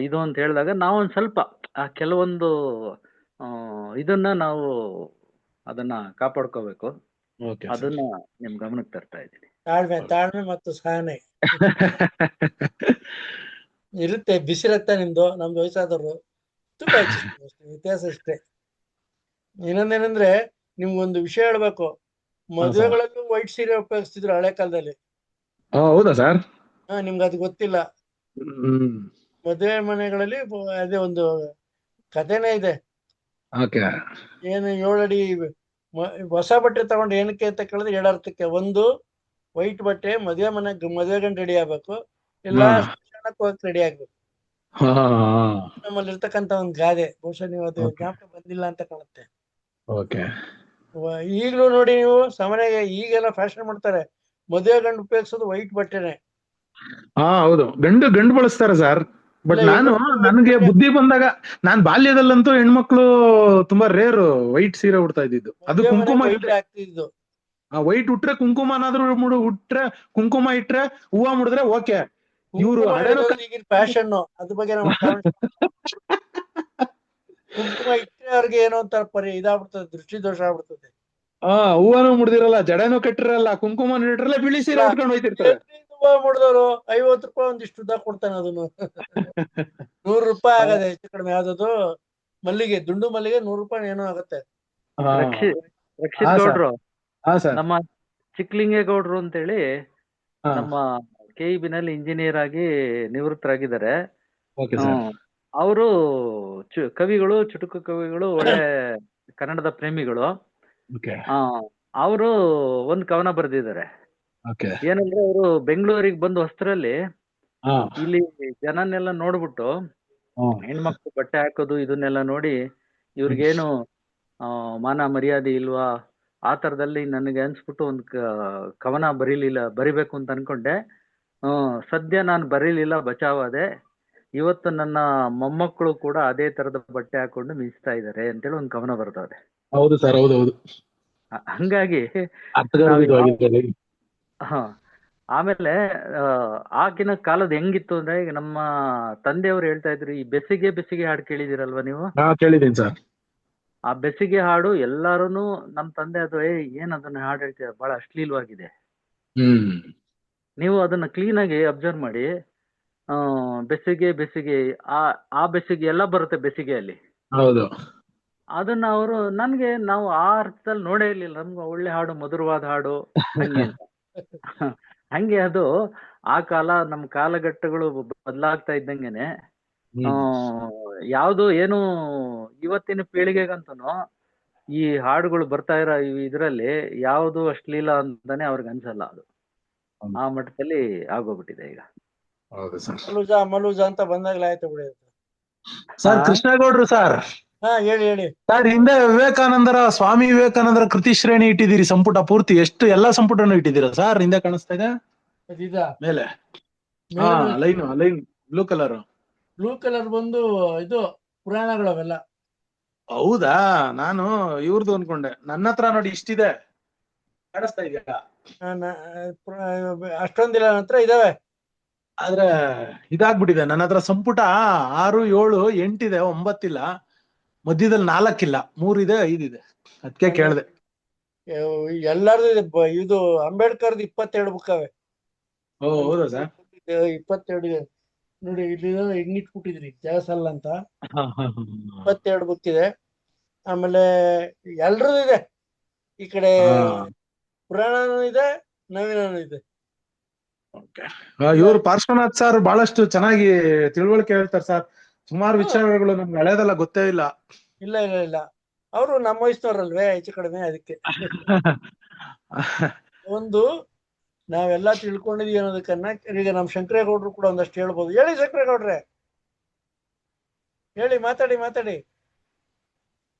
ಇದು ಅಂತ ಹೇಳಿದಾಗ ನಾವೊಂದ್ ಸ್ವಲ್ಪ ಕೆಲವೊಂದು ಇದನ್ನ ನಾವು ಅದನ್ನ ಕಾಪಾಡ್ಕೋಬೇಕು. Okay sir. ಅದನ್ನ ನಿಮ್ ಗಮನಕ್ಕೆ ತರ್ತಾ ಇದ್ದೀನಿ. ತಾಳ್ಮೆ ಮತ್ತು ಸಹನೆ ಇರುತ್ತೆ. ಬಿಸಿರಕ್ತ ನಿಮ್ದು, ನಮ್ದು ವಯಸ್ಸಾದವರು. ತುಂಬಾ ವ್ಯತ್ಯಾಸ ಇಷ್ಟೇ. ಇನ್ನೊಂದೇನಂದ್ರೆ ನಿಮ್ಗೊಂದು ವಿಷಯ ಹೇಳ್ಬೇಕು. ಮದುವೆಗಳಲ್ಲೂ ವೈಟ್ ಸೀರೆ ಉಪಯೋಗಿಸ್ತಿದ್ರು ಹಳೆ ಕಾಲದಲ್ಲಿ. ಹೌದಾ ಸರ್? ನಿಮ್ಗೆ ಅದು ಗೊತ್ತಿಲ್ಲ. ಮದುವೆ ಮನೆಗಳಲ್ಲಿ ಅದೇ ಒಂದು ಕಥೆನೇ ಇದೆ. ಏನು 7 ಅಡಿ ಹೊಸ ಬಟ್ಟೆ ತಗೊಂಡು ಏನಕ್ಕೆ ಅಂತ ಕೇಳಿದ್ರೆ 2 ಅರ್ಥಕ್ಕೆ. ಒಂದು, ವೈಟ್ ಬಟ್ಟೆ ಮದುವೆ ಗಂಡು ರೆಡಿ ಆಗ್ಬೇಕು, ಇಲ್ಲ ಸ್ಮಶಾನಕ್ಕೆ ಹೋಗಕ್ ರೆಡಿ ಆಗ್ಬೇಕು. ನಮ್ಮಲ್ಲಿ ಇರ್ತಕ್ಕಂತ ಒಂದು ಗಾದೆ. ಬಹುಶಃ ನೀವು ಅದು ಜ್ಞಾಪಕ ಬಂದಿಲ್ಲ ಅಂತ ಕಾಣುತ್ತೆ. ಈಗಲೂ ನೋಡಿ ನೀವು ಸಾಮಾನ್ಯ ಈಗೆಲ್ಲ ಫ್ಯಾಷನ್ ಮಾಡ್ತಾರೆ, ಮದುವೆ ಗಂಡು ಉಪಯೋಗಿಸೋದು ವೈಟ್ ಬಟ್ಟೆನೆ. ಹೌದು, ಗಂಡು ಬಳಸ್ತಾರೆ ಸರ್. ಬಟ್ ನನಗೆ ಬುದ್ಧಿ ಬಂದಾಗ, ನಾನ್ ಬಾಲ್ಯದಲ್ಲಂತೂ ಹೆಣ್ಮಕ್ಳು ತುಂಬಾ ರೇರ್ ವೈಟ್ ಸೀರೆ ಉಡ್ತಾ ಇದ್ದಿದ್ದು. ಅದು ಕುಂಕುಮ ಆಗ್ತಿದ್ದು. ವೈಟ್ ಉಟ್ರೆ ಕುಂಕುಮನಾದ್ರೂ ಉಟ್ರೆ, ಕುಂಕುಮ ಇಟ್ರೆ, ಹೂವ ಮುಡಿದ್ರೆ ಓಕೆ. ಇವ್ರು ಈಗಿನ ಫ್ಯಾಷನ್ ಅದ್ರ ಬಗ್ಗೆ ನಾವು ಕುಂಕುಮ ಇಟ್ಟರೆ ಅವ್ರಿಗೆ ಏನೋ ಒಂಥರ ಇದಾಗ್ಬಿಡ್ತದೆ, ದೃಷ್ಟಿ ದೋಷ ಆಗ್ಬಿಡ್ತದೆ. ಹೂವನು ಮುಡ್ದಿರಲ್ಲ, ಜಡೆನೂ ಕಟ್ಟಿರಲ್ಲ, ಕುಂಕುಮ ಇಟ್ಟಿರಲ್ಲ, ಬಿಳಿ ಸೀರೆ ಉಟ್ಕೊಂಡು ಹೋಯ್ತಿರ್ತಾರೆ. ಹೂವ ಮುಡ್ದವ್ರು 50 ರೂಪಾಯಿ ಒಂದಿಷ್ಟು ಉದ್ದ ಕೊಡ್ತಾನೆ. ಅದನ್ನು 100 ರೂಪಾಯಿ ಆಗದೆ ಹೆಚ್ಚು ಕಡಿಮೆ. ಯಾವ್ದದು ಮಲ್ಲಿಗೆ, ದುಂಡು ಮಲ್ಲಿಗೆ 100 ರೂಪಾಯಿ ಏನೋ ಆಗತ್ತೆ. ರಕ್ಷಿತ್ ಗೌಡ್ರು, ನಮ್ಮ ಚಿಕ್ಲಿಂಗೇಗೌಡ್ರು ಅಂತೇಳಿ ನಮ್ಮ KEB ನಲ್ಲಿ ಇಂಜಿನಿಯರ್ ಆಗಿ ನಿವೃತ್ತರಾಗಿದ್ದಾರೆ. ಅವರು ಕವಿಗಳು, ಚುಟುಕು ಕವಿಗಳು, ಒಳ್ಳೆ ಕನ್ನಡದ ಪ್ರೇಮಿಗಳು. ಅವರು ಒಂದ್ ಕವನ ಬರೆದಿದ್ದಾರೆ. ಏನಂದ್ರೆ, ಅವರು ಬೆಂಗಳೂರಿಗೆ ಬಂದು ಹೊಸ್ತರಲ್ಲಿ ಇಲ್ಲಿ ಜನನ್ನೆಲ್ಲ ನೋಡ್ಬಿಟ್ಟು ಹೆಣ್ಮಕ್ಳು ಬಟ್ಟೆ ಹಾಕೋದು ಇದನ್ನೆಲ್ಲ ನೋಡಿ ಇವ್ರಿಗೇನು ಮಾನ ಮರ್ಯಾದೆ ಇಲ್ವಾ ಆ ತರದಲ್ಲಿ ನನಗೆ ಅನ್ಸ್ಬಿಟ್ಟು ಒಂದು ಕವನ ಬರಿಬೇಕು ಅಂತ ಅನ್ಕೊಂಡೆ. ಸದ್ಯ ನಾನು ಬರೀಲಿಲ್ಲ, ಬಚಾವಾದೆ. ಇವತ್ತು ನನ್ನ ಮೊಮ್ಮಕ್ಕಳು ಕೂಡ ಅದೇ ತರದ ಬಟ್ಟೆ ಹಾಕೊಂಡು ಮಿಂಚ್ತಾ ಇದಾರೆ ಅಂತೇಳಿ ಒಂದು ಕವನ ಬರ್ತದೆ. ಹೌದು ಸರ್, ಹೌದೌದು. ಹಂಗಾಗಿ ಆಮೇಲೆ ಆಗಿನ ಕಾಲದ ಹೆಂಗಿತ್ತು ಅಂದ್ರೆ, ಈಗ ನಮ್ಮ ತಂದೆಯವರು ಹೇಳ್ತಾ ಇದ್ರು, ಈ ಬೆಸಿಗೆ ಹಾಡು ಕೇಳಿದಿರಲ್ವಾ ನೀವು? ಕೇಳಿದೀನಿ ಸರ್. ಆ ಬೆಸಿಗೆ ಹಾಡು ಎಲ್ಲಾರುನು ನಮ್ ತಂದೆ ಅದು ಏನ್ ಅದನ್ನ ಹಾಡು ಹೇಳ್ತೀರ, ಬಹಳ ಅಶ್ಲೀಲವಾಗಿದೆ. ನೀವು ಅದನ್ನ ಕ್ಲೀನ್ ಆಗಿ ಅಬ್ಸರ್ವ್ ಮಾಡಿ. ಬೆಸಿಗೆ ಆ ಬೆಸಿಗೆ ಎಲ್ಲ ಬರುತ್ತೆ ಬೆಸಿಗೆಯಲ್ಲಿ. ಹೌದು. ಅದನ್ನ ನಾವು ಆ ಅರ್ಥದಲ್ಲಿ ನೋಡೇ ಇರ್ಲಿಲ್ಲ. ನಮ್ಗೆ ಒಳ್ಳೆ ಹಾಡು, ಮಧುರವಾದ ಹಾಡು ಹಂಗೆ ಹಂಗೆ ಅದು ಆ ಕಾಲ, ನಮ್ಮ ಕಾಲಘಟ್ಟಗಳು ಬದಲಾಗ್ತಾ ಇದ್ದಂಗೆನೆ ಯಾವ್ದು ಏನು ಇವತ್ತಿನ ಪೀಳಿಗೆಗಂತೂ ಈ ಹಾಡುಗಳು ಬರ್ತಾ ಇರೋ ಇದ್ರಲ್ಲಿ ಯಾವ್ದು ಅಶ್ಲೀಲ ಅಂತಾನೆ ಅವ್ರಿಗೆ ಅನ್ಸಲ್ಲ. ಅದು ಆ ಮಟ್ಟದಲ್ಲಿ ಆಗೋಗ್ಬಿಟ್ಟಿದೆ ಈಗ. ಮಲೂಜ ಅಂತ ಬಂದಾಗಲೇ ಆಯ್ತು ಬಿಡಿ. ಸರ್ ಕೃಷ್ಣೇಗೌಡ್ರು ಸರ್, ಹೇಳಿ ಸರ್, ಹಿಂದೆ ಸ್ವಾಮಿ ವಿವೇಕಾನಂದರ ಕೃತಿ ಶ್ರೇಣಿ ಇಟ್ಟಿದ್ದೀರಿ, ಸಂಪುಟ ಪೂರ್ತಿ. ಎಷ್ಟು ಎಲ್ಲಾ ಸಂಪುಟನು ಇಟ್ಟಿದ್ದೀರಾ ಸರ್? ಹಿಂದೆ ಕಾಣಿಸ್ತಾ ಇದೆ ಮೇಲೆ ಲೈನ್ ಬ್ಲೂ ಕಲರ್ ಬಂದು ಇದು ಪುರಾಣಗಳು ಅವೆಲ್ಲ. ಹೌದಾ? ನಾನು ಇವ್ರದ್ದು ಅನ್ಕೊಂಡೆ. ನನ್ನ ಹತ್ರ ನೋಡಿ ಇಷ್ಟಿದೆ, ಕಾಣಿಸ್ತಾ ಇದೆಯಾ? ಅಷ್ಟೊಂದಿಲ್ಲ, ನನ್ನ ಹತ್ರ ಇದಾವೆ. ಆದ್ರೆ ಇದಾಗ್ಬಿಟ್ಟಿದೆ ನನ್ನ ಹತ್ರ ಸಂಪುಟ 6, 7, 8 ಇದೆ, 9 ಇಲ್ಲ. ಮಧ್ಯದಲ್ಲಿ 4 ಇಲ್ಲ, 3 ಇದೆ, 5 ಇದೆ. ಅದಕ್ಕೆ ಕೇಳ್ದೆ. ಎಲ್ಲಾರ್ದು ಇದೆ. ಇದು ಅಂಬೇಡ್ಕರ್ದು 22 ಬುಕ್ ಅವೆ. ಓ ಹೌದಾ ಸರ್? 22 ಇದೆ ನೋಡಿ, ಇಲ್ಲಿ ಹಿಂಗಿಟ್ಬಿಟ್ಟಿದ್ರಿ ಜಾಸಲ್ಲ ಅಂತ. 22 ಬುಕ್ ಇದೆ. ಆಮೇಲೆ ಎಲ್ರದ್ದು ಇದೆ. ಈ ಕಡೆ ಪುರಾಣನೂ ಇದೆ, ನವೀನನೂ ಇದೆ. ಇವ್ರು ಪಾರ್ಶ್ವನಾಥ್ ಸರ್ ಬಹಳಷ್ಟು ಚೆನ್ನಾಗಿ ತಿಳುವಳಿಕೆ ಹೇಳ್ತಾರೆ ಸರ್. ಸುಮಾರು ವಿಚಾರಗಳು ನಮ್ಗೆ ಹಳೇದೆಲ್ಲ ಗೊತ್ತೇ ಇಲ್ಲ. ಇಲ್ಲ ಇಲ್ಲ ಇಲ್ಲ, ಅವರು ನಮ್ಮ ವಯಸ್ಸಿನವ್ರಲ್ವೇ, ಹೆಚ್ಚು ಕಡಿಮೆ. ಅದಕ್ಕೆ ಒಂದು ನಾವೆಲ್ಲ ತಿಳ್ಕೊಂಡಿದೀವಿ ಅನ್ನೋದಕ್ಕನ್ನ ಈಗ ನಮ್ ಶಂಕರೇಗೌಡರು ಕೂಡ ಒಂದಷ್ಟು ಹೇಳ್ಬೋದು. ಹೇಳಿ ಶಂಕರೇಗೌಡ್ರೆ, ಹೇಳಿ, ಮಾತಾಡಿ ಮಾತಾಡಿ,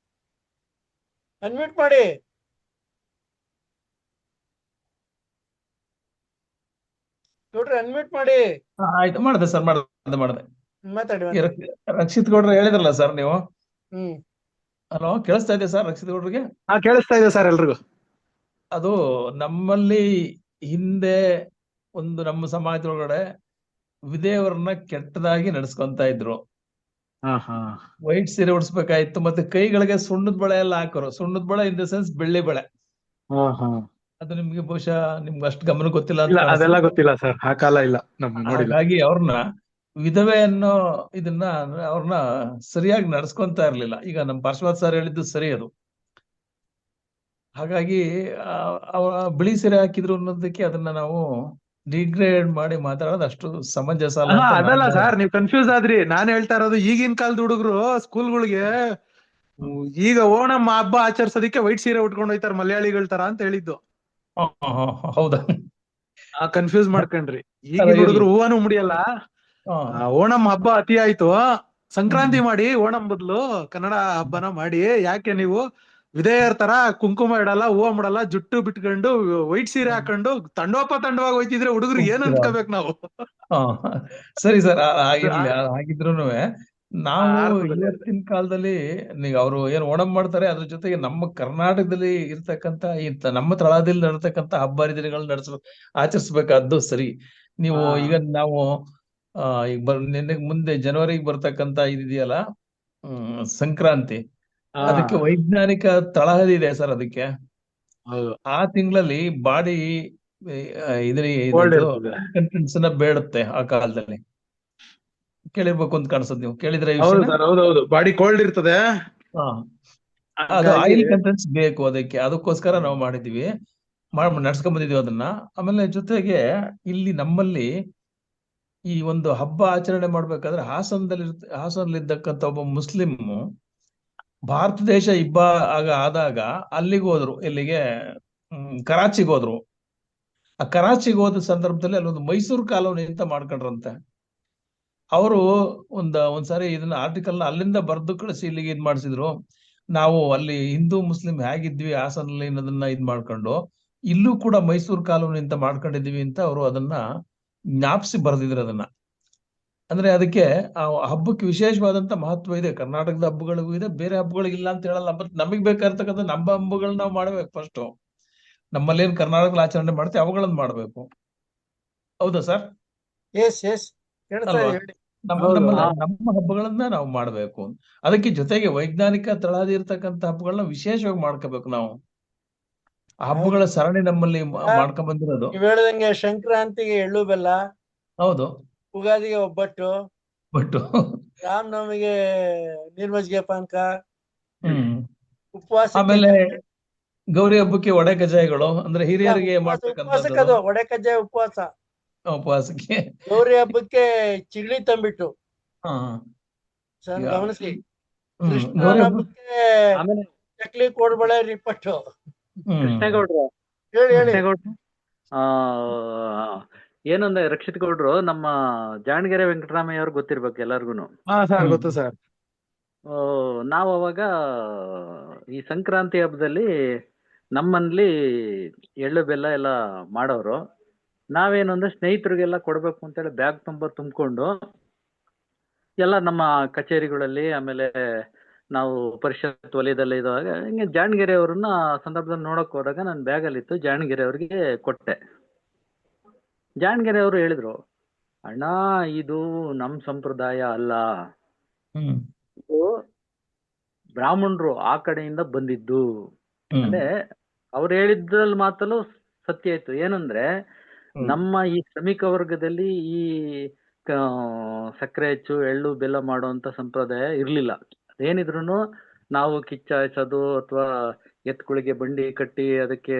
ಅನ್ಮ್ಯೂಟ್ ಮಾಡಿ. ಗೌಡ್ರೆ ಅನ್ಮ್ಯೂಟ್ ಮಾಡಿ. ಆಯ್ತು, ಮಾಡಿದೆ ಸರ್, ಮಾಡಿದೆ. ಮಾತಾಡಿ. ರಕ್ಷಿತ್ ಗೌಡ್ರು ಹೇಳಿದ್ರಲ್ಲ ಸರ್ ನೀವು. ಹ್ಮ್. ಹಲೋ, ಕೇಳಿಸ್ತಾ ಇದೆ ಸರ್ ರಕ್ಷಿತ್ ಗೌಡ್ರಿಗೆ? ಕೇಳಿಸ್ತಾ ಇದೆ ಸರ್ ಎಲ್ರಿಗೂ. ಅದು ನಮ್ಮಲ್ಲಿ ಹಿಂದೆ ಒಂದು ನಮ್ಮ ಸಮಾಜದೊಳಗಡೆ ವಿಧೇಯವರನ್ನ ಕೆಟ್ಟದಾಗಿ ನಡೆಸ್ಕೊಂತ ಇದ್ರು. ವೈಟ್ ಸೀರೆ ಉಡ್ಸ್ಬೇಕಾಯ್ತು, ಮತ್ತೆ ಕೈಗಳಿಗೆ ಸುಣ್ಣದ ಬಳೆ ಎಲ್ಲ ಹಾಕೋರು. ಸುಣ್ಣದ ಬಳೆ ಇನ್ ದ ಸೆನ್ಸ್ ಬೆಳ್ಳಿ ಬಳೆ. ಅದು ನಿಮ್ಗೆ ಬಹುಶಃ ನಿಮ್ಗೆ ಅಷ್ಟು ಗಮನ ಗೊತ್ತಿಲ್ಲ ಅಂತ. ಅದೆಲ್ಲ ಗೊತ್ತಿಲ್ಲ ಸರ್, ಆ ಕಾಲ ಇಲ್ಲ ನಮ್ಗೆ. ಹಾಗಾಗಿ ಅವ್ರನ್ನ ವಿಧವೆ ಅನ್ನೋ ಇದನ್ನ ಅವ್ರನ್ನ ಸರಿಯಾಗಿ ನಡ್ಸ್ಕೊಂತ ಇರ್ಲಿಲ್ಲ. ಈಗ ನಮ್ಮ ಪಾರ್ಶ್ವನಾಥ್ ಸರ್ ಹೇಳಿದ್ದು ಸರಿ ಅದು. ಹಾಗಾಗಿ ಬಿಳಿ ಸೀರೆ ಹಾಕಿದ್ರು ಅನ್ನೋದಕ್ಕೆ ಅದನ್ನ ನಾವು ಡಿಗ್ರೇಡ್ ಮಾಡಿ ಮಾತಾಡೋದು ಅಷ್ಟು ಸಮಂಜಸ ಅಲ್ಲ. ಅದಲ್ಲ ಸರ್, ನೀವ್ ಕನ್ಫ್ಯೂಸ್ ಆದ್ರಿ. ನಾನ್ ಹೇಳ್ತಾ ಇರೋದು ಈಗಿನ ಕಾಲದ ಹುಡುಗರು ಸ್ಕೂಲ್ಗಳಿಗೆ ಈಗ ಓಣಂ ಹಬ್ಬ ಆಚರಿಸೋದಕ್ಕೆ ವೈಟ್ ಸೀರೆ ಉಟ್ಕೊಂಡು ಹೋಯ್ತಾರ ಮಲಯಾಳಿಗಳ ತರ ಅಂತ ಹೇಳಿದ್ದು. ಹೌದಾ? ಕನ್ಫ್ಯೂಸ್ ಮಾಡ್ಕೊಂಡ್ರಿ. ಈಗಿನ ಹುಡುಗರು ಹೂವನು ಮುಡಿಯಲ್ಲ. ಓಣಂ ಹಬ್ಬ ಅತಿ ಆಯ್ತು, ಸಂಕ್ರಾಂತಿ ಮಾಡಿ ಓಣಂ ಬದಲು ಕನ್ನಡ ಹಬ್ಬನ ಮಾಡಿ. ಯಾಕೆ ನೀವು ವಿಧೇಯರ ತರ ಕುಂಕುಮ ಇಡಲ್ಲ, ಹೂವ ಮುಡಲ್ಲ, ಜುಟ್ಟು ಬಿಟ್ಕೊಂಡು ವೈಟ್ ಸೀರೆ ಹಾಕೊಂಡು ತಂಡವಾಗಿ ಹೋಯ್ತಿದ್ರೆ ಹುಡುಗರು ಏನ್ ಅನ್ಕೋಬೇಕು ನಾವು? ಸರಿ ಸರ್, ಆಗಿದ್ರುನು ನಾವು ಇವತ್ತಿನ ಕಾಲದಲ್ಲಿ ಅವರು ಏನ್ ಓಣಂ ಮಾಡ್ತಾರೆ, ಅದ್ರ ಜೊತೆಗೆ ನಮ್ಮ ಕರ್ನಾಟಕದಲ್ಲಿ ಇರ್ತಕ್ಕಂತ ನಮ್ಮ ತಳದಲ್ಲಿ ನಡ್ತಕ್ಕಂತ ಹಬ್ಬ ಹರಿದಿನಗಳನ್ನ ಆಚರಿಸ್ಬೇಕಾದ್ದು ಸರಿ. ನೀವು ಈಗ ನಾವು ಈಗ ನಿನ್ನೆ ಮುಂದೆ ಜನವರಿಗೆ ಬರ್ತಕ್ಕಂತ ಇದೆಯಲ್ಲ ಸಂಕ್ರಾಂತಿ, ಅದಕ್ಕೆ ವೈಜ್ಞಾನಿಕ ತಳಹದಿ ಇದೆ ಸರ್. ಅದಕ್ಕೆ ಆ ತಿಂಗಳಲ್ಲಿ ಬಾಡಿ ಕಂಟೆಂಟ್ಸ್ ನ ಬೇಡುತ್ತೆ. ಆ ಕಾಲದಲ್ಲಿ ಕೇಳಿರ್ಬೇಕು ಅಂತ ಕಾಣಿಸುತ್ತೆ. ನೀವು ಕೇಳಿದ್ರೆ ಬಾಡಿ ಕೋಲ್ಡ್ ಇರ್ತದೆ, ಅದು ಆಯಿಲ್ ಕಂಟೆಂಟ್ಸ್ ಬೇಕು ಅದಕ್ಕೋಸ್ಕರ ನಾವು ಮಾಡಿದೀವಿ, ನಡ್ಸ್ಕೊಂಡ್ ಬಂದಿದೀವಿ ಅದನ್ನ. ಆಮೇಲೆ ಜೊತೆಗೆ ಇಲ್ಲಿ ನಮ್ಮಲ್ಲಿ ಈ ಒಂದು ಹಬ್ಬ ಆಚರಣೆ ಮಾಡ್ಬೇಕಾದ್ರೆ ಹಾಸನಲ್ಲಿದ್ದಕ್ಕಂತ ಒಬ್ಬ ಮುಸ್ಲಿಂ ಭಾರತ ದೇಶ ಆದಾಗ ಅಲ್ಲಿಗೆ ಹೋದ್ರು. ಎಲ್ಲಿಗೆ? ಕರಾಚಿಗೆ ಹೋದ್ರು. ಆ ಕರಾಚಿಗೆ ಹೋದ ಸಂದರ್ಭದಲ್ಲಿ ಅಲ್ಲೊಂದು ಮೈಸೂರು ಕಾಲೋನಿ ಅಂತ ಮಾಡ್ಕೊಂಡ್ರಂತೆ. ಅವರು ಒಂದ್ಸಾರಿ ಇದನ್ನ ಆರ್ಟಿಕಲ್ನ ಅಲ್ಲಿಂದ ಬರ್ದು ಕಳಿಸಿ ಇಲ್ಲಿಗೆ ಇದ್ ಮಾಡಿಸಿದ್ರು. ನಾವು ಅಲ್ಲಿ ಹಿಂದೂ ಮುಸ್ಲಿಂ ಹೇಗಿದ್ವಿ ಹಾಸನಲ್ಲಿ ಅನ್ನೋದನ್ನ ಇದ್ ಮಾಡ್ಕೊಂಡು ಇಲ್ಲೂ ಕೂಡ ಮೈಸೂರು ಕಾಲೋನಿ ಅಂತ ಮಾಡ್ಕೊಂಡಿದೀವಿ ಅಂತ ಅವರು ಅದನ್ನ ಜ್ಞಾಪಿಸಿ ಬರ್ದಿದ್ರು ಅದನ್ನ. ಅಂದ್ರೆ ಅದಕ್ಕೆ ಆ ಹಬ್ಬಕ್ಕೆ ವಿಶೇಷವಾದಂತ ಮಹತ್ವ ಇದೆ. ಕರ್ನಾಟಕದ ಹಬ್ಬಗಳಿಗೂ ಇದೆ, ಬೇರೆ ಹಬ್ಬಗಳಿಗಿಲ್ಲ ಅಂತ ಹೇಳಲ್ಲ. ಬಟ್ ನಮಗ್ ಬೇಕಾಗಿರ್ತಕ್ಕಂಥ ನಮ್ಮ ಹಬ್ಬಗಳನ್ನ ನಾವು ಮಾಡ್ಬೇಕು. ಫಸ್ಟ್ ನಮ್ಮಲ್ಲಿ ಏನ್ ಕರ್ನಾಟಕದಲ್ಲಿ ಆಚರಣೆ ಮಾಡ್ತೀವಿ ಅವುಗಳನ್ನ ಮಾಡ್ಬೇಕು. ಹೌದಾ ಸರ್? ನಮ್ಮ ಹಬ್ಬಗಳನ್ನ ನಾವು ಮಾಡ್ಬೇಕು. ಅದಕ್ಕೆ ಜೊತೆಗೆ ವೈಜ್ಞಾನಿಕ ತಳಹದಿ ಇರ್ತಕ್ಕಂಥ ಹಬ್ಬಗಳನ್ನ ವಿಶೇಷವಾಗಿ ಮಾಡ್ಕೋಬೇಕು ನಾವು. ಆ ಹಬ್ಬಗಳ ಸರಣಿ ನಮ್ಮಲ್ಲಿ ಮಾಡ್ಕೊಂಡ್ ಬಂದಿರೋದು. ಹೇಳ್ದಂಗೆ ಸಂಕ್ರಾಂತಿಗೆ ಎಳ್ಳು ಬೆಲ್ಲ, ಹೌದು. ಉಗಾದಿಗೆ ಒಬ್ಬಟ್ಟು, ರಾಮನವಮಿಗೆ ನೀರ್ಮಜ್ಜಿಗೆ ಪಾನಕ, ಉಪವಾಸ, ಆಮೇಲೆ ಗೌರಿ ಹಬ್ಬಕ್ಕೆ ಒಡೆ ಕಜ್ಜಾಯಗಳು, ಅಂದ್ರೆ ಹಿರಿಯರಿಗೆ ಮಾಡ್ತಕ್ಕಂಥದ್ದು. ಒಡೆ ಕಜ್ಜಾಯ ಉಪವಾಸಕ್ಕೆ. ಗೌರಿ ಹಬ್ಬಕ್ಕೆ ಚಿಗಳಿ ತಂಬಿಟ್ಟು ಗಮನಿಸಿ. ಕೃಷ್ಣ ಹಬ್ಬಕ್ಕೆ ಚಕ್ಲಿ ಕೋಡ್ಬಳೆ ನಿಪ್ಪಟ್ಟು. ಕೃಷ್ಣೇಗೌಡ್ರು ಏನಂದ್ರೆ ರಕ್ಷಿತ್ ಗೌಡ್ರು ನಮ್ಮ ಜಾಣಗೆರೆ ವೆಂಕಟರಾಮಯ್ಯ ಅವ್ರು ಗೊತ್ತಿರ್ಬೇಕು ಎಲ್ಲಾರ್ಗುನು. ಗೊತ್ತು ಸರ್. ನಾವು ಅವಾಗ ಈ ಸಂಕ್ರಾಂತಿ ಹಬ್ಬದಲ್ಲಿ ನಮ್ಮಲ್ಲಿ ಎಳ್ಳು ಬೆಲ್ಲ ಎಲ್ಲ ಮಾಡೋರು. ನಾವೇನು ಅಂದ್ರೆ ಸ್ನೇಹಿತರಿಗೆಲ್ಲ ಕೊಡ್ಬೇಕು ಅಂತೇಳಿ ಬ್ಯಾಗ್ ತುಂಬಿಕೊಂಡು ಎಲ್ಲ ನಮ್ಮ ಕಚೇರಿಗಳಲ್ಲಿ, ಆಮೇಲೆ ನಾವು ಪರಿಷತ್ ವಲಯದಲ್ಲಿ ಇರುವಾಗ ಹಿಂಗೆ ಜಾಣಗೆರೆ ಅವ್ರನ್ನ ಸಂದರ್ಭದಲ್ಲಿ ನೋಡಕ್ ಹೋದಾಗ ನನ್ನ ಬ್ಯಾಗಲ್ಲಿತ್ತು, ಜಾಣಗೆರೆ ಅವ್ರಿಗೆ ಕೊಟ್ಟೆ. ಜಾಣಗೆರೆ ಅವರು ಹೇಳಿದ್ರು, ಅಣ್ಣ ಇದು ನಮ್ ಸಂಪ್ರದಾಯ ಅಲ್ಲ, ಇದು ಬ್ರಾಹ್ಮಣರು ಆ ಕಡೆಯಿಂದ ಬಂದಿದ್ದು. ಅಂದ್ರೆ ಅವ್ರು ಹೇಳಿದ್ರಲ್ಲಿ ಮಾತಲ್ಲೂ ಸತ್ಯ ಇತ್ತು. ಏನಂದ್ರೆ ನಮ್ಮ ಈ ಶ್ರಮಿಕ ವರ್ಗದಲ್ಲಿ ಈ ಸಕ್ಕರೆ ಹೆಚ್ಚು ಎಳ್ಳು ಬೆಲ್ಲ ಮಾಡುವಂತ ಸಂಪ್ರದಾಯ ಇರ್ಲಿಲ್ಲ. ಅದೇನಿದ್ರು ನಾವು ಕಿಚ್ಚಾಯಿಸೋದು ಅಥವಾ ಎತ್ತುಗಳಿಗೆ ಬಂಡಿ ಕಟ್ಟಿ ಅದಕ್ಕೆ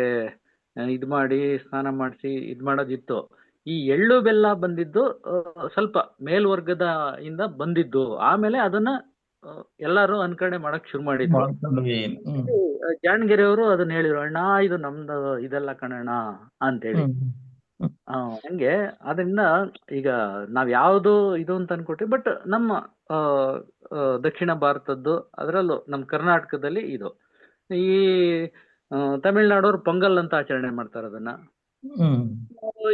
ಇದ್ ಮಾಡಿ ಸ್ನಾನ ಮಾಡಿಸಿ ಇದ್ ಮಾಡೋದಿತ್ತು. ಈ ಎಳ್ಳು ಬೆಲ್ಲ ಬಂದಿದ್ದು ಸ್ವಲ್ಪ ಮೇಲ್ವರ್ಗದ ಇಂದ ಬಂದಿದ್ದು. ಆಮೇಲೆ ಅದನ್ನ ಎಲ್ಲಾರು ಅನ್ಕರಣೆ ಮಾಡಕ್ ಶುರು ಮಾಡಿದ್ರು. ಜಾಣಗೆರೆ ಅವರು ಅದನ್ನ ಹೇಳಿದ್ರು, ಅಣ್ಣ ಇದು ನಮ್ದು ಇದೆಲ್ಲ ಕಣಣ್ಣ ಅಂತೇಳಿ. ಹಂಗೆ ಅದರಿಂದ ಈಗ ನಾವ್ ಯಾವ್ದು ಇದು ಅಂತ ಅನ್ಕೊಟ್ರಿ, ಬಟ್ ನಮ್ಮ ದಕ್ಷಿಣ ಭಾರತದ್ದು ಅದರಲ್ಲೂ ನಮ್ ಕರ್ನಾಟಕದಲ್ಲಿ ಇದು. ಈ ತಮಿಳ್ನಾಡೋರು ಪೊಂಗಲ್ ಅಂತ ಆಚರಣೆ ಮಾಡ್ತಾರೆ ಅದನ್ನ.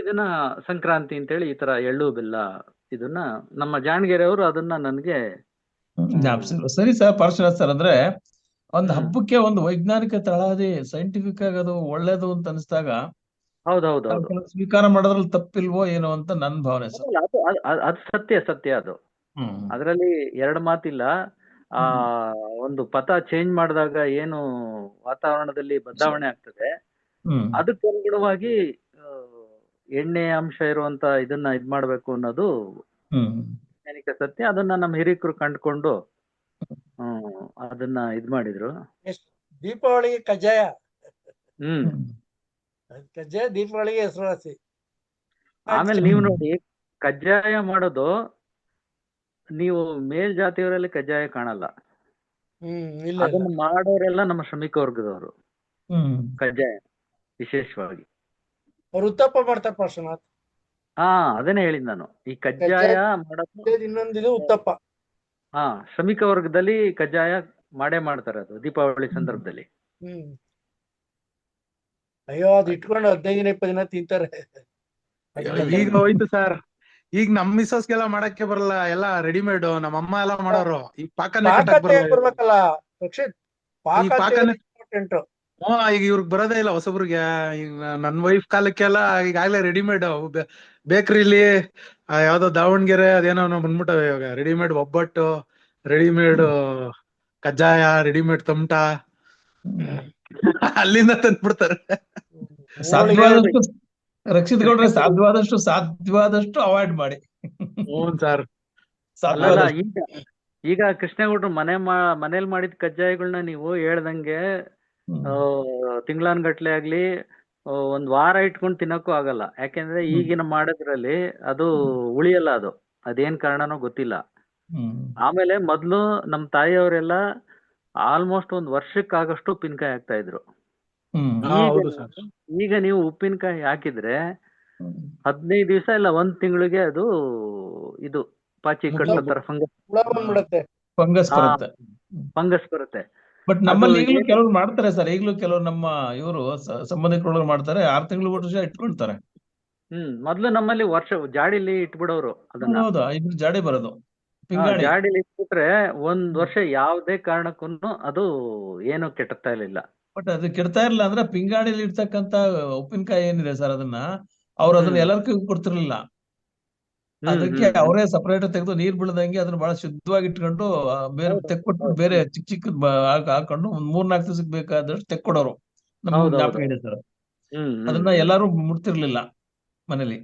ಇದನ್ನ ಸಂಕ್ರಾಂತಿ ಅಂತೇಳಿ ಈ ತರ ಎಳ್ಳು ಬೆಲ್ಲ ಇದನ್ನ ನಮ್ಮ ಜಾಣಗೆರೆ ಅವರು ಅದನ್ನ ನನ್ಗೆ ಸರಿ ಸರ್. ಪಾರ್ಶ್ವನಾಥ್ ಸರ್, ಅಂದ್ರೆ ಒಂದು ಹಬ್ಬಕ್ಕೆ ಒಂದು ವೈಜ್ಞಾನಿಕ ತಳಹದಿ ಸೈಂಟಿಫಿಕ್ ಆಗಿ ಅದು ಒಳ್ಳೇದು ಅಂತ ಅನಿಸ್ದಾಗ ಹೌದೌದು ಸ್ವೀಕಾರ ಮಾಡೋದ್ರಲ್ಲಿ ತಪ್ಪಿಲ್ವೋ ಏನೋ ಅಂತ ನನ್ನ ಭಾವನೆ ಸರ್. ಅದು ಸತ್ಯ ಅದು. ಅದರಲ್ಲಿ ಎರಡು ಮಾತಿಲ್ಲ. ಒಂದು ಪಥ ಚೇಂಜ್ ಮಾಡಿದಾಗ ಏನು ವಾತಾವರಣದಲ್ಲಿ ಬದಲಾವಣೆ ಆಗ್ತದೆ, ಅದಕ್ಕೆ ಅನುಗುಣವಾಗಿ ಎಣ್ಣೆ ಅಂಶ ಇರುವಂತ ಇದನ್ನ ಇದ್ ಮಾಡ್ಬೇಕು ಅನ್ನೋದು ವೈಜ್ಞಾನಿಕ ಸತ್ಯ. ಅದನ್ನ ನಮ್ಮ ಹಿರಿಕರು ಕಂಡುಕೊಂಡು ಅದನ್ನ ಇದ್ ಮಾಡಿದ್ರು. ದೀಪಾವಳಿಗೆ ಕಜ್ಜಾಯ, ಕಜ್ಜಾಯ ದೀಪಾವಳಿಗೆ ಹೆಸರುವಾಸಿ. ಆಮೇಲೆ ನೀವು ನೋಡಿ, ಕಜ್ಜಾಯ ಮಾಡೋದು ನೀವು ಮೇಲ್ಜಾತಿಯವರಲ್ಲಿ ಕಜ್ಜಾಯ ಕಾಣಲ್ಲ. ಅದನ್ನ ಮಾಡೋರೆಲ್ಲ ನಮ್ಮ ಶ್ರಮಿಕ ವರ್ಗದವರು ಕಜ್ಜಾಯ ವಿಶೇಷವಾಗಿ. ಅವ್ರು ಉತ್ತಪ್ಪ ಮಾಡ್ತಾರೆ ಪಾರ್ಶ್ವನಾಥ್. ಅದನ್ನೇ ಹೇಳಿದ್ ನಾನು. ಈ ಕಜ್ಜಾಯ ಮಾಡೋದು ಇನ್ನೊಂದಿದು ಉತ್ತಪ್ಪ. ಶ್ರಮಿಕ ವರ್ಗದಲ್ಲಿ ಕಜ್ಜಾಯ ಮಾಡೇ ಮಾಡ್ತಾರೆ, ಅದು ದೀಪಾವಳಿ ಸಂದರ್ಭದಲ್ಲಿ. ಅಯ್ಯೋ, ಅದು ಇಟ್ಕೊಂಡು 15-20 ದಿನ ತಿಂತಾರೆ. ಈಗ ಹೋಯ್ತು ಸರ್. ಈಗ ನಮ್ ಮಿಸ್ಸಸ್ಗೆಲ್ಲ ಮಾಡಕ್ಕೆ ಬರಲ್ಲ, ಎಲ್ಲ ರೆಡಿಮೇಡ್. ನಮ್ಮ ಅಮ್ಮ ಎಲ್ಲ ಮಾಡೋರು. ಈಗ ಪಾಕನೆ ಬರ್ಬೇಕಲ್ಲ ರಕ್ಷಿತ್, ಈಗ ಇವ್ರಿಗೆ ಬರೋದೇ ಇಲ್ಲ ಹೊಸಬ್ರಿಗೆ. ಈಗ ನನ್ ವೈಫ್ ಕಾಲಕ್ಕೆಲ್ಲ ಈಗಾಗ್ಲೇ ರೆಡಿಮೇಡ್ ಬೇಕರಿಲಿ ಯಾವ್ದೋ ದಾವಣಗೆರೆ ಅದೇನೋ ಬಂದ್ಬಿಟ್ಟವೆ ಇವಾಗ. ರೆಡಿಮೇಡ್ ಒಬ್ಬಟ್ಟು, ರೆಡಿಮೇಡ್ ಕಜ್ಜಾಯ, ರೆಡಿಮೇಡ್ ತಮಟ ಅಲ್ಲಿಂದ ತಂದ್ಬಿಡ್ತಾರೆ. ರಕ್ಷಿತ್ ಗೌಡ್ರೆ, ಸಾಧ್ಯವಾದಷ್ಟು ಅವಾಯ್ಡ್ ಮಾಡಿ. ಸರ್. ಈಗ ಕೃಷ್ಣೇಗೌಡ್ರು ಮನೇಲಿ ಮಾಡಿದ ಕಜ್ಜಾಯಗಳನ್ನ ನೀವು ಹೇಳ್ದಂಗೆ ತಿಂಗಳಾನ್ಗಟ್ಲೆ ಆಗ್ಲಿ ಒಂದ್ ವಾರ ಇಟ್ಕೊಂಡು ತಿನ್ನಕ್ಕೂ ಆಗಲ್ಲ. ಯಾಕೆಂದ್ರೆ ಈಗಿನ ಮಾಡೋದ್ರಲ್ಲಿ ಅದು ಉಳಿಯಲ್ಲ. ಅದೇನ್ ಕಾರಣನೋ ಗೊತ್ತಿಲ್ಲ. ಆಮೇಲೆ ಮೊದ್ಲು ನಮ್ ತಾಯಿಯವರೆಲ್ಲ ಆಲ್ಮೋಸ್ಟ್ ಒಂದ್ ವರ್ಷಕ್ಕಾಗಷ್ಟು ಉಪ್ಪಿನಕಾಯಿ ಹಾಕ್ತಾ ಇದ್ರು. ಈಗ ನೀವು ಉಪ್ಪಿನಕಾಯಿ ಹಾಕಿದ್ರೆ 15 ದಿವಸ ಇಲ್ಲ 1 ತಿಂಗಳಿಗೆ ಅದು ಇದು ಪಾಚಿ ಕಟ್ಟೋ ಫಂಗಸ್ ಬರುತ್ತೆ. ಬಟ್ ನಮ್ಮಲ್ಲಿ ಈಗಲೂ ಕೆಲವ್ರು ಮಾಡ್ತಾರೆ ಸರ್. ಈಗಲೂ ಕೆಲವ್ರು ನಮ್ಮ ಇವರು ಸಂಬಂಧಿಕರೊಳಗೆ ಮಾಡ್ತಾರೆ. 6 ತಿಂಗಳು ವರ್ಷ ಇಟ್ಕೊಳ್ತಾರೆ. ಮೊದ್ಲು ನಮ್ಮಲ್ಲಿ ವರ್ಷ ಜಾಡಿಲಿ ಇಟ್ಬಿಡೋರು ಅದನ್ನ. ಹೌದಾ? ಇದ್ರ ಜಾಡಿ ಬರೋದು ಜಾಡಿಲಿ ಇಟ್ಬಿಟ್ರೆ 1 ವರ್ಷ ಯಾವ್ದೇ ಕಾರಣಕ್ಕೂ ಅದು ಏನು ಕೆಟ್ಟತಾ ಇರ್ಲಿಲ್ಲ. ಬಟ್ ಅದು ಕೆಡ್ತಾ ಇರಲಿಲ್ಲ ಅಂದ್ರೆ ಪಿಂಗಾಣಿಲಿ ಇರ್ತಕ್ಕಂತ ಉಪ್ಪಿನಕಾಯಿ ಏನಿದೆ ಸರ್, ಅದನ್ನ ಅವ್ರು ಅದನ್ನ ಎಲ್ಲರಿಗೂ ಕೊಡ್ತಿರ್ಲಿಲ್ಲ. ಅದಕ್ಕೆ ಅವರೇ ಸಪರೇಟ್ ತೆಗೆದು ನೀರ್ ಬೀಳದಂಗೆ ಅದನ್ನ ಬಹಳ ಶುದ್ಧವಾಗಿ ಇಟ್ಕೊಂಡು ಬೇರೆ ತೆಕ್ಕೊಟ್ಟು ಬೇರೆ ಚಿಕ್ಕ ಚಿಕ್ಕ ಹಾಕೊಂಡು 3-4 ದಿವಸಕ್ಕೆ ಬೇಕಾದಷ್ಟು ತೆಕ್ಕೊಡೋರು. ನಮ್ಗೆ ಜ್ಞಾಪಕ ಇದೆ ಸರ್. ಅದನ್ನ ಎಲ್ಲಾರು ಮುಟ್ತಿರ್ಲಿಲ್ಲ ಮನೇಲಿ.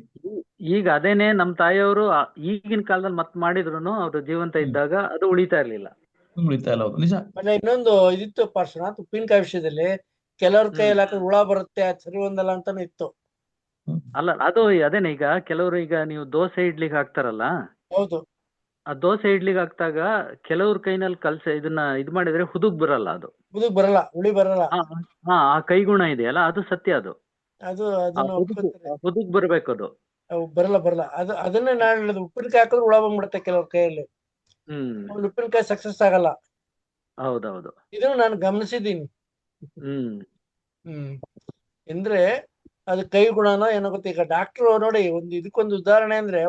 ಈಗ ಅದೇನೆ ನಮ್ ತಾಯಿಯವರು ಈಗಿನ ಕಾಲದಲ್ಲಿ ಮತ್ ಮಾಡಿದ್ರು ಅವ್ರು ಜೀವಂತ ಇದ್ದಾಗ ಅದು ಉಳಿತಾ ಇರ್ಲಿಲ್ಲ. ನಿಜ. ಇನ್ನೊಂದು ಇದಿತ್ತು ಪಾರ್ಶ್ವನಾಥ್, ಉಪ್ಪಿನಕಾಯಿ ವಿಷಯದಲ್ಲಿ ಕೆಲವ್ರ ಕೈಯಲ್ಲಿ ಹಾಕಿದ್ರೆ ಹುಳ ಬರುತ್ತೆ, ಸರಿ ಒಂದಲ್ಲ ಅಂತಾನೆ ಇತ್ತು. ಅಲ್ಲ, ಅದು ಅದೇನೆ. ಈಗ ಕೆಲವರು ಈಗ ನೀವು ದೋಸೆ ಇಡ್ಲಿಗೆ ಹಾಕ್ತಾರಲ್ಲ, ಹೌದು, ಆ ದೋಸೆ ಇಡ್ಲಿಗೆ ಹಾಕ್ತಾಗ ಕೆಲವ್ರ ಕೈನಲ್ಲಿ ಇದನ್ನ ಇದ್ ಮಾಡಿದ್ರೆ ಹುದುಗ್ ಬರಲ್ಲ. ಅದು ಹುದುಗ್ ಬರಲ್ಲ, ಹುಳಿ ಬರಲ್ಲ. ಆ ಕೈಗುಣ ಇದೆಯಲ್ಲ, ಅದು ಸತ್ಯ. ಅದು ಹುದುಗ್ ಬರ್ಬೇಕು. ಅದು ಬರಲ್ಲ. ಅದನ್ನೇ ನಾನು ಹೇಳಿದ್ದು, ಉಪ್ಪಿನಕಾಯಿ ಹಾಕಿದ್ರೆ ಹುಳ ಬಂದ್ಬಿಡುತ್ತೆ ಕೆಲವ್ರ ಕೈಯಲ್ಲಿ. ಉಪ್ಪಿನಕಾಯಿ ಸಕ್ಸಸ್ ಆಗಲ್ಲ. ಹೌದೌದು, ಇದನ್ನು ನಾನು ಗಮನಿಸಿದ್ದೀನಿ. ಅಂದ್ರೆ ಅದು ಕೈ ಗುಣನೋ ಏನೋ ಗೊತ್ತ. ಈಗ ಡಾಕ್ಟರ್ ನೋಡಿ, ಇದಕ್ಕೊಂದು ಉದಾಹರಣೆ ಅಂದ್ರೆ,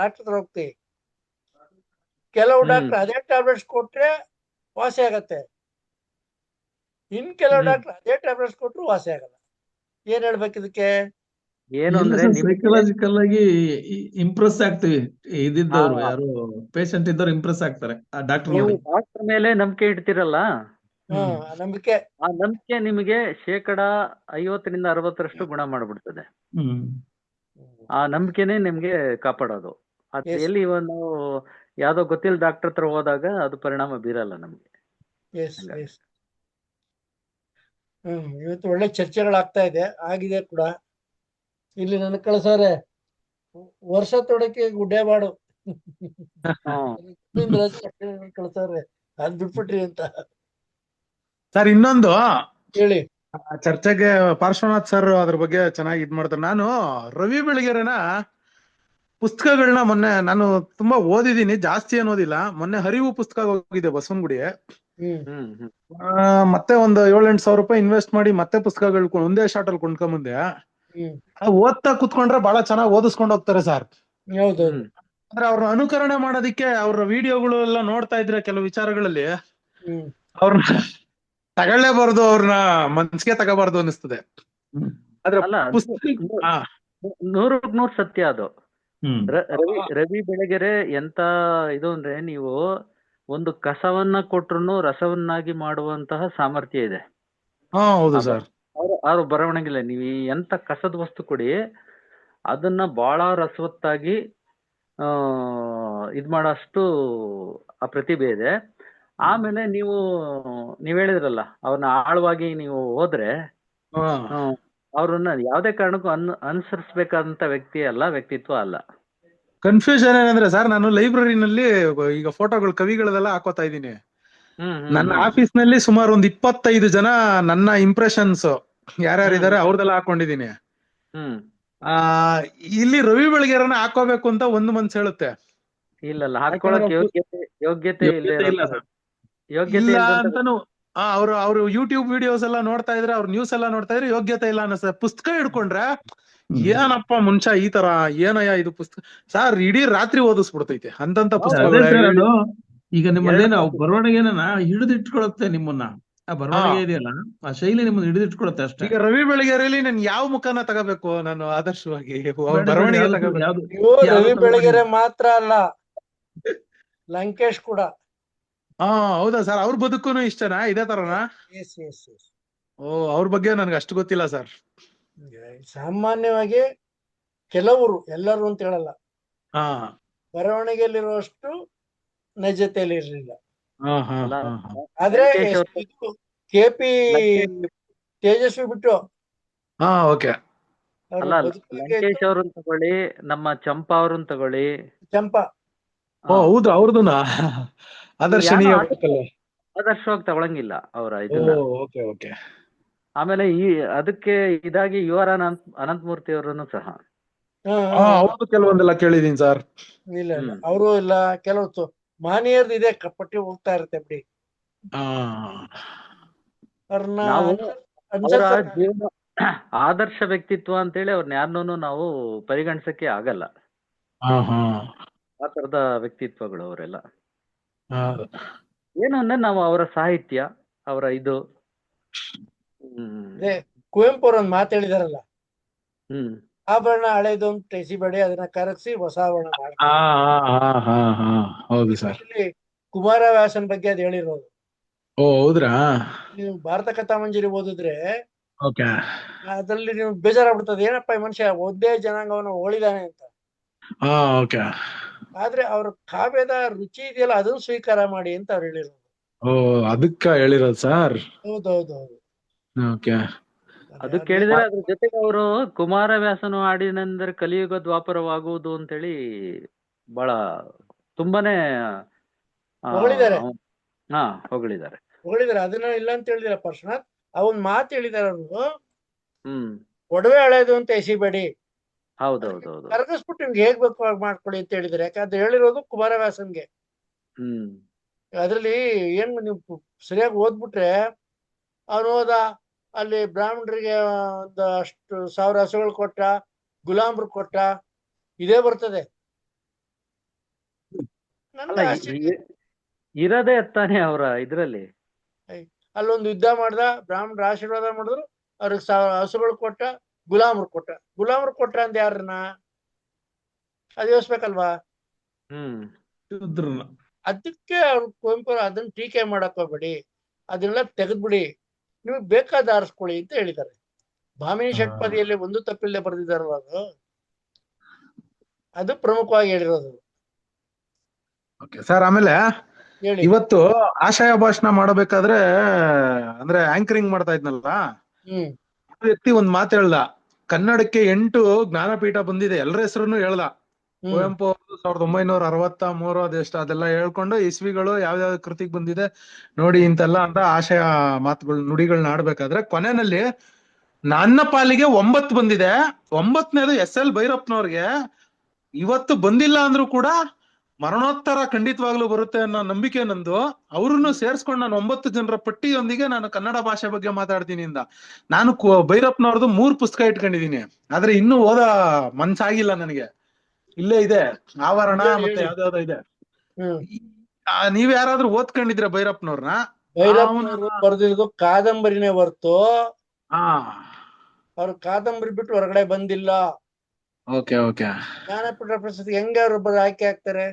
ಡಾಕ್ಟರ್ ಹೋಗ್ತಿ, ಕೆಲವು ಡಾಕ್ಟರ್ ಅದೇ ಟ್ಯಾಬ್ಲೆಟ್ಸ್ ಕೊಟ್ರೆ ವಾಸಿ ಆಗತ್ತೆ, ಕೆಲವು ಡಾಕ್ಟರ್ ಅದೇ ಟ್ಯಾಬ್ಲೆಟ್ಸ್ ಕೊಟ್ರು ವಾಸಿ ಆಗಲ್ಲ. ಏನ್ ಹೇಳ್ಬೇಕು ಇದಕ್ಕೆ? ಏನು ಇಲ್ಲ ಅಂದ್ರೆ ಸರ್, ನಿಮ್ಗೆ ಸೈಕಲಾಜಿಕಲ್ ಆಗಿ ಇಂಪ್ರೆಸ್ ಆಗ್ತೀವಿ. ಇದ್ದಿದ್ದವ್ರು ಆ, ಯಾರು ಪೇಷಂಟ್ ಇದ್ದವ್ರು ಇಂಪ್ರೆಸ್ ಆಗ್ತಾರೆ ಆ ಡಾಕ್ಟರ್ ನೀವು ನೋಡಿ. ಡಾಕ್ಟರ್ ಮೇಲೆ ನಂಬಿಕೆ ಇಡ್ತಿರಲ್ಲ, ಹ್ಮ್. ನಂಬಿಕೆ. ಆ ನಂಬಿಕೆ ನಿಮಗೆ 50% ಗುಣ ಮಾಡ್ಬಿಡ್ತದೆ. ಹ್ಮ್. ಆ ನಂಬಿಕೆನೇ ನಿಮ್ಗೆ ಕಾಪಾಡೋದು. ಅದು Yes. ಎಲ್ಲಿ ನಾವು ಯಾವ್ದೋ ಗೊತ್ತಿಲ್ಲ ಡಾಕ್ಟರ್ ಹತ್ರ ಹೋದಾಗ ಅದು ಪರಿಣಾಮ ಬೀರಲ್ಲ ನಮ್ಗೆ. ಎಸ್ ಹಂಗಾಗಿ ಎಸ್. ಇವತ್ತು ಒಳ್ಳೆ ಚರ್ಚೆಗಳಾಗ್ತಾ ಇದೆ, ಆಗಿದೆ ಕೂಡ. ಇಲ್ಲಿ ನನ್ನ ಕಳ್ಸವ್ರೆ ವರ್ಷ ತೊಡಕೆ ಗುಡ್ಡೆಬಾಡು ಹ್ಮ್. ಕಳ್ಸವ್ರೆ ಅದ್ ಬಿಟ್ಬಿಟ್ರಿ ಅಂತ ಸರ್ ಇನ್ನೊಂದು ಹೇಳಿ. ಚರ್ಚೆಗೆ ಪಾರ್ಶ್ವನಾಥ್ ಸರ್ ಅದ್ರ ಬಗ್ಗೆ ಚೆನ್ನಾಗಿ ಇದ್ ಮಾಡ್ತಾರೆ. ನಾನು ರವಿ ಬೆಳಗೆರೆನ ಪುಸ್ತಕಗಳನ್ನ ಮೊನ್ನೆ ನಾನು ತುಂಬಾ ಓದಿದೀನಿ, ಜಾಸ್ತಿ ಏನ್ ಓದಿಲ್ಲ. ಮೊನ್ನೆ ಹರಿವು ಪುಸ್ತಕ ಹೋಗಿದೆ ಬಸವನಗುಡಿ. ಹ್ಮ್ ಮತ್ತೆ ಒಂದು 7-8 ಸಾವಿರ ರೂಪಾಯಿ ಇನ್ವೆಸ್ಟ್ ಮಾಡಿ ಮತ್ತೆ ಪುಸ್ತಕಗಳು ಒಂದೇ ಶಾರ್ಟ್ ಅಲ್ಲಿ ಕೊಂಡ್ಕೊಂಬಂದೆ. ಓದ್ತಾ ಕುತ್ಕೊಂಡ್ರೆ ಬಹಳ ಚೆನ್ನಾಗಿ ಓದಿಸ್ಕೊಂಡು ಹೋಗ್ತಾರೆ ಸರ್. ಹೌದೌದು. ಅಂದ್ರೆ ಅವ್ರನ್ನ ಅನುಕರಣೆ ಮಾಡೋದಿಕ್ಕೆ ಅವ್ರ ವಿಡಿಯೋಗಳು ಎಲ್ಲ ನೋಡ್ತಾ ಇದ್ರೆ ಕೆಲವು ವಿಚಾರಗಳಲ್ಲಿ ಅವ್ರನ್ನ ತಗೊಳ್ಳೇಬಾರ್ದು, ಅವ್ರನ್ನ ಮನ್ಸಿಗೆ ತಗೋಬಾರ್ದು ಅನಿಸ್ತದೆ. ಆದ್ರೆ ಅಲ್ಲ, ಪುಸ್ತಕ 100% ಸತ್ಯ ಅದು. ರವಿ ಬೆಳಗೆರೆ ಎಂತ ಇದು ಅಂದ್ರೆ, ನೀವು ಒಂದು ಕಸವನ್ನ ಕೊಟ್ರು ರಸವನ್ನಾಗಿ ಮಾಡುವಂತಹ ಸಾಮರ್ಥ್ಯ ಇದೆ. ಹೌದು ಸರ್. ಅವ್ರು ಬರವಣಿಗೆಲ್ಲ ನೀವು ಎಂತ ಕಸದ ವಸ್ತು ಕೊಡಿ, ಅದನ್ನ ಬಹಳ ರಸವತ್ತಾಗಿ ಇದ್ ಮಾಡೋಷ್ಟು ಆ ಪ್ರತಿಭೆ ಇದೆ. ಆಮೇಲೆ ನೀವ್ ಹೇಳಿದ್ರಲ್ಲ, ಅವ್ರನ್ನ ಆಳವಾಗಿ ನೀವು ಹೋದ್ರೆ ಅವ್ರನ್ನ ಯಾವ್ದೇ ಕಾರಣಕ್ಕೂ ಅನುಸರಿಸಬೇಕಾದಂತ ವ್ಯಕ್ತಿತ್ವ ಅಲ್ಲ. ಕನ್ಫ್ಯೂಷನ್ ಏನಂದ್ರೆ ಸರ್, ನಾನು ಲೈಬ್ರರಿನಲ್ಲಿ ಈಗ ಫೋಟೋಗಳು ಕವಿಗಳದೆಲ್ಲ ಹಾಕೋತಾ ಇದ್ದೀನಿ. ನನ್ನ ಆಫೀಸ್ ನಲ್ಲಿ ಸುಮಾರು ಒಂದು 25 ಜನ ನನ್ನ ಇಂಪ್ರೆಷನ್ಸ್ ಯಾರ್ಯಾರಿದ್ದಾರೆ ಅವ್ರದೆಲ್ಲ ಹಾಕೊಂಡಿದೀನಿ. ಇಲ್ಲಿ ರವಿ ಬೆಳಗೆರೆನ ಹಾಕೋಬೇಕು ಅಂತ ಒಂದು ಮನ್ಸು ಹೇಳುತ್ತೆ. ಇಲ್ಲ ಹಾಕೊಳ್ಳಕ್ ಯೋಗ್ಯತೆ ಇಲ್ಲ ಸರ್. ಯೋಗ್ಯತೆ ಅಂತಾನು ಅವ್ರು ಯೂಟ್ಯೂಬ್ ವಿಡಿಯೋಸ್ ಎಲ್ಲ ನೋಡ್ತಾ ಇದ್ರೆ, ಅವ್ರ ನ್ಯೂಸ್ ಎಲ್ಲ ನೋಡ್ತಾ ಇದ್ರೆ ಯೋಗ್ಯತೆ ಇಲ್ಲ ಅನ್ಸುತ್ತೆ. ಪುಸ್ತಕ ಹಿಡ್ಕೊಂಡ್ರೆ ಏನಪ್ಪ ಮನುಷ್ಯ ಈ ತರ ಏನಯ್ಯ ಇದು ಪುಸ್ತಕ ಸರ್, ಇಡೀ ರಾತ್ರಿ ಓದಿಸ್ಬಿಡ್ತೈತೆ ಅಂತಂತ ಪುಸ್ತಕಗಳು. ಈಗ ನಿಮ್ಮಲ್ಲೇನ ಬರವಣಿಗೆನ ಹಿಡಿದಿಟ್ಕೊಳತ್ತೆ ನಿಮ್ಮನ್ನ, ಆ ಬರವಣಿಗೆ ಇದೆಯಲ್ಲ ಆ ಶೈಲಿ ನಿಮ್ಮನ್ನ ಹಿಡಿದಿಟ್ಕೊಳತ್ತೆ ಅಷ್ಟೇ. ಈಗ ರವಿ ಬೆಳಗೆರೆಯಲ್ಲಿ ನಾನು ಯಾವ ಮುಖನ ತಗೋಬೇಕು ನಾನು ಆದರ್ಶವಾಗಿ ಬರವಣಿಗೆ ತಗೋಬೇಕು? ರವಿ ಬೆಳಗೆರೆ ಮಾತ್ರ ಅಲ್ಲ, ಲಂಕೇಶ್ ಕೂಡ. ಹೌದಾ ಸರ್? ಅವ್ರ ಬದುಕುನು ಇಷ್ಟನಾ ಇದೇ ತರನಾ? ಅವ್ರ ಬಗ್ಗೆ ನನ್ಗೆ ಅಷ್ಟು ಗೊತ್ತಿಲ್ಲ ಸರ್. ಸಾಮಾನ್ಯವಾಗಿ ಕೆಲವರು, ಎಲ್ಲರೂ ಅಂತ ಹೇಳಲ್ಲ, ಬರವಣಿಗೆಯಲ್ಲಿರುವಷ್ಟು ನೈಜತೆಯಲ್ಲಿ ಇರಲಿಲ್ಲ. ಆದ್ರೆ KP ತೇಜಸ್ವಿ ಬಿಟ್ಟು ಲಂಕೇಶ್ ಅವ್ರನ್ನ ತಗೊಳ್ಳಿ, ನಮ್ಮ ಚಂಪಾ ಅವ್ರನ್ನ ತಗೊಳ್ಳಿ. ಚಂಪಾ ಹೌದು, ಅವ್ರದನ್ನ ಆದರ್ಶವಾಗಿ ತಗೊಳಂಗಿಲ್ಲ ಅವರ ಇದನ್ನ. ಆಮೇಲೆ ಅದಕ್ಕೆ ಇದಾಗಿ UR ಅನಂತಮೂರ್ತಿ ಅವರನ್ನು ಸಹ ಕೆಲವೊಂದೆಲ್ಲ ಕೇಳಿದೀನಿ ಸರ್. ಇಲ್ಲ ಅವರು ಇಲ್ಲ, ಕೆಲವು ಮಾನಿಯರ್ದು ಇದೆ ಪಟ್ಟಿ ಹೋಗ್ತಾ ಇರುತ್ತೆ ಬಿಡಿ. ಅವರ ಜೀವನ ಆದರ್ಶ ವ್ಯಕ್ತಿತ್ವ ಅಂತೇಳಿ ಅವ್ರನ್ನ ಯಾರನ್ನೂ ನಾವು ಪರಿಗಣಿಸಕ್ಕೆ ಆಗಲ್ಲ. ಆ ತರದ ವ್ಯಕ್ತಿತ್ವಗಳು ಅವರೆಲ್ಲ. ಏನು ಅಂದ್ರೆ ನಾವು ಅವರ ಸಾಹಿತ್ಯ, ಅವರ ಇದು ಕುವೆಂಪು ಅವ್ರ ಒಂದು ಮಾತು ಹೇಳಿದಾರಲ್ಲ, ಆಭರಣ ಹಳೇದು ಅಂತ ಎಸಿಬೇಡಿ, ಅದನ್ನ ಕರಗಿಸಿ ಹೊಸ ಆಭರಣ ಮಾಡಿ. ಹೌದು ಸರ್. ಕುಮಾರವ್ಯಾಸನ್ ಬಗ್ಗೆ ಅದು ಹೇಳಿರೋದು. ಹೌದ್ರಾ? ನೀವು ಭಾರತ ಕಥಾಮಂಜರಿ ಓದಿದ್ರೆ ಅದ್ರಲ್ಲಿ ನೀವು ಬೇಜಾರಾಗ್ಬಿಡ್ತದೆ, ಏನಪ್ಪ ಈ ಮನುಷ್ಯ ಒಂದೇ ಜನಾಂಗವನ್ನು ಹೋಳಿದಾನೆ ಅಂತ. ಆದ್ರೆ ಅವ್ರ ಕಾವ್ಯದ ರುಚಿ ಇದೆಯಲ್ಲ, ಅದನ್ನು ಸ್ವೀಕಾರ ಮಾಡಿ ಅಂತ ಅವ್ರು ಹೇಳಿರೋದು. ಅದಕ್ಕ ಹೇಳಿರೋದು ಸರ್. ಹೌದೌದೌದು. ಅದು ಕೇಳಿದ್ರೆ ಅದ್ರ ಜೊತೆಗೆ ಅವರು ಕುಮಾರವ್ಯಾಸನು ಹಾಡಿನೆಂದರೆ ಕಲಿಯುಗ ದ್ವಾಪರವಾಗುವುದು ಅಂತೇಳಿ ಬಹಳ ತುಂಬಾನೇ ಹೊಗಳಿದ್ದಾರೆ. ಹೊಗಳಿದ್ದಾರೆ. ಅದನ್ನ ಇಲ್ಲ ಅಂತ ಹೇಳಿದಿರ ಪಾರ್ಶ್ವನಾಥ್. ಅವನ್ ಮಾತು ಹೇಳಿದಾರೆ ಅವರು, ಒಡವೆ ಹಳೇದು ಅಂತ ಎಸಿಬೇಡಿ, ಹೌದೌದೌದು, ಕರಗಿಸ್ಬಿಟ್ಟು ನಿಮ್ಗೆ ಹೇಗ್ ಬೇಕು ಮಾಡ್ಕೊಳ್ಳಿ ಅಂತ ಹೇಳಿದಾರೆ. ಯಾಕಂದ್ರೆ ಹೇಳಿರೋದು ಕುಮಾರವ್ಯಾಸನ್ಗೆ. ಅದ್ರಲ್ಲಿ ಏನ್ ನೀವು ಸರಿಯಾಗಿ ಓದ್ಬಿಟ್ರೆ, ಅವನು ಹೋದ ಅಲ್ಲಿ ಬ್ರಾಹ್ಮಣರಿಗೆ ಒಂದು ಅಷ್ಟು 1000 ಹಸುಗಳು ಕೊಟ್ಟ, ಗುಲಾಮ್ರು ಕೊಟ್ಟ, ಇದೇ ಬರ್ತದೆ. ಇರದೇ ತಾನೆ ಅವರ ಇದ್ರಲ್ಲಿ. ಅಲ್ಲೊಂದು ಯುದ್ಧ ಮಾಡ್ದ, ಬ್ರಾಹ್ಮಣರ ಆಶೀರ್ವಾದ ಮಾಡಿದ್ರು, ಅವ್ರಿಗೆ 1000 ಹಸುಗಳು ಕೊಟ್ಟ, ಗುಲಾಮರು ಕೊಟ್ರ ಅಂದ ಯಾರನ್ನ ಅದು ಯೋಚಿಸ್ಬೇಕಲ್ವಾ? ಶೂದ್ರನ. ಅದಕ್ಕೆ ಅವ್ರು ಕುವೆಂಪು ಅದನ್ನ ಟೀಕೆ ಮಾಡಕ್ ಹೋಗ್ಬೇಡಿ, ಅದನ್ನೆಲ್ಲ ತೆಗೆದ್ಬಿಡಿ, ನಿಮಗೆ ಬೇಕಾದ ಆರಿಸ್ಕೊಳ್ಳಿ ಅಂತ ಹೇಳಿದ್ದಾರೆ. ಭಾಮಿನಿ ಷಟ್ಪದಿಯಲ್ಲಿ ಒಂದು ತಪ್ಪಿಲ್ಲದೆ ಬರೆದಿದ್ದಾರಲ್ಲ, ಅದು ಪ್ರಮುಖವಾಗಿ ಹೇಳಿರೋದು. ಸರ್ ಆಮೇಲೆ ಹೇಳಿ. ಇವತ್ತು ಆಶಯ ಭಾಷಣ ಮಾಡಬೇಕಾದ್ರೆ ಅಂದ್ರೆ ಆಂಕರಿಂಗ್ ಮಾಡ್ತಾ ಇದ್ನಲ್ಲ, ಆ ವ್ಯಕ್ತಿ ಒಂದ್ ಮಾತು ಹೇಳ್ದ, ಕನ್ನಡಕ್ಕೆ 8 ಜ್ಞಾನಪೀಠ ಬಂದಿದೆ, ಎಲ್ಲರ ಹೆಸರನ್ನು ಹೇಳ್ದ. ಕುವೆಂಪು 1963 ಅದೆಷ್ಟು ಅದೆಲ್ಲ ಹೇಳ್ಕೊಂಡು ಇಸ್ವಿಗಳು ಯಾವ್ಯಾವ ಕೃತಿಗೆ ಬಂದಿದೆ ನೋಡಿ ಇಂತೆಲ್ಲ ಅಂತ ಆಶಯ ಮಾತುಗಳು ನುಡಿಗಳನ್ನ ಆಡ್ಬೇಕಾದ್ರೆ ಕೊನೆಯಲ್ಲಿ ನನ್ನ ಪಾಲಿಗೆ 9 ಬಂದಿದೆ. 9ನೇದು SL ಭೈರಪ್ಪನವ್ರಿಗೆ ಇವತ್ತು ಬಂದಿಲ್ಲ ಅಂದ್ರೂ ಕೂಡ ಮರಣೋತ್ತರ ಖಂಡಿತವಾಗ್ಲೂ ಬರುತ್ತೆ ಅನ್ನೋ ನಂಬಿಕೆ ನಂದು. ಅವ್ರನ್ನು ಸೇರ್ಸ್ಕೊಂಡು ನಾನು 9 ಜನರ ಪಟ್ಟಿಯೊಂದಿಗೆ ನಾನು ಕನ್ನಡ ಭಾಷೆ ಬಗ್ಗೆ ಮಾತಾಡ್ತೀನಿ ಇಂದ. ನಾನು ಭೈರಪ್ಪನವ್ರದ್ದು 3 ಪುಸ್ತಕ ಇಟ್ಕೊಂಡಿದೀನಿ, ಆದ್ರೆ ಇನ್ನೂ ಓದ ಮನ್ಸಾಗಿಲ್ಲ ನನಗೆ. ಇಲ್ಲೇ ಇದೆ ಆವರಣ ಮತ್ತೆ ಯಾವ್ದಾವ್ದೋ ಇದೆ. ನೀವ್ ಯಾರಾದ್ರೂ ಓದ್ಕೊಂಡಿದ್ರೆ ಭೈರಪ್ಪನವ್ರನ್ನ? ಭೈರಪ್ಪನವರು ಬರೆದಿರೋದು ಕಾದಂಬರಿನೇ ಹೊರ್ತು ಅವ್ರ ಕಾದಂಬರಿ ಬಿಟ್ಟು ಹೊರಗಡೆ ಬಂದಿಲ್ಲ. Okay okay. ಜ್ಞಾನಪೀಠ ಪ್ರಶಸ್ತಿ ಹೆಂಗ ಅವ್ರು ಆಯ್ಕೆ ಆಗ್ತಾರೆ?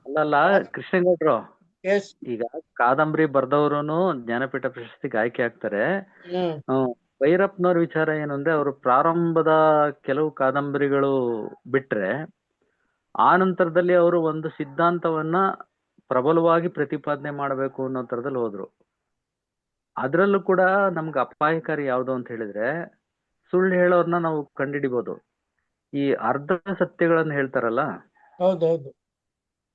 ಅಲ್ಲಲ್ಲ ಕೃಷ್ಣೇಗೌಡ್ರು, ಈಗ ಕಾದಂಬರಿ ಬರ್ದವ್ರುನು ಜ್ಞಾನಪೀಠ ಪ್ರಶಸ್ತಿಗೆ ಆಯ್ಕೆ ಆಗ್ತಾರೆ. ಭೈರಪ್ಪನವ್ರ ವಿಚಾರ ಏನು ಅಂದ್ರೆ, ಅವರು ಪ್ರಾರಂಭದ ಕೆಲವು ಕಾದಂಬರಿಗಳು ಬಿಟ್ರೆ ಆ ನಂತರದಲ್ಲಿ ಅವರು ಒಂದು ಸಿದ್ಧಾಂತವನ್ನ ಪ್ರಬಲವಾಗಿ ಪ್ರತಿಪಾದನೆ ಮಾಡಬೇಕು ಅನ್ನೋ ತರದಲ್ಲಿ ಹೋದ್ರು. ಅದ್ರಲ್ಲೂ ಕೂಡ ನಮ್ಗೆ ಅಪಾಯಕಾರಿ ಯಾವ್ದು ಅಂತ ಹೇಳಿದ್ರೆ, ಸುಳ್ಳು ಹೇಳೋರ್ನ ನಾವು ಕಂಡಿಡಿಬಹುದು. ಈ ಅರ್ಧ ಸತ್ಯಗಳನ್ನ ಹೇಳ್ತಾರಲ್ಲ, ಹೌದೌದು,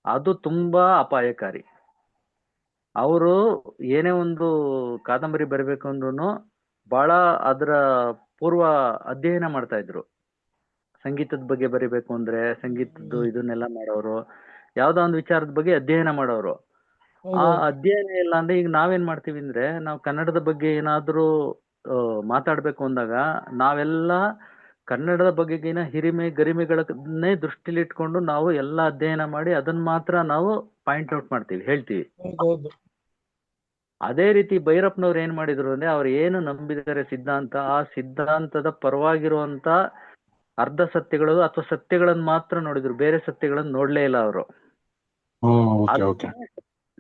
ಅದು ತುಂಬಾ ಅಪಾಯಕಾರಿ. ಅವರು ಏನೇ ಒಂದು ಕಾದಂಬರಿ ಬರಿಬೇಕು ಅಂದ್ರೂ ಬಹಳ ಅದರ ಪೂರ್ವ ಅಧ್ಯಯನ ಮಾಡ್ತಾ ಇದ್ರು. ಸಂಗೀತದ ಬಗ್ಗೆ ಬರಿಬೇಕು ಅಂದ್ರೆ ಸಂಗೀತದ್ದು ಇದನ್ನೆಲ್ಲ ಮಾಡೋರು, ಯಾವ್ದೋ ಒಂದು ವಿಚಾರದ ಬಗ್ಗೆ ಅಧ್ಯಯನ ಮಾಡೋರು. ಆ ಅಧ್ಯಯನ ಇಲ್ಲ ಅಂದ್ರೆ ಈಗ ನಾವೇನ್ ಮಾಡ್ತೀವಿ ಅಂದ್ರೆ, ನಾವು ಕನ್ನಡದ ಬಗ್ಗೆ ಏನಾದ್ರೂ ಮಾತಾಡ್ಬೇಕು ಅಂದಾಗ ನಾವೆಲ್ಲ ಕನ್ನಡದ ಬಗೆಗಿನ ಹಿರಿಮೆ ಗರಿಮೆಗಳನ್ನೇ ದೃಷ್ಟಿಲಿಟ್ಕೊಂಡು ನಾವು ಎಲ್ಲ ಅಧ್ಯಯನ ಮಾಡಿ ಅದನ್ನ ಮಾತ್ರ ನಾವು ಪಾಯಿಂಟ್ ಔಟ್ ಮಾಡ್ತೀವಿ, ಹೇಳ್ತೀವಿ. ಅದೇ ರೀತಿ ಭೈರಪ್ಪನವ್ರು ಏನ್ ಮಾಡಿದ್ರು ಅಂದ್ರೆ, ಅವ್ರು ಏನು ನಂಬಿದ್ದಾರೆ ಸಿದ್ಧಾಂತ, ಆ ಸಿದ್ಧಾಂತದ ಪರವಾಗಿರುವಂತ ಅರ್ಧ ಸತ್ಯಗಳು ಅಥವಾ ಸತ್ಯಗಳನ್ನ ಮಾತ್ರ ನೋಡಿದ್ರು, ಬೇರೆ ಸತ್ಯಗಳನ್ನ ನೋಡ್ಲೇ ಇಲ್ಲ ಅವರು.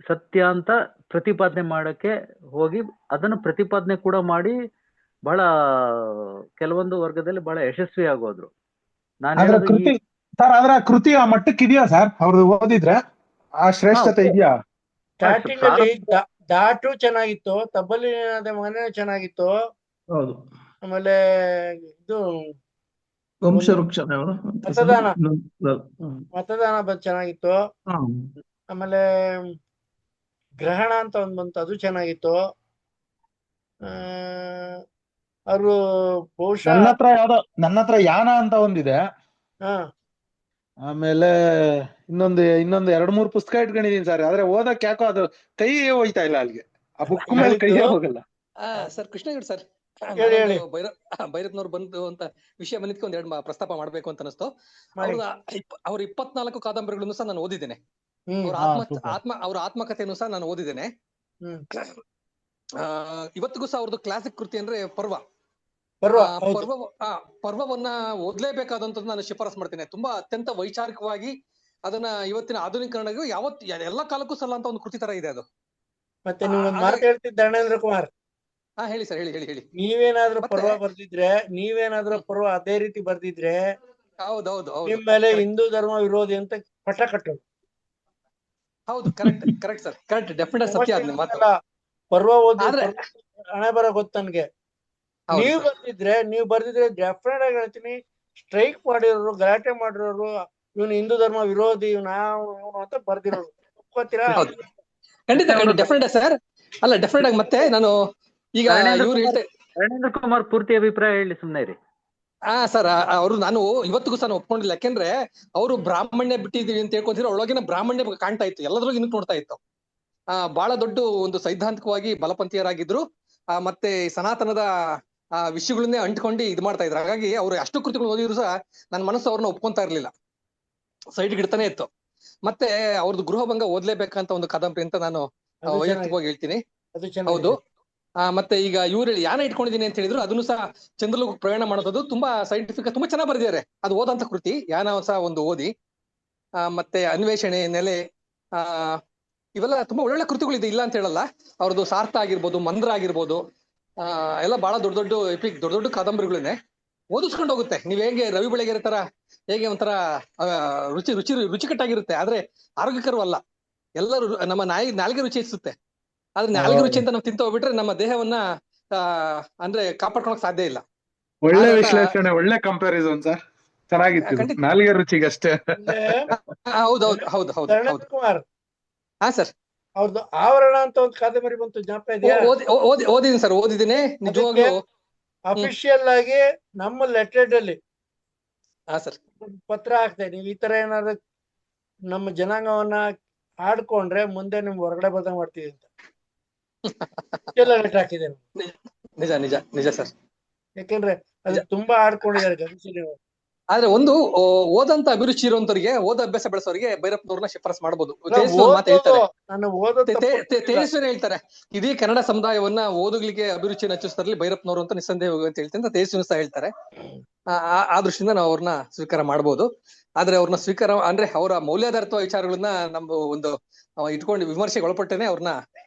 ಸತ್ಯ ಅಂತ ಪ್ರತಿಪಾದನೆ ಮಾಡಕ್ಕೆ ಹೋಗಿ ಅದನ್ನು ಪ್ರತಿಪಾದನೆ ಕೂಡ ಮಾಡಿ ಬಹಳ ಕೆಲವೊಂದು ವರ್ಗದಲ್ಲಿ ಬಹಳ ಯಶಸ್ವಿ ಆಗೋದ್ರು. ಅದರ ಕೃತಿ ಆ ಮಟ್ಟಕ್ಕಿದೆಯಾ ಸರ್? ಅವ್ರದ್ದು ಓದಿದ್ರೆ ಆ ಶ್ರೇಷ್ಠತೆ ಇದೆಯಾ? ಸ್ಟಾರ್ಟಿಂಗ್ ಅಲ್ಲಿ ದಾಟು ಚೆನ್ನಾಗಿತ್ತು, ತಬ್ಬಲಿ ಮನೆ ಚೆನ್ನಾಗಿತ್ತು. ಹೌದು. ಆಮೇಲೆ ಇದು ಮತದಾನ ಚೆನ್ನಾಗಿತ್ತು. ಆಮೇಲೆ ಗ್ರಹಣ ಅಂತ ಒಂದ್ ಬಂತು, ಅದು ಚೆನ್ನಾಗಿತ್ತು. ಅವರು ಬಹುಶಃ ನನ್ನ ಹತ್ರ ಯಾನ ಅಂತ ಒಂದಿದೆ. ಆಮೇಲೆ ಇನ್ನೊಂದು 2-3 ಪುಸ್ತಕ ಇಟ್ಕೊಂಡಿದೀನಿ ಸರ್, ಆದ್ರೆ ಓದಕ್ ಯಾಕೋ ಅದು ಕೈ ಹೋಯ್ತಾ ಇಲ್ಲ ಅಲ್ಲಿಗೆ, ಆ ಬುಕ್ ಮೇಲೆ ಕೈ ಹೋಗಲ್ಲ. ಸರ್ ಕೃಷ್ಣಗೌಡ್ ಸರ್, ಭೈರಪ್ಪನವ್ರು ಬಂದು ಅಂತ ವಿಷಯ ಬಂದಿದ್ಕೆ 2 ಪ್ರಸ್ತಾಪ ಮಾಡ್ಬೇಕು ಅಂತ ಅನಿಸ್ತು. ಅವ್ರ 24 ಕಾದಂಬರಿಗಳನ್ನು ಸಹ ನಾನು ಓದಿದ್ದೇನೆ. ಅವ್ರ ಆತ್ಮಕಥೆಯನ್ನು ಸಹ ನಾನು ಓದಿದ್ದೇನೆ. ಇವತ್ತಿಗೂ ಸಹ ಅವ್ರದ್ದು ಕ್ಲಾಸಿಕ್ ಕೃತಿ ಅಂದ್ರೆ ಪರ್ವವನ್ನ ಓದ್ಲೇಬೇಕಾದಂತದ್ದು ನಾನು ಶಿಫಾರಸ್ ಮಾಡ್ತೇನೆ. ತುಂಬಾ ಅತ್ಯಂತ ವೈಚಾರಿಕವಾಗಿ ಅದನ್ನ ಇವತ್ತಿನ ಆಧುನೀಕರಣಗೂ ಎಲ್ಲ ಕಾಲಕ್ಕೂ ಸಲ್ಲ ಅಂತ ಒಂದು ಕೃತಿ ತರ ಇದೆ ಅದು. ಮತ್ತೆ ನೀವು ಮಾತಾಡ್ತಿದ್ದ ಧರ್ಮೇಂದ್ರ ಕುಮಾರ್, ಹೇಳಿ ಸರ್, ಹೇಳಿ. ನೀವೇನಾದ್ರೂ ಪರ್ವ ಅದೇ ರೀತಿ ಬರ್ದಿದ್ರೆ ಹೌದೌದು ನಿಮ್ ಮೇಲೆ ಹಿಂದೂ ಧರ್ಮ ವಿರೋಧಿ ಅಂತ ಪಟ ಕಟ್ಟೋದು. ಹೌದು, ಕರೆಕ್ಟ್ ಸರ್, ಕರೆಕ್ಟ್, ಡೆಫಿನೆಟ್ ಸತ್ಯ ಅದ್ ಮಾತು. ಪರ್ವ ಓದಿದ್ರೆ ಹಣೆ ಬರ ಗೊತ್ತ ನನ್ಗೆ. ನೀವು ಬರ್ದಿದ್ರೆ ಡೆಫಿನೆಟ್ ಆಗಿ ಹೇಳ್ತೀನಿ, ಸ್ಟ್ರೈಕ್ ಮಾಡಿರೋರು, ಗಲಾಟೆ ಮಾಡಿರೋರು, ಇವನು ಹಿಂದೂ ಧರ್ಮ ವಿರೋಧಿ, ಇವನು ಅಂತ ಬರ್ದಿರೋರು ಒಪ್ಕೋತೀರಾ? ಖಂಡಿತ ಡೆಫಿನೆಟ್ ಸರ್. ಅಲ್ಲ ಡೆಫಿನೆಟ್ ಆಗಿ. ಮತ್ತೆ ನಾನು ಈಗ ರಣೇಂದ್ರ ಕುಮಾರ್ ಪೂರ್ತಿ ಅಭಿಪ್ರಾಯ ಹೇಳಿ, ಸುಮ್ನೆ ಇರಿ. ಸರ್, ನಾನು ಇವತ್ತಿಗೂ ಸಹ ಒಪ್ಕೊಂಡಿಲ್ಲ. ಯಾಕೆಂದ್ರೆ ಅವರು ಬ್ರಾಹ್ಮಣ್ಯ ಬಿಟ್ಟಿದೀವಿ ಅಂತ ಹೇಳ್ಕೊಂತಿರೋ ಒಳಗಿನ ಬ್ರಾಹ್ಮಣ್ಯ ಕಾಣ್ತಾ ಇತ್ತು, ಎಲ್ಲದ್ರೊಳಗೆ ಇನ್ನೂ ನೋಡ್ತಾ ಇತ್ತು. ಬಹಳ ದೊಡ್ಡ ಒಂದು ಸೈದ್ಧಾಂತಿಕವಾಗಿ ಬಲಪಂಥೀಯರಾಗಿದ್ರು. ಮತ್ತೆ ಸನಾತನದ ವಿಷಯಗಳನ್ನೇ ಅಂಟ್ಕೊಂಡು ಇದು ಮಾಡ್ತಾ ಇದ್ರು. ಹಾಗಾಗಿ ಅವ್ರು ಅಷ್ಟು ಕೃತಿಗಳು ಓದಿದ್ರು ಸಹ ನನ್ನ ಮನಸ್ಸು ಅವ್ರನ್ನ ಒಪ್ಕೊಂತಾ ಇರ್ಲಿಲ್ಲ, ಸೈಡ್ ಗಿಡ್ತಾನೆ ಇತ್ತು. ಮತ್ತೆ ಅವ್ರದ್ದು ಗೃಹಭಂಗ ಓದ್ಲೇಬೇಕಂತ ಒಂದು ಕಾದಂಬರಿ ಅಂತ ನಾನು ವೈಯಕ್ತಿಕವಾಗಿ ಹೇಳ್ತೀನಿ. ಹೌದು, ಮತ್ತೆ ಈಗ ಇವ್ರು ಯಾನ ಇಟ್ಕೊಂಡಿದ್ದೀನಿ ಅಂತ ಹೇಳಿದ್ರು, ಅದನ್ನು ಸಹ ಚಂದ್ರಲೋಕ ಪ್ರಯಾಣ ಮಾಡೋದು ತುಂಬಾ ಸೈಂಟಿಫಿಕ್ ತುಂಬಾ ಚೆನ್ನಾಗಿ ಬರೆದಿದ್ದಾರೆ. ಅದು ಓದಂತ ಕೃತಿ, ಯಾನ ಸಹ ಒಂದು ಓದಿ. ಮತ್ತೆ ಅನ್ವೇಷಣೆ, ನೆಲೆ, ಇವೆಲ್ಲ ತುಂಬಾ ಒಳ್ಳೊಳ್ಳೆ ಕೃತಿಗಳಿದೆ, ಇಲ್ಲ ಅಂತ ಹೇಳಲ್ಲ. ಅವ್ರದ್ದು ಸಾರ್ಥ ಆಗಿರ್ಬೋದು, ಮಂದ್ರ ಆಗಿರ್ಬೋದು, ಎಲ್ಲ ಬಹಳ ದೊಡ್ಡ ದೊಡ್ಡ ಎಪಿಕ್, ದೊಡ್ಡ ದೊಡ್ಡ ಕಾದಂಬರಿಗಳನ್ನೇ ಓದಿಸ್ಕೊಂಡು ಹೋಗುತ್ತೆ. ನೀವ್ ಹೇಗೆ ರವಿ ಬೆಳಗೆರೆ ತರ ಹೇಗೆ ಒಂಥರ ರುಚಿಕಟ್ಟಾಗಿರುತ್ತೆ, ಆದ್ರೆ ಆರೋಗ್ಯಕರವಲ್ಲ. ಎಲ್ಲರೂ ನಮ್ಮ ನಾಲಿಗೆ ರುಚಿ ಹೆಚ್ಚಿಸುತ್ತೆ, ಆದ್ರೆ ನಾಲಿಗೆ ರುಚಿ ಅಂತ ನಾವು ತಿಂತ ಹೋಗ್ಬಿಟ್ರೆ ನಮ್ಮ ದೇಹವನ್ನ ಅಂದ್ರೆ ಕಾಪಾಡ್ಕೊಳಕ್ ಸಾಧ್ಯ ಇಲ್ಲ. ಒಳ್ಳೆ ವಿಶ್ಲೇಷಣೆ, ಒಳ್ಳೆ ಕಂಪ್ಯಾರಿಸನ್ ಸರ್, ಚೆನ್ನಾಗಿತ್ತು. ನಾಲಿಗೆ ರುಚಿಗೆ ಅಷ್ಟೇ. ಹೌದೌದು ಹೌದು ಹೌದು ಕುಮಾರ್. ಹಾ ಸರ್, ಅವ್ರದ್ದು ಆವರಣ ಅಂತ ಒಂದು ಕಾದಂಬರಿ ಬಂತು, ಜ್ಞಾಪಕ ಇದೆಯಾ? ಓದಿದ್ದೀನಿ ಸರ್, ಓದಿದ್ದೀನಿ ನಿಜವಾಗ್ಲೂ. ಅಫಿಷಿಯಲ್ ಆಗಿ ನಮ್ಮ ಲೆಟರ್ಡ್ ಅಲ್ಲಿ ಹಾ ಸರ್ ಪತ್ರ ಹಾಕ್ತೇನೆ, ನೀವು ಈ ತರ ಏನಾದ್ರು ನಮ್ಮ ಜನಾಂಗವನ್ನ ಆಡ್ಕೊಂಡ್ರೆ ಮುಂದೆ ನಿಮ್ ಹೊರಗಡೆ ಬದಂಗ್ ಮಾಡ್ತೀವಿ ಅಂತ ಲೆಟರ್ ಹಾಕಿದ್ದೇನೆ. ನಿಜ ನಿಜ ನಿಜ ಸರ್, ಯಾಕೆಂದ್ರೆ ಅದು ತುಂಬಾ ಆಡ್ಕೊಂಡಿದ್ದಾರೆ ಗಮನಿಸಿ. ಆದ್ರೆ ಒಂದು ಓದಂತ ಅಭಿರುಚಿ ಇರುವಂತವ್ರಿಗೆ, ಓದ ಅಭ್ಯಾಸ ಬೆಳೆಸೋರಿಗೆ ಭೈರಪ್ಪನವ್ರನ್ನ ಶಿಫಾರಸ್ ಮಾಡಬಹುದು. ತೇಜಸ್ವಿನ ಹೇಳ್ತಾರೆ, ಇಡೀ ಕನ್ನಡ ಸಮುದಾಯವನ್ನ ಓದುಗ್ಲಿಕ್ಕೆ ಅಭಿರುಚಿಯನ್ನು ಹೆಚ್ಚಿಸ್ತಾರಲ್ಲಿ ಭೈರಪ್ಪನವರು ಅಂತ ನಿಸ್ಸಂದೇಹ ಅಂತ ಹೇಳ್ತೀನಿ, ತೇಜಸ್ವಿನ ಸಹ ಹೇಳ್ತಾರೆ. ಆ ದೃಷ್ಟಿಯಿಂದ ನಾವು ಅವ್ರನ್ನ ಸ್ವೀಕಾರ ಮಾಡಬಹುದು. ಆದ್ರೆ ಅವ್ರನ್ನ ಸ್ವೀಕಾರ ಅಂದ್ರೆ ಅವರ ಮೌಲ್ಯಾಧಾರಿತ ವಿಚಾರಗಳನ್ನ ನಮ್ಮ ಒಂದು ಇಟ್ಕೊಂಡು ವಿಮರ್ಶೆಗೆ ಒಳಪಟ್ಟೇನೆ ಅವ್ರನ್ನ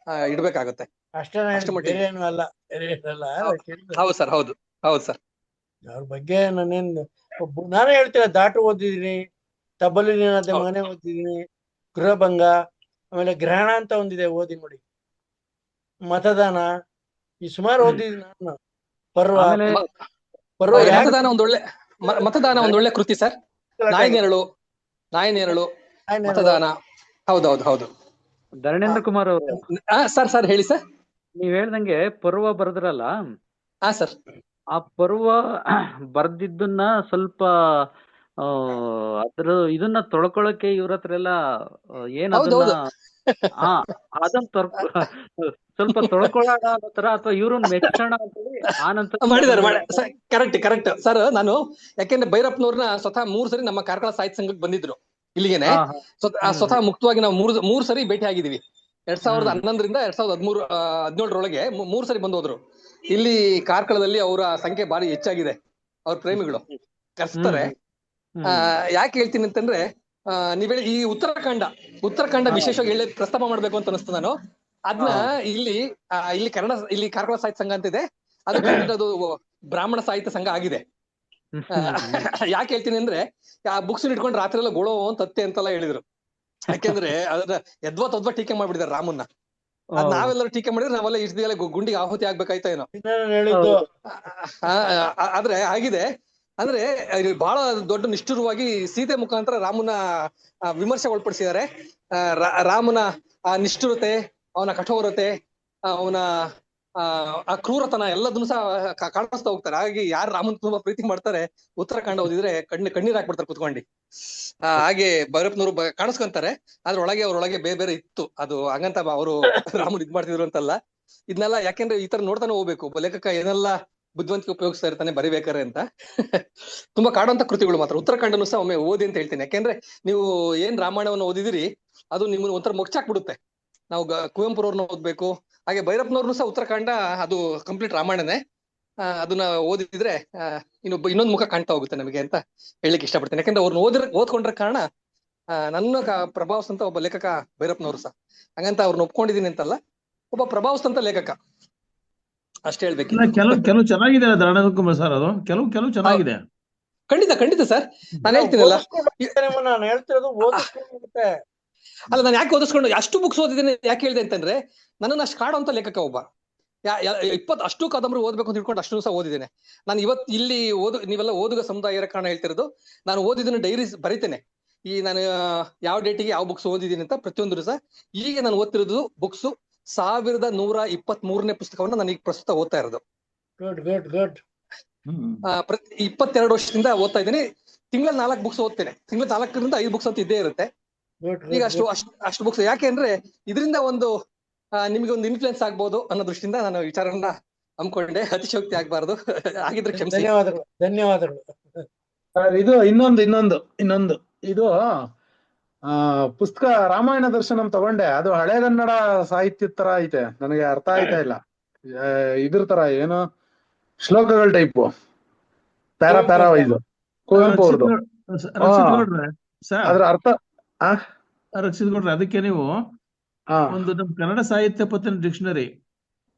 ಇಡ್ಬೇಕಾಗತ್ತೆ. ಅಷ್ಟೇ ಮಟ್ಟಿಗೆ ಹೌದು ಸರ್, ಹೌದು ಹೌದು ಸರ್. ಅವ್ರ ಬಗ್ಗೆ ನಾನೇ ಹೇಳ್ತೀರ, ದಾಟು ಓದಿದೀನಿ, ತಬಲಿನ ಮನೆ ಓದಿದೀನಿ, ಗೃಹಭಂಗ, ಆಮೇಲೆ ಗ್ರಹಣ ಅಂತ ಒಂದಿದೆ ಓದಿ ನೋಡಿ, ಮತದಾನ, ಈ ಸುಮಾರು ಓದಿದೀನಿ ನಾನು. ಪರ್ವ ಮತದಾನ ಒಂದೊಳ್ಳೆ ಕೃತಿ ಸರ್. ನಾಯಿನೇರಳು, ಮತದಾನ. ಹೌದೌದು ಹೌದು. ಧರಣೇಂದ್ರ ಕುಮಾರ್ ಅವರು ಸರ್ ಹೇಳಿ ಸರ್. ನೀವ್ ಹೇಳ್ದಂಗೆ ಪರ್ವ ಬರೆದ್ರಲ್ಲ. ಹಾ ಸರ್. ಆ ಪರ್ವ ಬರ್ದಿದ್ದನ್ನ ಸ್ವಲ್ಪ ಅದ್ರ ಇದನ್ನ ತೊಳ್ಕೊಳಕ್ಕೆ ಇವ್ರ ಹತ್ರ ಎಲ್ಲ ಏನದನ್ನ ಅದನ್ನ ಸ್ವಲ್ಪ ತೊಳ್ಕೊಳ್ಳೋಣ ತರ, ಅಥವಾ ಇವ್ರನ್ನ ಮೆಚ್ಚೋಣ ಅಂತೇಳಿ ಆನಂತರ ಮಾಡಿದ್ದಾರೆ. Correct sir. ನಾನು ಯಾಕೆಂದ್ರೆ ಭೈರಪ್ಪನವ್ರನ್ನ ಸ್ವತಃ 3 ಸರಿ ನಮ್ಮ ಕಾರ್ಕಳ ಸಾಹಿತ್ಯ ಸಂಘಕ್ಕೆ ಬಂದಿದ್ರು ಇಲ್ಲಿಗೆನೆ. ಸ್ವತಃ ಮುಕ್ತವಾಗಿ ನಾವು ಮೂರು ಸರಿ ಭೇಟಿ ಆಗಿದೀವಿ. 2011ರಿಂದ 2017ರೊಳಗೆ 3 ಸರಿ ಬಂದು ಹೋದ್ರು. ಇಲ್ಲಿ ಕಾರ್ಕಳದಲ್ಲಿ ಅವರ ಸಂಖ್ಯೆ ಬಾರಿ ಹೆಚ್ಚಾಗಿದೆ, ಅವ್ರ ಪ್ರೇಮಿಗಳು ಕರ್ಸ್ತಾರೆ. ಯಾಕೆ ಹೇಳ್ತೀನಿ ಅಂತಂದ್ರೆ, ನೀವ್ ಹೇಳಿ ಈ ಉತ್ತರಾಖಂಡ ವಿಶೇಷವಾಗಿ ಹೇಳಿ ಪ್ರಸ್ತಾಪ ಮಾಡ್ಬೇಕು ಅಂತ ಅನಿಸ್ತು ನಾನು. ಅದನ್ನ ಇಲ್ಲಿ ಕಾರ್ಕಳ ಸಾಹಿತ್ಯ ಸಂಘ ಅಂತಿದೆ, ಅದು ಬ್ರಾಹ್ಮಣ ಸಾಹಿತ್ಯ ಸಂಘ ಆಗಿದೆ. ಯಾಕೆ ಹೇಳ್ತೀನಿ ಅಂದ್ರೆ, ಆ ಬುಕ್ಸ್ ಇಟ್ಕೊಂಡು ರಾತ್ರಿ ಎಲ್ಲ ಗೋಳೋ ತತ್ತೆ ಅಂತೆಲ್ಲ ಹೇಳಿದ್ರು. ಯಾಕೆಂದ್ರೆ ಅದ್ರ ಯದ್ವಾ ಟೀಕೆ ಮಾಡ್ಬಿಟ್ಟಿದ್ದಾರೆ ರಾಮನ್ನ. ನಾವೆಲ್ಲರೂ ಟೀಕೆ ಮಾಡಿದ್ರೆ ನಾವೆಲ್ಲ ಇಷ್ಟದೆಲ್ಲ ಗುಂಡಿಗೆ ಆಹುತಿ ಆಗ್ಬೇಕಾಯ್ತಾ ಏನೋ. ಆದ್ರೆ ಆಗಿದೆ ಅಂದ್ರೆ ಬಹಳ ದೊಡ್ಡ ನಿಷ್ಠುರವಾಗಿ ಸೀತೆ ಮುಖಾಂತರ ರಾಮನ ವಿಮರ್ಶೆ ಒಳಪಡಿಸಿದ್ದಾರೆ. ರಾಮನ ಆ ನಿಷ್ಠುರತೆ, ಅವನ ಕಠೋರತೆ, ಅವನ ಆ ಕ್ರೂರತನ ಎಲ್ಲದನ್ನು ಸಹ ಕಾಣಿಸ್ತಾ ಹೋಗ್ತಾರೆ. ಹಾಗಾಗಿ ಯಾರು ರಾಮನ್ ತುಂಬಾ ಪ್ರೀತಿ ಮಾಡ್ತಾರೆ, ಉತ್ತರಾಖಂಡ ಓದಿದ್ರೆ ಕಣ್ಣೀರ್ ಹಾಕ್ಬಿಡ್ತಾರೆ ಕುತ್ಕೊಂಡು. ಹಾಗೆ ಭೈರಪ್ಪನವರು ಕಾಣಿಸ್ಕೊಂತಾರೆ, ಆದ್ರೆ ಅವ್ರೊಳಗೆ ಬೇರೆ ಇತ್ತು. ಅದು ಹಂಗಂತ ಅವರು ರಾಮನ್ ಇದ್ ಮಾಡ್ತಿದ್ರು ಅಂತಲ್ಲ. ಇದನ್ನೆಲ್ಲ ಯಾಕೆಂದ್ರೆ ಈ ತರ ನೋಡ್ತಾನೆ ಹೋಗ್ಬೇಕು, ಲೇಖಕ ಏನೆಲ್ಲ ಬುದ್ಧಿವಂತಿಕೆ ಉಪಯೋಗಿಸ್ತಾ ಇರ್ತಾನೆ ಬರಿಬೇಕಾರೆ ಅಂತ. ತುಂಬಾ ಕಾಡುವಂತ ಕೃತಿಗಳು ಮಾತ್ರ. ಉತ್ತರಾಖಂಡನು ಸಹ ಒಮ್ಮೆ ಓದಿ ಅಂತ ಹೇಳ್ತೀನಿ. ಯಾಕೆಂದ್ರೆ ನೀವು ಏನ್ ರಾಮಾಯಣವನ್ನು ಓದಿದಿರಿ ಅದು ನಿಮ್ಮನ್ನ ಒಂಥರ ಮೊಗ್ಚಾಕ್ಬಿಡುತ್ತೆ. ನಾವು ಕುವೆಂಪುರವ್ರನ್ನ ಓದ್ಬೇಕು. ಹಾಗೆ ಭೈರಪ್ಪನವ್ರನ್ನು ಸಹ ಉತ್ತರಾಖಂಡ ಅದು ಕಂಪ್ಲೀಟ್ ರಾಮಾಯಣನೇ. ಅದನ್ನ ಓದಿದ್ರೆ ಇನ್ನೊಂದು ಮುಖ ಕಾಣ್ತಾ ಹೋಗುತ್ತೆ ನಮಗೆ ಅಂತ ಹೇಳಲಿಕ್ಕೆ ಇಷ್ಟಪಡ್ತೇನೆ. ಯಾಕಂದ್ರೆ ಅವ್ರನ್ನ ಓದ್ಕೊಂಡ್ರ ಕಾರಣ ನನ್ನ ಪ್ರಭಾವಿಸಿದಂತ ಒಬ್ಬ ಲೇಖಕ ಭೈರಪ್ಪನವರು ಸಹ. ಹಂಗಂತ ಅವ್ರನ್ನ ಒಪ್ಕೊಂಡಿದೀನಿ ಅಂತಲ್ಲ, ಒಬ್ಬ ಪ್ರಭಾವಿಸಿದಂತ ಲೇಖಕ ಅಷ್ಟೇ ಹೇಳ್ಬೇಕು. ಕೆಲವು ಚೆನ್ನಾಗಿದೆ ಧರಣೇಂದ್ರ ಕುಮಾರ್ ಸರ್, ಅದು ಕೆಲವು ಚೆನ್ನಾಗಿದೆ. ಖಂಡಿತ ಸರ್, ನಾನು ಹೇಳ್ತೀನಲ್ಲ. ನಾನು ಹೇಳ್ತಿರೋದು ಅಲ್ಲ, ನಾನು ಯಾಕೆ ಓದಿಸ್ಕೊಂಡು ಅಷ್ಟು ಬುಕ್ಸ್ ಓದಿದ್ದೇನೆ ಯಾಕೆ ಹೇಳಿದೆ ಅಂತಂದ್ರೆ, ನನ್ನನ್ನು ಅಷ್ಟು ಕಾಡುವಂತ ಲೇಖಕ ಒಬ್ಬ. 20 ಅಷ್ಟು ಕಾದಂಬರಿ ಓದ್ಬೇಕು ಅಂತ ತಿಳ್ಕೊಂಡು ಅಷ್ಟು ಸಹ ಓದಿದ್ದೇನೆ ನಾನು. ಇಲ್ಲಿ ನೀವೆಲ್ಲ ಓದುಗ ಸಮುದಾಯ ಕಾರಣ ಹೇಳ್ತಿರೋದು. ನಾನು ಓದಿದ್ದನ್ನು ಡೈರೀಸ್ ಬರೀತೇನೆ. ನಾನು ಯಾವ ಡೇಟಿಗೆ ಯಾವ ಬುಕ್ಸ್ ಓದಿದ್ದೀನಿ ಅಂತ ಪ್ರತಿಯೊಂದು ಸಹ. ಈಗ ನಾನು ಓದ್ತಿರೋದು ಬುಕ್ಸ್ 1123ನೇ ಪುಸ್ತಕವನ್ನ ನಾನು ಈಗ ಪ್ರಸ್ತುತ ಓದ್ತಾ ಇರೋದು. 22 ವರ್ಷದಿಂದ ಓದ್ತಾ ಇದ್ದೀನಿ. ತಿಂಗಳಲ್ಲಿ 4 ಬುಕ್ಸ್ ಓದ್ತೇನೆ. ತಿಂಗಳ 4ರಿಂದ 5 ಬುಕ್ಸ್ ಅಂತ ಇದ್ದೇ ಇರುತ್ತೆ. ಈಗ ಅಷ್ಟು ಬುಕ್ಸ್. ಯಾಕೆ ಅಂದ್ರೆ ಇದರಿಂದ ಒಂದು ನಿಮ್ಗೆ ಒಂದು ಇನ್ಫ್ಲುಯೆನ್ಸ್ ಆಗ್ಬಹುದು ಅನ್ನೋ ದೃಷ್ಟಿಯಿಂದ ನಾನು ವಿಚಾರವನ್ನ ಹಮ್ಮಿಕೊಂಡೆ. ಅತಿಶಯೋಕ್ತಿ ಆಗ್ಬಾರ್ದು, ಆಗಿದ್ರೆ ಕ್ಷಮಿಸಿ. ಧನ್ಯವಾದಗಳು. ಇದು ಇನ್ನೊಂದು ಇದು ಪುಸ್ತಕ ರಾಮಾಯಣ ದರ್ಶನಂ ತಗೊಂಡೆ. ಅದು ಹಳೆಗನ್ನಡ ಸಾಹಿತ್ಯದ ತರ ಐತೆ, ನನಗೆ ಅರ್ಥ ಆಯ್ತಾ ಇಲ್ಲ. ಇದ್ರ ತರ ಏನು ಶ್ಲೋಕಗಳ ಟೈಪ್ ಪ್ಯಾರಾ ಕುವೆಂಪು ಪ್ಯಾರಾ ಅವ್ರ್ದ? ವೈಸ್ ಕುವೆಂಪು ರಕ್ಷಿತ್ ಅವ್ರದ್ದು. ರಕ್ಷಿತ್ ಗೌಡ್ರೆ ಸರ್, ಅದ್ರ ಅರ್ಥ ಆ ರಕ್ಷಿತ್ ಗೌಡ್ರೆ ಅದಕ್ಕೆ ನೀವು ಹಾ ಒಂದು ನಮ್ ಕನ್ನಡ ಸಾಹಿತ್ಯ ಪತ್ತಿನ ಡಿಕ್ಷನರಿ,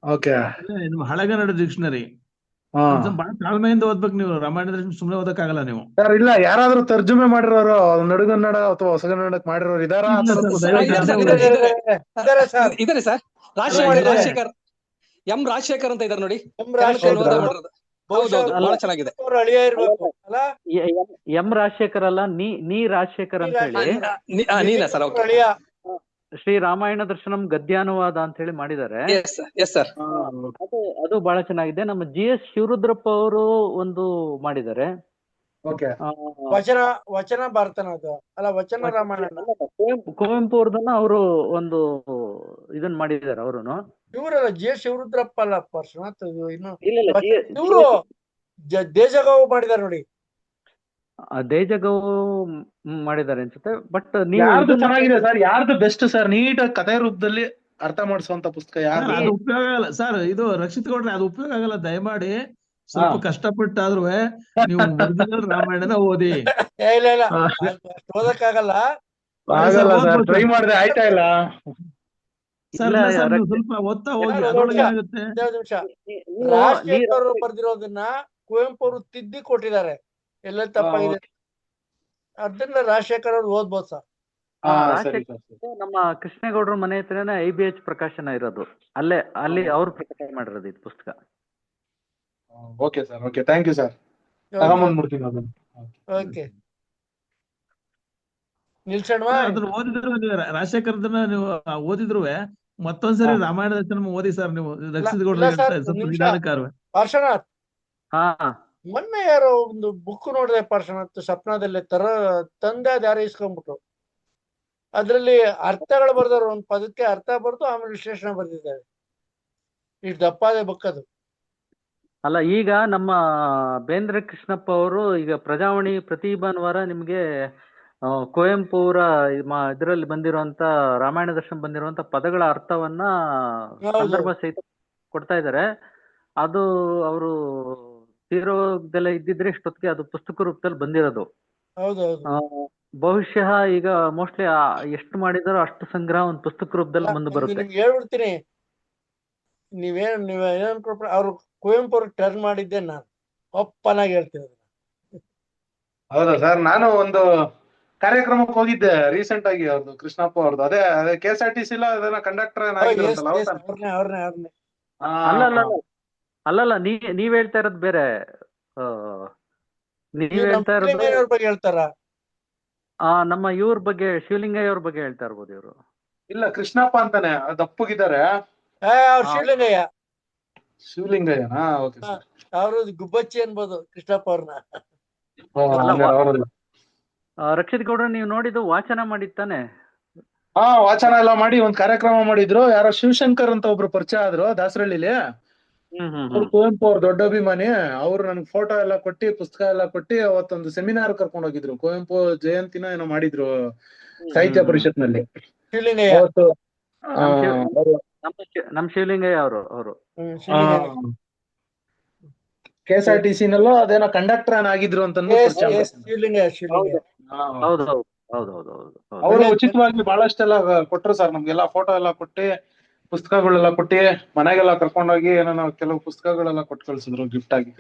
ಓಕೆ ನಿಮ್ಮ ಹಳೆಗನ್ನಡ ಡಿಕ್ಷನರಿ ಹಾ ಬಹಳ ತಾಳ್ಮೆಯಿಂದ ಓದ್ಬೇಕು ನೀವು. ರಾಮಾಯಣದ ಸುಮ್ಮನೆ ಓದಕ್ಕಾಗಲ್ಲ ನೀವು. ಸರ್ ಇಲ್ಲ, ಯಾರಾದ್ರೂ ತರ್ಜುಮೆ ಮಾಡಿರೋರು ನಡುಗನ್ನಡ ಅಥವಾ ಹೊಸಗನ್ನಡಕ್ಕೆ ಮಾಡಿರೋರು ಇದಾರ ಆ ಇಲ್ಲ ಥರದ ಸರ್, ಪುಸ್ತಕ? ದಯವಿಟ್ಟು ಇದಾರೆ ಅದೇ ಸರ್, ಓದಿ. ಇದಾರೆ ಸರ್ ಇದಾರೆ ಸರ್. ಇದಾರೆ. ರಾಜಶೇಖರ್ ಎಂ ರಾಜಶೇಖರ್ ಅಂತ ಇದಾರೆ ನೋಡಿ, ಎಂ ಕನ್ನಡಕ್ಕೆ ಅನುವಾದ ರಾಜಶೇಖರ್ ಮಾಡಿರೋದು. ಬಹುಶಃ ಹೌದೌದು, ಅವ್ರು ಬಹಳ ಚೆನ್ನಾಗಿದೆ. ಅವ್ರ ಅಳಿಯ ಇರ್ಬೇಕು ಅಲ್ಲ? ಎಂ ರಾಜಶೇಖರ್ ಅಲ್ಲ, ನೀ ರಾಜಶೇಖರ್ ಅಂತ ಹೇಳಿ ನೀನಾ ಸರ್? ಅವ್ರ ಓಕೆ, ಅಳಿಯ. ಶ್ರೀ ರಾಮಾಯಣ ದರ್ಶನಂ ಗದ್ಯಾನುವಾದ ಅಂತ ಹೇಳಿ ಮಾಡಿದ್ದಾರೆ. Yes sir. ಅದು ಬಹಳ ಚೆನ್ನಾಗಿದೆ. ನಮ್ಮ GS ಶಿವರುದ್ರಪ್ಪ ಅವರು ಒಂದು ಮಾಡಿದ್ದಾರೆ. ಓಕೆ ವಚನ ಭಾರತನ ಅದು ಅಲ್ಲ, ವಚನ ರಾಮಾಯಣ. ಕುವೆಂಪು ಅವ್ರದನ್ನ ಅವರು ಒಂದು ಇದನ್ನ ಮಾಡಿದ್ದಾರೆ ಅವರುನು. ಇವರಲ್ಲ ಶಿವರುದ್ರಪ್ಪ ಅಲ್ಲ ಪರ್ಶನಾಥ್, ಇನ್ನು ಇಲ್ಲ ಇವರು ದೇಜಗಾವ್ ಮಾಡಿದಾರೆ ನೋಡಿ. ದೇಜಗೌ ಮಾಡಿದ್ದಾರೆ ಅನ್ಸುತ್ತೆ. ಬಟ್ ನೀವು ಯಾರ್ದು ಚೆನ್ನಾಗಿದೆ ಸರ್? ಯಾರ್ದು ಬೆಸ್ಟ್ ಸರ್? ನೀಟಾಗಿ ಕಥೆ ರೂಪದಲ್ಲಿ ಅರ್ಥ ಮಾಡಿಸುವಂತ ಪುಸ್ತಕ ಯಾರ್ದು? ಅದು ಉಪಯೋಗ ಆಗಲ್ಲ ಸರ್. ಇದು ರಕ್ಷಿತ್ ಗೌಡ್ರೆ ಅದು ಉಪಯೋಗ ಆಗಲ್ಲ. ದಯಮಾಡಿ ಸ್ವಲ್ಪ ಕಷ್ಟಪಟ್ಟಾದ್ರೂ ನೀವು ಒರಿಜಿನಲ್ ರಾಮಾಯಣನ ಓದಿ. ಇಲ್ಲ ಅಷ್ಟು ಓದಕ್ಕಾಗಲ್ಲ. ಆಗಲ್ಲ ಸರ್, ಟ್ರೈ ಮಾಡಿದೆ ಆಯ್ತಾ ಇಲ್ಲ. ಸರ್ ನೀವು ಸ್ವಲ್ಪ ಓದ್ತಾ ಹೋಗಿ, ಅದ್ರೊಳಗೆ ಏನಾಗುತ್ತೆ. ನಿಮಿಷ, ರಾಜಶೇಖರ್ ಅವರು ಬರ್ದಿರೋದನ್ನ ಕುವೆಂಪು ಅವರು ತಿದ್ದಿ ಕೊಟ್ಟಿದ್ದಾರೆ. ಎಲ್ಲ ತಪ್ಪಾಗಿದೆ, ಅದನ್ನ ರಾಜಶೇಖರ್ ಅವ್ರು ಓದ್ಬೋದು ಸರ್. ನಮ್ಮ ಕೃಷ್ಣೇಗೌಡರ ಮನೆ ಹತ್ರನೇ IBH ಪ್ರಕಾಶನ ಇರೋದು, ಅಲ್ಲಿ ಅವ್ರು ಪ್ರಕಟ ಮಾಡಿರೋದು ಇದು ಪುಸ್ತಕ. Okay sir, okay, thank you sir. ತಗೊಂಡ್ಬಿಡ್ತೀನಿ ಅದನ್ನ. ಓಕೆ, ನಿಲ್ಸಣ್ವಾ? ಅದನ್ನ ಓದಿದ್ರು ನೀವು ರಾಜಶೇಖರ್ದನ್ನ ನೀವು ಓದಿದ್ರು ಮತ್ತೊಂದ್ಸರಿ ರಾಮಾಯಣ ದರ್ಶನ ಓದಿ ಸರ್ ನೀವು. ರಕ್ಷಿತ್ ಗೌಡ್ರ ಸ್ವಲ್ಪ ನಿಧಾನಕಾರ. ಪಾರ್ಶ್ವನಾಥ್, ಹಾ, ಮೊನ್ನೆ ಯಾರೋ ಒಂದು ಬುಕ್ ನೋಡಿದೆ ಪಾರ್ಶ್ವನಾಥ್, ಸ್ವಪ್ನದಲ್ಲಿ ತಂದೆ ಅದ್ ಯಾರೋ ಇಸ್ಕೊಂಡ್ಬಿಟ್ರು. ಅದ್ರಲ್ಲಿ ಅರ್ಥಗಳು ಬರ್ದವ್ರು, ಒಂದ್ ಪದಕ್ಕೆ ಅರ್ಥ ಬರ್ದು ಆಮೇಲೆ ವಿಶ್ಲೇಷಣೆ ಬರ್ದಿದ್ದಾರೆ. ಇಷ್ಟು ದಪ್ಪಾದೆ ಬುಕ್ ಅದು. ಅಲ್ಲ, ಈಗ ನಮ್ಮ ಬೇಂದ್ರ ಕೃಷ್ಣಪ್ಪ ಅವರು ಈಗ ಪ್ರಜಾವಾಣಿ ಪ್ರತಿ ಭಾನುವಾರ ನಿಮ್ಗೆ ಕುವೆಂಪು ಅವರ ಇದರಲ್ಲಿ ಬಂದಿರುವಂತ ರಾಮಾಯಣ ದರ್ಶನ ಬಂದಿರುವಂತ ಪದಗಳ ಅರ್ಥವನ್ನ ಸಂದರ್ಭ ಸಹಿತ ಕೊಡ್ತಾ ಇದ್ದಾರೆ. ಅದು ಅವರು ತೀರೋದೆಲ್ಲ ಇದ್ದಿದ್ರೆ ಇಷ್ಟೊತ್ತಿಗೆ ಅದು ಪುಸ್ತಕ ರೂಪದಲ್ಲಿ ಬಂದಿರೋದು. ಬಹುಶಃ ಈಗ ಮೋಸ್ಟ್ಲಿ ಎಷ್ಟು ಮಾಡಿದಾರೋ ಅಷ್ಟು ಸಂಗ್ರಹ ಒಂದು ಪುಸ್ತಕ ರೂಪದಲ್ಲಿ ಬಂದು ಬರುತ್ತೆ. ನಿಮ್ಗೆ ಹೇಳ್ಬಿಡ್ತೀನಿ, ನೀವೇನ್ ಅವ್ರು ಕುವೆಂಪು ಅವ್ರಿಗೆ ಟರ್ನ್ ಮಾಡಿದ್ದೆ ನಾನು ಒಪ್ಪನಾಗಿ ಹೇಳ್ತೀನಿ. ಹೌದಾ ಸರ್? ನಾನು ಒಂದು ಕಾರ್ಯಕ್ರಮಕ್ಕೆ ಹೋಗಿದ್ದೆ ರೀಸೆಂಟ್ ಆಗಿ, ಅವ್ರದ್ದು ಕೃಷ್ಣಪ್ಪ ಅವ್ರದ್ದು. ಅದೇ KSRTC ಅದನ್ನ ಕಂಡಕ್ಟರ್ ಅಲ್ಲಲ್ಲ, ನೀವ್ ಹೇಳ್ತಾ ಇರೋದು ಬೇರೆ. ನೀವ್ ಹೇಳ್ತಾ ಇರೋದು ಹೇಳ್ತಾರ ನಮ್ಮ ಇವ್ರ ಬಗ್ಗೆ, ಶಿವಲಿಂಗಯ್ಯ ಅವ್ರ ಬಗ್ಗೆ ಹೇಳ್ತಾ ಇರ್ಬೋದು ಇವರು. ಇಲ್ಲ, ಕೃಷ್ಣಪ್ಪ ಅಂತಾನೆ ದಪ್ಪಗಿದ್ದಾರೆ. ಶಿವಲಿಂಗಯ್ಯನಾ? Okay sir. ಅವರು ಗುಬ್ಬಚ್ಚಿ ಅನ್ಬೋದು ಕೃಷ್ಣಪ್ಪ ಅವ್ರನ್ನ. ರಕ್ಷಿತ್ ಗೌಡ್ರ, ನೀವು ನೋಡಿದ್ದು ವಾಚನ ಮಾಡಿತ್ತಾನೆ? ವಾಚನ ಎಲ್ಲ ಮಾಡಿ ಒಂದ್ ಕಾರ್ಯಕ್ರಮ ಮಾಡಿದ್ರು. ಯಾರೋ ಶಿವಶಂಕರ್ ಅಂತ ಒಬ್ರು ಪರಿಚಯ ಆದ್ರು ದಾಸರಳ್ಳಿಲಿ. ಕುವೆಂಪು ಅವ್ರ ದೊಡ್ಡ ಅಭಿಮಾನಿ. ಅವ್ರು ನನ್ಗೆ ಫೋಟೋ ಎಲ್ಲ ಕೊಟ್ಟಿ, ಪುಸ್ತಕ ಎಲ್ಲ ಕೊಟ್ಟಿ ಅವತ್ತೊಂದು ಸೆಮಿನಾರ್ ಕರ್ಕೊಂಡು ಹೋಗಿದ್ರು. ಕುವೆಂಪು ಜಯಂತಿನ ಏನೋ ಮಾಡಿದ್ರು ಸಾಹಿತ್ಯ ಪರಿಷತ್ನಲ್ಲಿ. ನಮ್ ಶಿವಲಿಂಗಯ್ಯ ಅವರು KSRTC ನಲ್ಲೂ ಅದೇನೋ ಕಂಡಕ್ಟರ್ ಆಗಿದ್ರು ಅಂತ ಅವರು ಉಚಿತವಾಗಿ ಬಹಳಷ್ಟೆಲ್ಲ ಕೊಟ್ರು ಸರ್ ನಮ್ಗೆಲ್ಲ. ಫೋಟೋ ಎಲ್ಲ ಕೊಟ್ಟಿ, ಪುಸ್ತಕಗಳೆಲ್ಲ ಕೊಟ್ಟಿ, ಮನೆಗೆಲ್ಲ ಕರ್ಕೊಂಡೋಗಿ ಏನೋ ಕೆಲವು ಪುಸ್ತಕಗಳೆಲ್ಲ ಕೊಟ್ಟು ಕಳ್ಸಿದ್ರು ಗಿಫ್ಟ್ ಆಗಿ.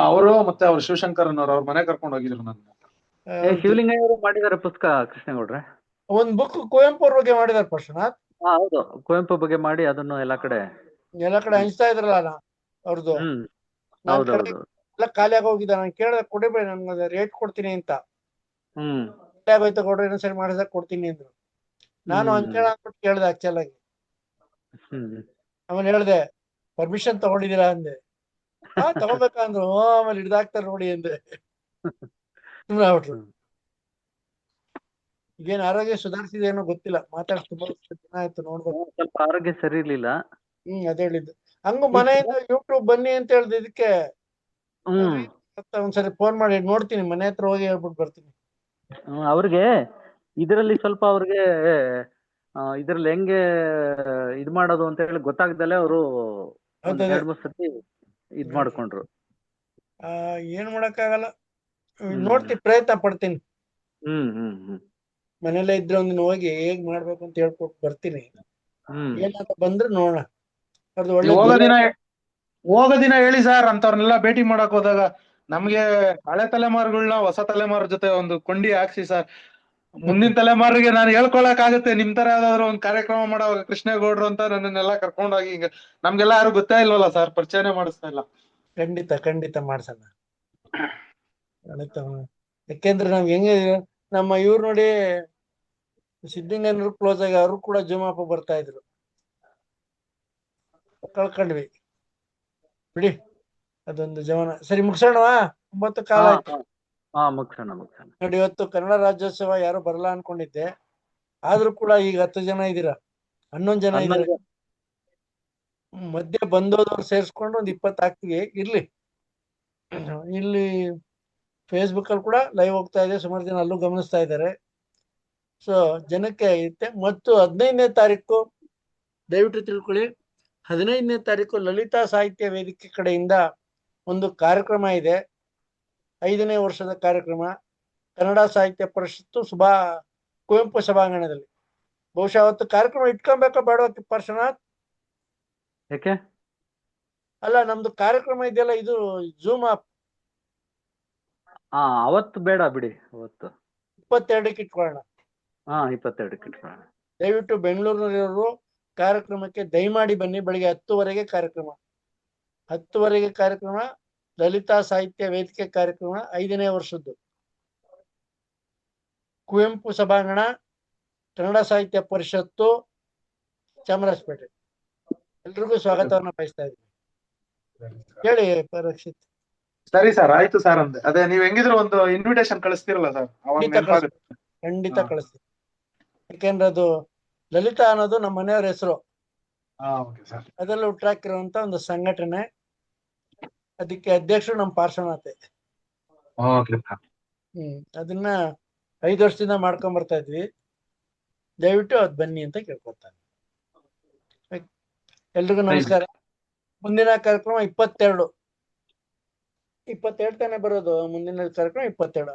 ಅವರು ಮತ್ತೆ ಅವ್ರು ಶಿವಶಂಕರ್ ಅನ್ನೋರು ಅವ್ರ ಮನೆ ಕರ್ಕೊಂಡು ಹೋಗಿದ್ರು ನನ್ನ. ಶಿವಲಿಂಗಯ್ಯ ಅವರು ಮಾಡಿದಾರೆ ಪುಸ್ತಕ ಕೃಷ್ಣೇಗೌಡ್ರೆ. ಒಂದ್ ಬುಕ್ ಕುವೆಂಪು ಅವ್ರ ಬಗ್ಗೆ ಮಾಡಿದಾರೆ ಪರ್ಶನಾಥ್. ಹೌದು, ಕುವೆಂಪು ಬಗ್ಗೆ ಮಾಡಿ ಅದನ್ನು ಎಲ್ಲಾ ಕಡೆ ಹಂಚ್ತಾ ಇದ್ರಲ್ಲ ಅವ್ರದ್ದು. ಎಲ್ಲ ಖಾಲಿಯಾಗಿ ಹೋಗಿದ್ದ. ನಾನು ಕೇಳಿದೆ, ಕೊಡಿಬೇಡಿ ನನ್ಗೆ ರೇಟ್ ಕೊಡ್ತೀನಿ ಅಂತ. ಆಗೋಯ್ತು ಕೊಡ್ರಿ, ಇನ್ನೊಂದ್ಸರಿ ಮಾಡಿದಾಗ ಕೊಡ್ತೀನಿ ಅಂದ್ರು. ನಾನು ಹಂಚೇಳ ಅಂದ್ಬಿಟ್ಟು ಕೇಳ್ದೆ ಆಕ್ಚುಲ್ ಆಗಿ. ಆಮೇಲೆ ಹೇಳ್ದೆ, ಪರ್ಮಿಷನ್ ತಗೊಂಡಿದ್ದೀರಾ ಅಂದೆ. ತಗೋಬೇಕಂದ್ರು. ಆಮೇಲೆ ಹಿಡ್ದಾಕ್ತಾರ ನೋಡಿ ಅಂದೆ. ಸುಮ್ಮನೆ ಆಗ್ಬಿಟ್ರು. ಈಗೇನ್ ಆರೋಗ್ಯ ಸುಧಾರಿಸಿದೇನೋ ಗೊತ್ತಿಲ್ಲ. ಮಾತಾಡ್ ತುಂಬಾ ದಿನ ಆಯ್ತು, ನೋಡ್ಬೇಕು. ಸ್ವಲ್ಪ ಆರೋಗ್ಯ ಸರಿ ಇರ್ಲಿಲ್ಲ. ಅದೇ ಹೇಳಿದ್ದು. ಹಂಗು ಮನೆಯಿಂದ ಯೂಟ್ಯೂಬ್ ಬನ್ನಿ ಅಂತ ಹೇಳ್ದೆ. ಇದಕ್ಕೆ ಒಂದ್ಸರಿ ಫೋನ್ ಮಾಡಿ ನೋಡ್ತೀನಿ, ಮನೆ ಹತ್ರ ಹೋಗಿ ಹೇಳ್ಬಿಟ್ಟು ಬರ್ತೀನಿ. ಅವ್ರಿಗೆ ಇದರಲ್ಲಿ ಸ್ವಲ್ಪ ಅವ್ರಿಗೆ ಇದ್ರಲ್ಲಿ ಹೆಂಗೆ ಇದ್ ಮಾಡೋದು ಅಂತ ಹೇಳಿ ಗೊತ್ತಾಗ್ದಲೆ ಅವರು ಒಂದ್ ಹೌದದೇ 2-3 ಸತಿ ಇದ್ ಮಾಡ್ಕೊಂಡ್ರು. ಏನ್ ಮಾಡಕ್ಕಾಗಲ್ಲ. ಹ್ಮ್ ನೋಡ್ತೀನಿ, ಪ್ರಯತ್ನ ಪಡ್ತೀನಿ. ಹ್ಮ್ ಹ್ಮ್ ಹ್ಮ್ ಮನೇಲೆ ಇದ್ರೆ ಒಂದಿನ ಹೋಗಿ ಹೇಗ್ ಮಾಡ್ಬೇಕು ಅಂತ ಹೇಳ್ಕೊಟ್ಟು ಬರ್ತೀನಿ. ಹ್ಮ್ ಏನಾದ್ರು ಬಂದ್ರೆ ನೋಡೋಣ. ಅದು ನೀವು ಒಳ್ಳೆ ಹೋಗೋ ದಿನ ಹೇಳಿ ಸರ್, ಅಂತವ್ರನ್ನೆಲ್ಲ ಭೇಟಿ ಮಾಡಕ್ ಹೋದಾಗ ನಮ್ಗೆ ಹಳೆ ತಲೆಮಾರುಗಳನ್ನ ಹೊಸ ತಲೆಮಾರು ಜೊತೆ ಒಂದು ಕೊಂಡಿ ಹಾಕ್ಸಿ ಸರ್. ಮುಂದಿನ ತಲೆಮಾರಿಗೆ ನಾನು ಹೇಳ್ಕೊಳಕ್ ಆಗುತ್ತೆ. ನಿಮ್ ತರ ಯಾವ್ದಾದ್ರು ಒಂದು ಕಾರ್ಯಕ್ರಮ ಮಾಡೋವಾಗ ಕೃಷ್ಣೇಗೌಡ್ರು ಅಂತ ನನ್ನನ್ನೆಲ್ಲ ಕರ್ಕೊಂಡೋಗಿ, ಈಗ ನಮ್ಗೆಲ್ಲ ಯಾರು ಗೊತ್ತೇ ಇಲ್ವಲ್ಲ ಸರ್, ಪರಿಚಯನೇ ಮಾಡಿಸ್ತಾ ಇಲ್ಲ. ಖಂಡಿತ ಖಂಡಿತ ಮಾಡ್ಸೋಣ. ಖಂಡಿತ. ಯಾಕೆಂದ್ರೆ ನಾವ್ ಹೆಂಗೆ ನಮ್ಮ ಇವ್ರು ನೋಡಿ, ಸಿದ್ದಿಂಗನರು ಕ್ಲೋಸ್ ಆಗಿ ಅವರು ಕೂಡ ಜುಮಾಪ ಬರ್ತಾ ಇದ್ರು, ಕಳ್ಕೊಂಡ್ವಿ ಬಿಡಿ. ಅದೊಂದು ಜೀವನ. ಸರಿ, ಮುಗಿಸೋಣವಾ? 9 ಕಾಲ ಹಾ ಆಯ್ತು. ಮುಗ್ಸೋಣ. ನೋಡಿ, ಇವತ್ತು ಕನ್ನಡ ರಾಜ್ಯೋತ್ಸವ ಯಾರು ಬರಲ್ಲ ಅನ್ಕೊಂಡಿದ್ದೆ, ಆದ್ರೂ ಕೂಡ ಈಗ 10 ಜನ ಇದ್ದೀರಾ, 11 ಜನ ಇದ್ದೀರಾ. ಮಧ್ಯೆ ಬಂದೋದವ್ರು ಸೇರಿಸ್ಕೊಂಡು ಒಂದು 20 ಆಗ್ತೀವಿ. ಇರ್ಲಿ, ಇಲ್ಲಿ ಫೇಸ್ಬುಕ್ ಅಲ್ಲಿ ಕೂಡ ಲೈವ್ ಹೋಗ್ತಾ ಇದೆ, ಸುಮಾರು ಜನ ಅಲ್ಲೂ ಗಮನಿಸ್ತಾ ಇದ್ದಾರೆ. ಸೊ ಜನಕ್ಕೆ ಐತೆ. ಮತ್ತು 15ನೇ ತಾರೀಕು ದಯವಿಟ್ಟು ತಿಳ್ಕೊಳ್ಳಿ, 15ನೇ ತಾರೀಕು ಲಲಿತಾ ಸಾಹಿತ್ಯ ವೇದಿಕೆ ಕಡೆಯಿಂದ ಒಂದು ಕಾರ್ಯಕ್ರಮ ಇದೆ, 5ನೇ ವರ್ಷದ ಕಾರ್ಯಕ್ರಮ. ಕನ್ನಡ ಸಾಹಿತ್ಯ ಪರಿಷತ್ತು ಕುವೆಂಪು ಸಭಾಂಗಣದಲ್ಲಿ. ಬಹುಶಃ ಅವತ್ತು ಕಾರ್ಯಕ್ರಮ ಇಟ್ಕೊಬೇಕಾ ಬೇಡವಾ ಪಾರ್ಶ್ವನಾಥ್? ಯಾಕೆ? ಅಲ್ಲ, ನಮ್ದು ಕಾರ್ಯಕ್ರಮ ಇದೆಯಲ್ಲ, ಇದು ಝೂಮ್ ಆಪ್. ಅವತ್ತು ಬೇಡ ಬಿಡಿ, ಅವತ್ತು 22ಕ್ಕೆ ಇಟ್ಕೊಳ್ಳೋಣ. 22ಕ್ಕೆ ಇಟ್ಕೊಳ್ಳೋಣ. ದಯವಿಟ್ಟು ಬೆಂಗಳೂರಿನಲ್ಲಿರೋರು ಕಾರ್ಯಕ್ರಮಕ್ಕೆ ದಯಮಾಡಿ ಬನ್ನಿ. ಬೆಳಿಗ್ಗೆ 10:00ವರೆಗೆ ಕಾರ್ಯಕ್ರಮ. 10:00ವರೆಗೆ ಕಾರ್ಯಕ್ರಮ, ಲಲಿತಾ ಸಾಹಿತ್ಯ ವೇದಿಕೆ ಕಾರ್ಯಕ್ರಮ, 5ನೇ ವರ್ಷದ್ದು. ಕುವೆಂಪು ಸಭಾಂಗಣ, ಕನ್ನಡ ಸಾಹಿತ್ಯ ಪರಿಷತ್ತು, ಚಾಮರಾಜಪೇಟೆ. ಎಲ್ರಿಗೂ ಸ್ವಾಗತವನ್ನ ಬಯಸ್ತಾ ಇದ್ದೀನಿ. ಹೇಳಿ ಪರೀಕ್ಷಿತ್. ಸರಿ ಸರ್, ಆಯ್ತು ಸರ್. ಅದೇ ನೀವ್ ಹೆಂಗಿದ್ರು ಒಂದು ಇನ್ವಿಟೇಷನ್ ಕಳಿಸ್ತಿರಲ್ಲ ಸರ್, ಖಂಡಿತ ಕಳಿಸ್ತೀನಿ. ಯಾಕೆಂದ್ರೆ ಅದು ಲಲಿತಾ ಅನ್ನೋದು ನಮ್ಮ ಮನೆಯವ್ರ ಹೆಸರು. ಅದೆಲ್ಲ ಹುಟ್ಟಾಕಿರುವಂತ ಒಂದು ಸಂಘಟನೆ. ಅದಕ್ಕೆ ಅಧ್ಯಕ್ಷರು ನಮ್ಮ ಪಾರ್ಶ್ವನಾಥೆ. ಅದನ್ನ 5 ವರ್ಷದಿಂದ ಮಾಡ್ಕೊಂಡ್ ಬರ್ತಾ ಇದ್ವಿ. ದಯವಿಟ್ಟು ಅದ್ ಬನ್ನಿ ಅಂತ ಕೇಳ್ಕೊತಾನೆ. ಎಲ್ರಿಗೂ ನಮಸ್ಕಾರ. ಮುಂದಿನ ಕಾರ್ಯಕ್ರಮ 22 ತಾನೇ ಬರೋದು. ಮುಂದಿನ ಕಾರ್ಯಕ್ರಮ 22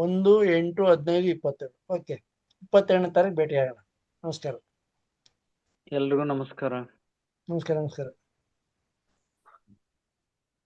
1, 8, 15, 22. ಓಕೆ, 22ನೇ ತಾರೀಕು ಭೇಟಿ ಆಗೋಣ. ನಮಸ್ಕಾರ. ಎಲ್ರಿಗೂ ನಮಸ್ಕಾರ. ನಮಸ್ಕಾರ.